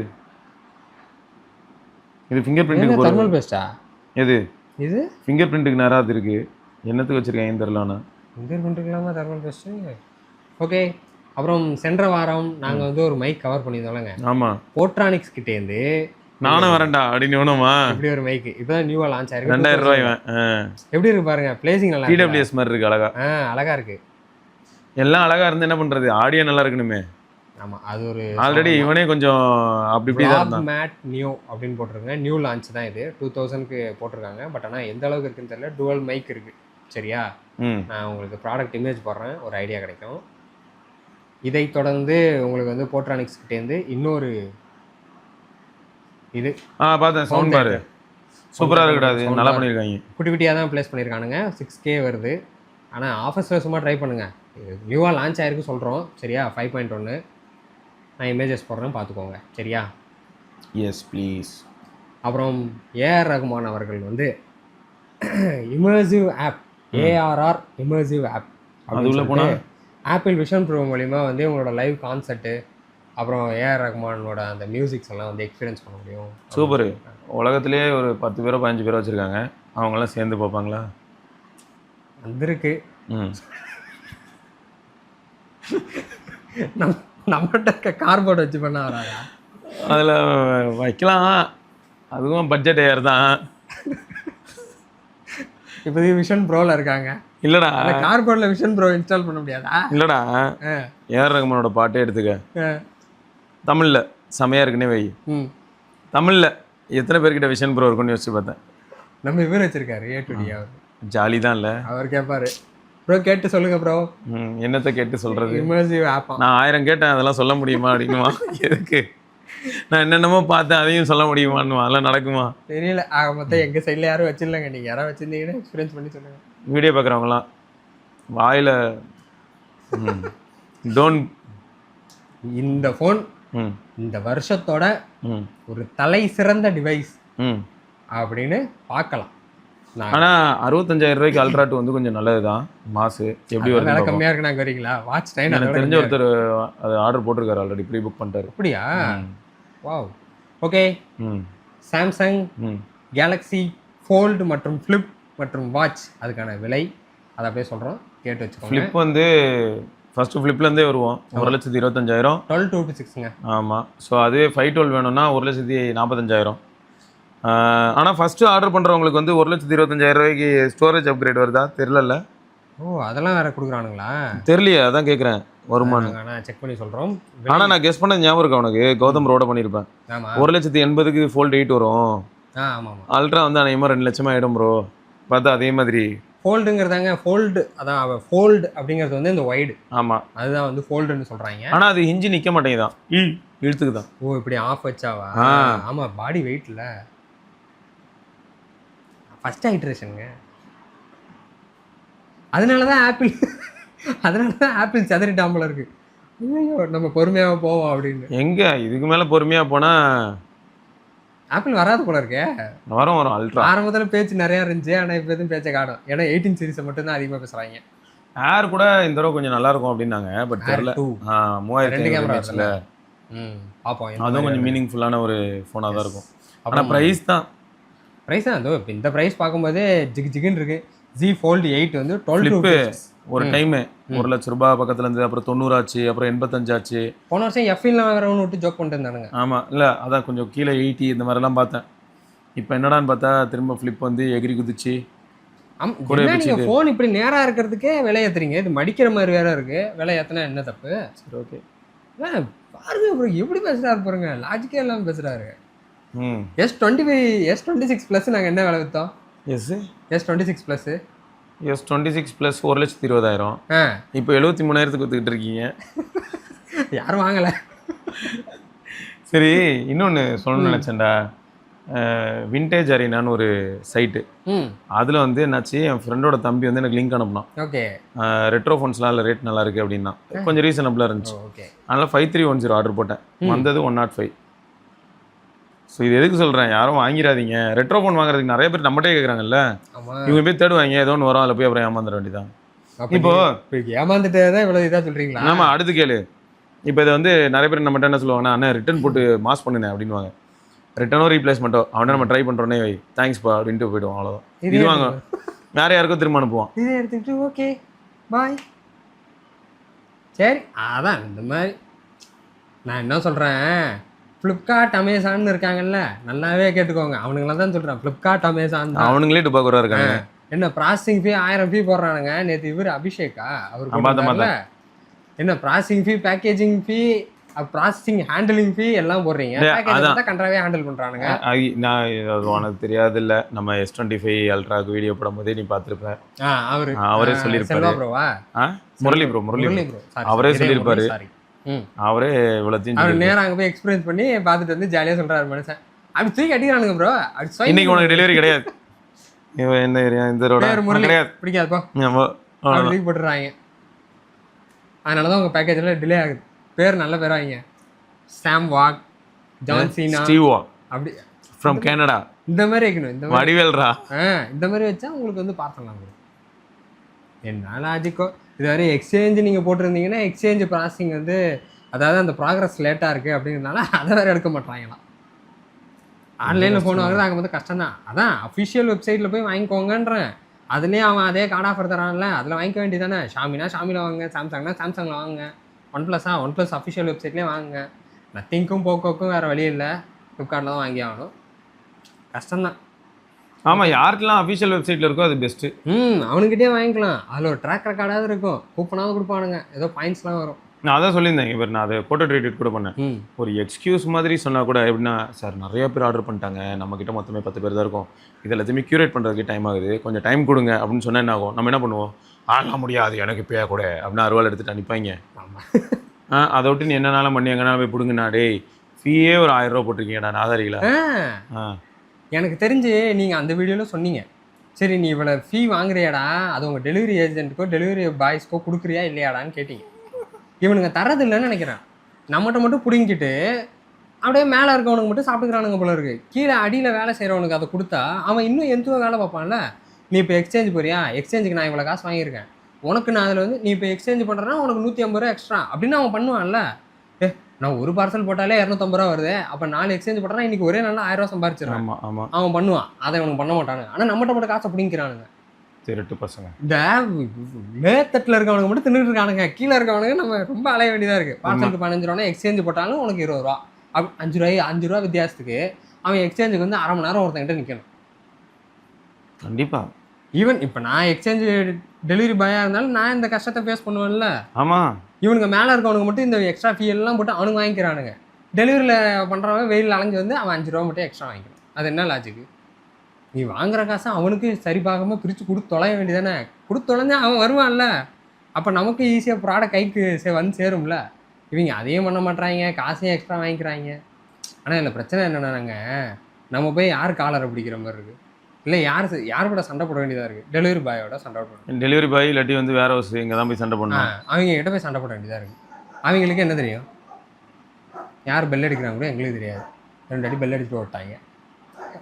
இது. ஃபிங்கர் பிரிண்ட்டுக்கு தெர்மல் பேஸ்டா எது? இது ஃபிங்கர் பிரிண்ட்டுக்கு நேராக அது இருக்குது. என்னத்துக்கு வச்சுருக்கேன் தெரிலண்ணா. ஃபிங்கர் பிரிண்ட்டுக்கலாமா தெர்மல் பேஸ்ட்டு? ஓகே. அப்புறம் சென்ற வாரம் நாங்கள் வந்து ஒரு மைக் கவர் பண்ணியிருந்தோம்லங்க. ஆமாம், போட்ரானிக்ஸ் கிட்டேருந்து நானும் வரேன்டா அப்படின்னு வேணுமா? இப்படி ஒரு மைக்கு இப்போதான் நியூவாக லான்ச் ஆயிருக்கு. 2000 ரூபாய். எப்படி இருக்கு பாருங்க, பிளேசிங் நல்லா TWS மாதிரி இருக்கு. அழகா அழகா இருக்கு. எல்லாம் அழகா இருந்து என்ன பண்றது, ஆடியோ நல்லா இருக்கணுமே. ஆமாம், அது ஒரு ஆல்ரெடி இவனே கொஞ்சம் அப்படி இப்படி தான் இருந்தான். மேட் நியூ அப்படின்னு போட்டிருக்காங்க. நியூ லான்ச் தான் இது, 2000க்கு போட்டிருக்காங்க. பட் ஆனால் எந்த அளவுக்கு இருக்குன்னு தெரியல. டுவல் மைக் இருக்கு. சரியா, நான் உங்களுக்கு ப்ராடக்ட் இமேஜ் போடுறேன், ஒரு ஐடியா கிடைக்கும். இதை தொடர்ந்து உங்களுக்கு வந்து போட்ரானிக்ஸ் கிட்டேருந்து இன்னொரு இது பார்த்தேன், சவுண்ட் பாரு சூப்பராக இருக்கக்கூடாது, நல்லா பண்ணியிருக்காங்க. குட்டி குட்டியாக தான் ப்ளேஸ் பண்ணியிருக்கானுங்க. 6K வருது. ஆனால் ஆஃபர்ஸில் சும்மா ட்ரை பண்ணுங்கள், நியூவாக லான்ச் ஆயிருக்கு சொல்கிறோம் சரியா 5.1. நான் இமேஜஸ் போடுறேன் பார்த்துக்கோங்க சரியா. Yes please. அப்புறம் ஏஆர் ரகுமான் அவர்கள் வந்து immersive app ARR immersive app அது உள்ள போனால் ஆப்பிள் விஷன் ப்ரோ மூலிமா வந்து உங்களோட லைவ் கான்சர்ட்டு அப்புறம் ஏஆர் ரகுமானோட அந்த மியூசிக்ஸ் எல்லாம் வந்து எக்ஸ்பீரியன்ஸ் பண்ண முடியும். சூப்பர். உலகத்திலேயே ஒரு 10 பேரோ 15 பேரோ வச்சுருக்காங்க, அவங்களாம் சேர்ந்து பார்ப்பாங்களா? வந்திருக்கு. ம். நம்மகிட்ட இருக்க கார்போர்ட் வச்சு பண்ண வராதா? அதில் வைக்கலாம், அதுவும் பட்ஜெட் ஏர் தான். இப்போதைக்கு விஷன் ப்ரோவில் இருக்காங்க. இல்லைடா கார்போர்டில் விஷன் ப்ரோ இன்ஸ்டால் பண்ண முடியாதா? இல்லைடா, ஏஆர் ரகுமானோட பாட்டே எடுத்துக்க, தமிழில் செமையாக இருக்குன்னே வை. தமிழில் எத்தனை பேர்கிட்ட விஷன் ப்ரோ இருக்குன்னு யோசிச்சு பார்த்தேன். நம்ம இவர் வச்சிருக்காரு ஏ2டி, அவர் ஜாலி தான் இல்லை? அவர் கேட்பாரு ப்ரோ கேட்டு சொல்லுங்க ப்ரோ. என்னத்தை கேட்டு சொல்கிறது? இமர்சிவ் ஆப்பா. நான் 1000 கேட்டேன், அதெல்லாம் சொல்ல முடியுமா அப்படின்னுமா? எதுக்கு? நான் என்னென்னமோ பார்த்தேன், அதையும் சொல்ல முடியுமான்னு, அதெல்லாம் நடக்குமா? தெரியல. ஆக மொத்தம் எங்கள் சைடில் யாரும் வச்சிடலங்க, நீங்கள் யாராவது வச்சுருந்தீங்கன்னா எக்ஸ்பீரியன்ஸ் பண்ணி சொல்லுங்கள். வீடியோ பார்க்குறவங்களாம் வாயில் டோன்ட். இந்த ஃபோன் இந்த வருஷத்தோட ஒரு தலை சிறந்த டிவைஸ் அப்படின்னு பார்க்கலாம். ஆனால் 65,000 ரூபாய்க்கு அல்ட்ரா 2 வந்து கொஞ்சம் நல்லது தான். மாசு எப்படி வருது? விலை கம்மியாக இருக்கு. நாங்கள் வரீங்களா? வாட்ச் 9 எனக்கு தெரிஞ்ச ஒருத்தர் அது ஆர்டர் போட்டிருக்காரு, ஆல்ரெடி ப்ரீ புக் பண்ணிட்டாரு. அப்படியா? Wow. Okay. Samsung Galaxy fold மற்றும் ஃப்ளிப் மற்றும் வாட்ச் அதுக்கான விலை அதை அப்படியே சொல்கிறோம், கேட்டு வச்சுக்கோங்க. ஃப்ளிப் வந்து ஃபஸ்ட்டு ஃப்ளிப்லேருந்தே வருவோம், 1,25,000. 12,256ங்க. ஆமாம். ஸோ அதுவே 512 வேணும்னா 1,45,000. ஆனால் ஃபஸ்ட்டு ஆர்டர் பண்ணுறவங்களுக்கு வந்து 1,25,000 ரூபாய்க்கு ஸ்டோரேஜ் அப்கிரேட் வருதா தெரியல. ஓ, அதெல்லாம் வேறு கொடுக்குறானுங்களா? தெரியலையே, அதான் கேட்குறேன் வருமானு. நான் செக் பண்ணி சொல்கிறோம். ஆனால் நான் கெஸ் பண்ண ஞாபகம் இருக்கா உனக்கு? கௌதம் ரோட பண்ணியிருப்பேன். 1,80,000க்கு ஃபோல்டு 8 வரும். ஆமாம். அல்ட்ரா வந்து அநேகமாக 2 லட்சமாக ஆகிடும் ப்ரோ. பார்த்தா அதே மாதிரி ஃபோல்டுங்கிறதாங்க. ஃபோல்டு அதான் ஃபோல்டு அப்படிங்கிறது வந்து இந்த ஒய்டு. ஆமாம், அதுதான் வந்து ஃபோல்டுன்னு சொல்கிறாங்க. ஆனால் அது ஹிஞ்சி நிற்க மாட்டேங்குதான், இழுத்துக்கு தான். ஓ, இப்படி ஆஃப் வச்சாவா? ஆமாம், பாடி வெயிட்டில் ஃபஸ்ட் ஹைட்ரேஷனுங்க. அதனால தான் ஆப்பிள் சதறிட்டாம்பல இருக்கு. ஐயோ, நம்ம பொறுமையாக போவோம் அப்படின்னு. எங்கே இதுக்கு மேலே பொறுமையாக போனால் ஆப்பிள் வராது போல இருக்கே. வரும் அல்ட்ரா. ஆரம்பத்தில் பேச்சு நிறையா இருந்துச்சு, ஆனால் இப்போ எதுவும் பேச்சை காணும். ஏன்னா 18 சீரிஸை மட்டும்தான் அதிகமாக பேசுகிறாங்க. ஏர் கூட இந்த தடவை கொஞ்சம் நல்லா இருக்கும் அப்படின்னாங்க, பட் தெரியல. 3000 கேமரா பார்ப்போம். அதுவும் கொஞ்சம் மீனிங்ஃபுல்லான ஒரு ஃபோனாக தான் இருக்கும். ஆனால் ப்ரைஸ் தான் அதோ இப்போ இந்த ப்ரைஸ் பார்க்கும்போது ஜிகுன்னு இருக்கு. Z Fold 8 வந்து 12 ஒரு டைமு 1 லட்ச ரூபாய் பக்கத்துல இருந்து, அப்புறம் 90 ஆச்சு, அப்புறம் 85 ஆச்சு. போன வருஷம் எஃப்இல வேற ஒன்று விட்டு ஜோக் பண்ணிட்டு இருந்தானுங்க. ஆமாம், இல்லை அதான் கொஞ்சம் கீழே 80 இந்த மாதிரிலாம் பார்த்தேன். இப்போ என்னடான்னு பார்த்தா திரும்ப ஃப்ளிப் வந்து எகிரி குதிச்சு. நீங்கள் ஃபோன் இப்படி நேராக இருக்கிறதுக்கே விலை ஏற்றுறீங்க, இது மடிக்கிற மாதிரி வேற இருக்கு. விலை ஏற்றினா என்ன தப்பு? சரி, ஓகே. பாருங்க அப்புறம் எப்படி பேசுறாரு பாருங்க, லாஜிக்கே இல்லாமல் பேசுறாரு. S26 ப்ளஸ் நாங்கள் என்ன விலை விற்றோம்? S26 plus 1,20,000. இப்போ 73,000க்கு வித்துக்கிட்டு இருக்கீங்க. யாரும் வாங்கலை. சரி, இன்னொன்று சொல்லணும்னு நினச்சேன்டா. விண்டேஜ் அரீனான்னு ஒரு சைட்டு, அதில் வந்து என்னாச்சு, என் ஃப்ரெண்டோட தம்பி வந்து எனக்கு லிங்க் அனுப்பினான். ஓகே. ரெட்ரோ ஃபோன்ஸ்லாம் அதில் ரேட் நல்லா இருக்குது அப்படின்னா, கொஞ்சம் ரீசனபிளாக இருந்துச்சு. ஓகே. அதனால் 5310 ஆர்டர் போட்டேன், வந்தது 105. ஸோ இது எதுக்கு சொல்கிறேன், யாரும் வாங்கிடாதீங்க. ரெட்ரோ ஃபோன் வாங்குறதுக்கு நிறைய பேர் நம்மகிட்டே கேட்குறாங்கல்ல, இவங்க போய் தேடுவாங்க, ஏதோ ஒன்று வரும், அதில் போய் அப்புறம் ஏமாந்துட வேண்டியதான். இப்போ ஏமாந்துட்டே தான் இவ்வளோ இதாக சொல்கிறீங்களா? ஆமாம், அடுத்து கேளு. இப்போ இதை வந்து நிறைய பேர் நம்மகிட்ட என்ன சொல்லுவாங்கன்னா, அண்ணா ரிட்டன் போட்டு மாஸ் பண்ணுனேன் அப்படின்வாங்க. ரிட்டனோ ரீப்ளேஸ்மெண்ட்டோ அவனை நம்ம ட்ரை பண்ணுறோன்னே வை, தேங்க்ஸ்ப்பா அப்படின்ட்டு போய்டுவோம், அவ்வளோதான். இது வாங்க வேற யாருக்கும் திரும்ப அனுப்புவோம். இதை எடுத்துக்கிட்டு ஓகே பாய். சரி, அதான் இந்த மாதிரி நான் என்ன சொல்கிறேன், ஃப்ளிப்கார்ட் அமேசான் இருக்காங்கல்ல, நல்லாவே கேட்டுக்கோங்க. அவனுங்களாம் தான் சொல்கிறேன், ஃப்ளிப்கார்ட் அமேசான் தான். அவனுங்களே டுபாக்கூரா இருக்காங்க. என்ன ப்ராசஸிங் ஃபீ 1000 ஃபீ போடுறானுங்க. நேற்று இவர் அபிஷேக்கா அவர் என்ன ப்ராசஸிங் ஃபீ, பேக்கேஜிங் ஃபீ, ப்ராசஸிங் ஹேண்டலிங் ஃபீ எல்லாம் போடுறீங்க. கன்றாவே ஹேண்டில் பண்ணுறானுங்க. நான் உனக்கு தெரியாது இல்லை, நம்ம S25 அல்ட்ராக்கு வீடியோ போடும்போதே நீ பார்த்துருப்பேன். அவரே சொல்லியிருப்பாரு. முரளி ப்ரோ அவரே சொல்லியிருப்பாரு. அவரே இவ்வளோத்தையும் அவர் நேரம் அங்கே போய் எக்ஸ்பீரியன்ஸ் பண்ணி பார்த்துட்டு வந்து ஜாலியாக சொல்கிறாரு மனுஷன். அப்படி தூக்கி கட்டிக்கிறானுங்க ப்ரோ. இன்னைக்கு உனக்கு டெலிவரி கிடையாது. என்ன ஏரியா இந்த ரோட கிடையாது, பிடிக்காதுப்பா தூக்கி போட்டுறாங்க. அதனால தான் உங்கள் பேக்கேஜில் டிலே ஆகுது. பேர் நல்ல பேர் வைங்க, சாம் வாக், ஜான் சீனா, ஸ்டீவா அப்படி ஃப்ரம் கனடா, இந்த மாதிரி வைக்கணும். இந்த மாதிரி வடிவேல்ரா. இந்த மாதிரி வச்சா உங்களுக்கு வந்து பார்த்துடலாம். என்ன லாஜிக்கோ. இது வரை எக்ஸ்சேஞ்சு நீங்கள் போட்டிருந்தீங்கன்னா எக்ஸ்சேஞ்ச் ப்ராசஸிங் வந்து, அதாவது அந்த ப்ராக்ரஸ் லேட்டாக இருக்குது அப்படிங்கிறதுனால அதை வேறு எடுக்க மாட்டாங்களாம். ஆன்லைனில் ஃபோன் வாங்குறது அங்கே வந்து கஷ்டம் தான். அதான் அஃபிஷியல் வெப்சைட்டில் போய் வாங்கிக்கோங்கன்றேன். அதுலேயும் அவன் அதே கார்டு ஆஃபர் தரான்ல, அதில் வாங்கிக்க வேண்டியதானே. ஷாமினா ஷாமியில் வாங்க, சாம்சங்னா சாம்சங்கில் வாங்க, ஒன் ப்ளஸ் அஃபிஷியல் வெப்சைட்லேயே வாங்குங்க. நத்திங்க்கும் போக்கோக்கும் வேறு வழி இல்லை, ஃப்ளிப்கார்ட்டில் தான் வாங்கி ஆகணும். கஷ்டம்தான். ஆமாம், யாருக்கெல்லாம் அஃபிஷியல் வெப்சைட்டில் இருக்கோ அது பெஸ்ட்டு. அவனுக்கிட்டே வாங்கிக்கலாம். அதில் ஒரு ட்ராக் ரெக்கார்டாவது இருக்கும், கூப்பனாவது கொடுப்பானுங்க, ஏதோ பாயிண்ட்ஸ்லாம் வரும். நான் அதான் சொல்லியிருந்தேன். இவர் நான் அதை ஃபோட்டோ ட்ரீட் கூட பண்ணேன். ஒரு எக்ஸ்கியூஸ் மாதிரி சொன்னால் கூட எப்படின்னா, சார் நிறைய பேர் ஆர்டர் பண்ணிட்டாங்க, நம்மக்கிட்ட மொத்தமே 10 பேர் தான் இருக்கும், இது எல்லாத்தையுமே க்யூரேட் பண்ணுறதுக்கு டைம் ஆகுது, கொஞ்சம் டைம் கொடுங்க அப்படின்னு சொன்னால் என்ன ஆகும்? நம்ம என்ன பண்ணுவோம்? ஆக முடியாது எனக்கு இப்போயா கூட அப்படின்னு அறுவாள் எடுத்துகிட்டு அனுப்பாங்க. ஆமாம், அதை விட்டு நீ என்னன்னாலும் பண்ணி எங்கனாலும் போய் பிடுங்கண்ணா, டேய் ஃபீயே ஒரு 1000 ரூபா போட்டிருக்கீங்கடா நாதாரிகளா. எனக்கு தெரிஞ்சு நீங்கள் அந்த வீடியோவில் சொன்னீங்க, சரி நீ இவ்வளோ ஃபீ வாங்குறியாடா, அது உங்கள் டெலிவரி ஏஜென்ட்டுக்கோ டெலிவரி பாய்ஸ்க்கோ கொடுக்குறியா இல்லையாடான்னு கேட்டீங்க. இவனுங்க தரது இல்லைன்னு நினைக்கிறேன். நம்மகிட்ட மட்டும் பிடிங்கிட்டு அப்படியே மேலே இருக்கவனுக்கு மட்டும் சாப்பிட்டுக்கிறானுங்க போல இருக்குது. கீழே அடியில் வேலை செய்கிறவனுக்கு அதை கொடுத்தா அவன் இன்னும் எந்தவோ வேலை பார்ப்பான்ல. நீ இப்போ எக்ஸ்சேஞ்ச் போறியா, எக்ஸ்சேஞ்சுக்கு நான் இவ்வளோ காசு வாங்கியிருக்கேன், உனக்கு நான் அதில் வந்து நீ இப்போ எக்ஸ்சேஞ்ச் பண்ணுறேன்னா உனக்கு 150 ரூபா எக்ஸ்ட்ரா அப்படின்னு அவன் பண்ணுவான்ல. நான் ஒரு பார்சல் போட்டாலே 250 ரூபா வருது, அப்போ 4 எக்ஸ்சேஞ்ச் போட்டேன்னா இன்றைக்கி ஒரே நாளில் 1000 ரூபா சம்பாரிச்சிடறான். ஆமாம் ஆமாம், அவன் பண்ணுவான். அதை அவனுக்கு பண்ண மாட்டானுங்க. ஆனால் நம்மகிட்ட மட்டும் காசை பிடிக்கிறானுங்க. திருட்டு பசங்க. இந்த மேத்தட்டில் இருக்கவனுக்கு மட்டும் தின்னுட்டு இருக்கானுங்க, கீழே இருக்கவனுக்கு நம்ம ரொம்ப அலைய வேண்டியதாக இருக்குது. பார்சலுக்கு 15 ரூபா எக்ஸ்சேஞ்ச் போட்டாலும் உனக்கு 20 ரூபா, 5 ரூபா வித்தியாசத்துக்கு அவன் எக்ஸ்சேஞ்சுக்கு வந்து 1/2 மணி நேரம் ஒருத்தங்கிட்ட நிற்கணும். கண்டிப்பாக. ஈவன் இப்போ நான் எக்ஸ்சேஞ்சு டெலிவரி பாயாக இருந்தாலும் நான் இந்த கஷ்டத்தை ஃபேஸ் பண்ணுவேன்ல. ஆமாம், இவனுக்கு மேலே இருக்கவனுக்கு மட்டும் இந்த எக்ஸ்ட்ரா ஃபீ எல்லாம் போட்டு அவனுக்கு வாங்கிக்கிறானுங்க. டெலிவரியில் பண்ணுறவன் வெயில் அலைஞ்சு வந்து அவன் 5 ரூபா மட்டும் எக்ஸ்ட்ரா வாங்கிக்கணும். அது என்ன லாஜிக்கு? நீ வாங்குற காசை அவனுக்கு சரி பார்க்காம பிரித்து கொடுத்து தொலைய வேண்டியதானே. கொடுத்து தொலைஞ்சா அவன் வருவான்ல, அப்போ நமக்கு ஈஸியாக ப்ராடக்ட் கைக்கு வந்து சேரும்ல. இவங்க அதையும் பண்ண மாட்டாங்க, காசையும் எக்ஸ்ட்ரா வாங்கிக்கிறாங்க. ஆனால் இதில் பிரச்சனை என்னென்னாங்க, நம்ம போய் யார் காலரை பிடிக்கிற மாதிரி இருக்குது, இல்லை யார் கூட சண்டை போட வேண்டியதாக இருக்குது? டெலிவரி பாயோட சண்டை போடணும். டெலிவரி பாய் இல்லாட்டி வந்து வேற ஹவுஸ் இங்கே தான் போய் சண்டை போடணும். அவங்க கிட்ட போய் சண்டை போட வேண்டியதாக இருக்குது. அவங்களுக்கு என்ன தெரியும்? யார் பெல் அடிக்கிறாங்க கூட எங்களுக்கு தெரியாது. 2 அடி பெல் அடிச்சுட்டு ஓட்டாங்க.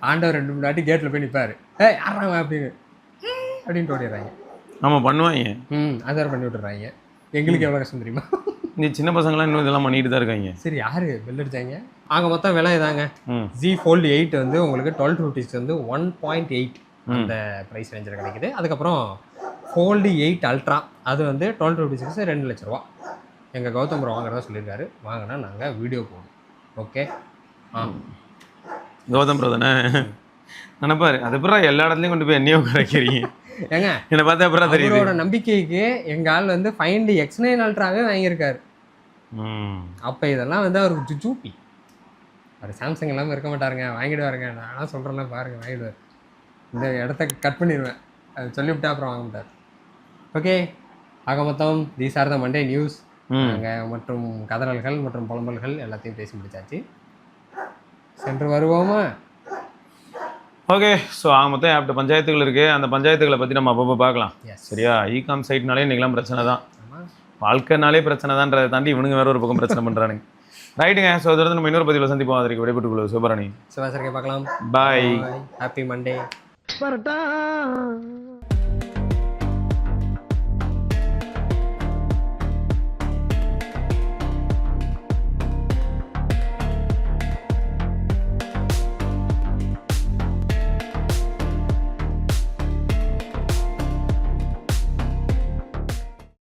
ஆண்டவர் 2-3 வாட்டி கேட்டில் போய் நிற்பார், யாராங்க அப்படின்ட்டு ஓடிடுறாங்க. ஆமாம் பண்ணுவாங்க. அது வேறு பண்ணி விட்டுறாங்க. எங்களுக்கு எவ்வளோ கஷ்டம் தெரியுமா? இந்த சின்ன பசங்களாம் இன்னும் இதெல்லாம் பண்ணிட்டு தான் இருக்காங்க. சரி, யார் பெல் அடித்தாங்க? ஆக மொத்தம் விலை இதாங்க. Z Fold 8 வந்து உங்களுக்கு 1250 வந்து 1.8 அந்த ப்ரைஸ் ரேஞ்சில் கிடைக்குது. அதுக்கப்புறம் Fold 8 Ultra அது வந்து 1256 2 லட்ச ரூபா. எங்கள் கௌதம் ப்ரோ வாங்குறதா சொல்லியிருக்காரு. வாங்கினா நாங்கள் வீடியோ போடுவோம். ஓகே. கௌதம் ப்ரோ தானே நினைப்பாரு. அதுக்கப்புறம் எல்லா இடத்துலையும் கொண்டு போய் என்னையோ குறைக்கிறீங்க. ஏங்க என்னை பார்த்தா அப்புறம் தெரியும். அவரோட நம்பிக்கைக்கு எங்கள் ஆள் வந்து Find X9 Ultraவே வாங்கியிருக்காரு. அப்போ இதெல்லாம் வந்து அவருக்கு ஜுஜூப்பி. அவர் சாம்சங் எல்லாமே இருக்க மாட்டாருங்க, வாங்கிடுவாருங்க. நான் சொல்கிறேன்னா பாருங்கள், வாங்கிடுவார். இந்த இடத்த கட் பண்ணிடுவேன், அது சொல்லிவிட்டா அப்புறம் வாங்க மாட்டார். ஓகே, ஆக மொத்தம் these are the Monday news. நாங்கள் மற்றும் கதறல்கள் மற்றும் புலம்பல்கள் எல்லாத்தையும் பேசி முடிச்சாச்சு. சென்று வருவோமா? ஓகே. ஸோ ஆக மொத்தம் ஏகப்பட்ட பஞ்சாயத்துகள் இருக்குது. அந்த பஞ்சாயத்துகளை பற்றி நம்ம அப்பப்போ பார்க்கலாம். சரியா? இகாம் சைட்னாலே இன்றைக்கெலாம் பிரச்சனை தான், வாழ்க்கைனாலே பிரச்சனை தான்றதை தாண்டி இவனுங்க வேற ஒரு பக்கம் பிரச்சனை பண்ணுறானுங்க. ரைட்டுங்க. ஸோ தொடர்ந்து நம்ம இன்னொரு பதிவில் சந்திப்போம். அதற்கு விடைபெற்றுக் கொள்வோம். சிவபரணி சிவாசரிக்கை பார்க்கலாம். பாய். Happy Monday.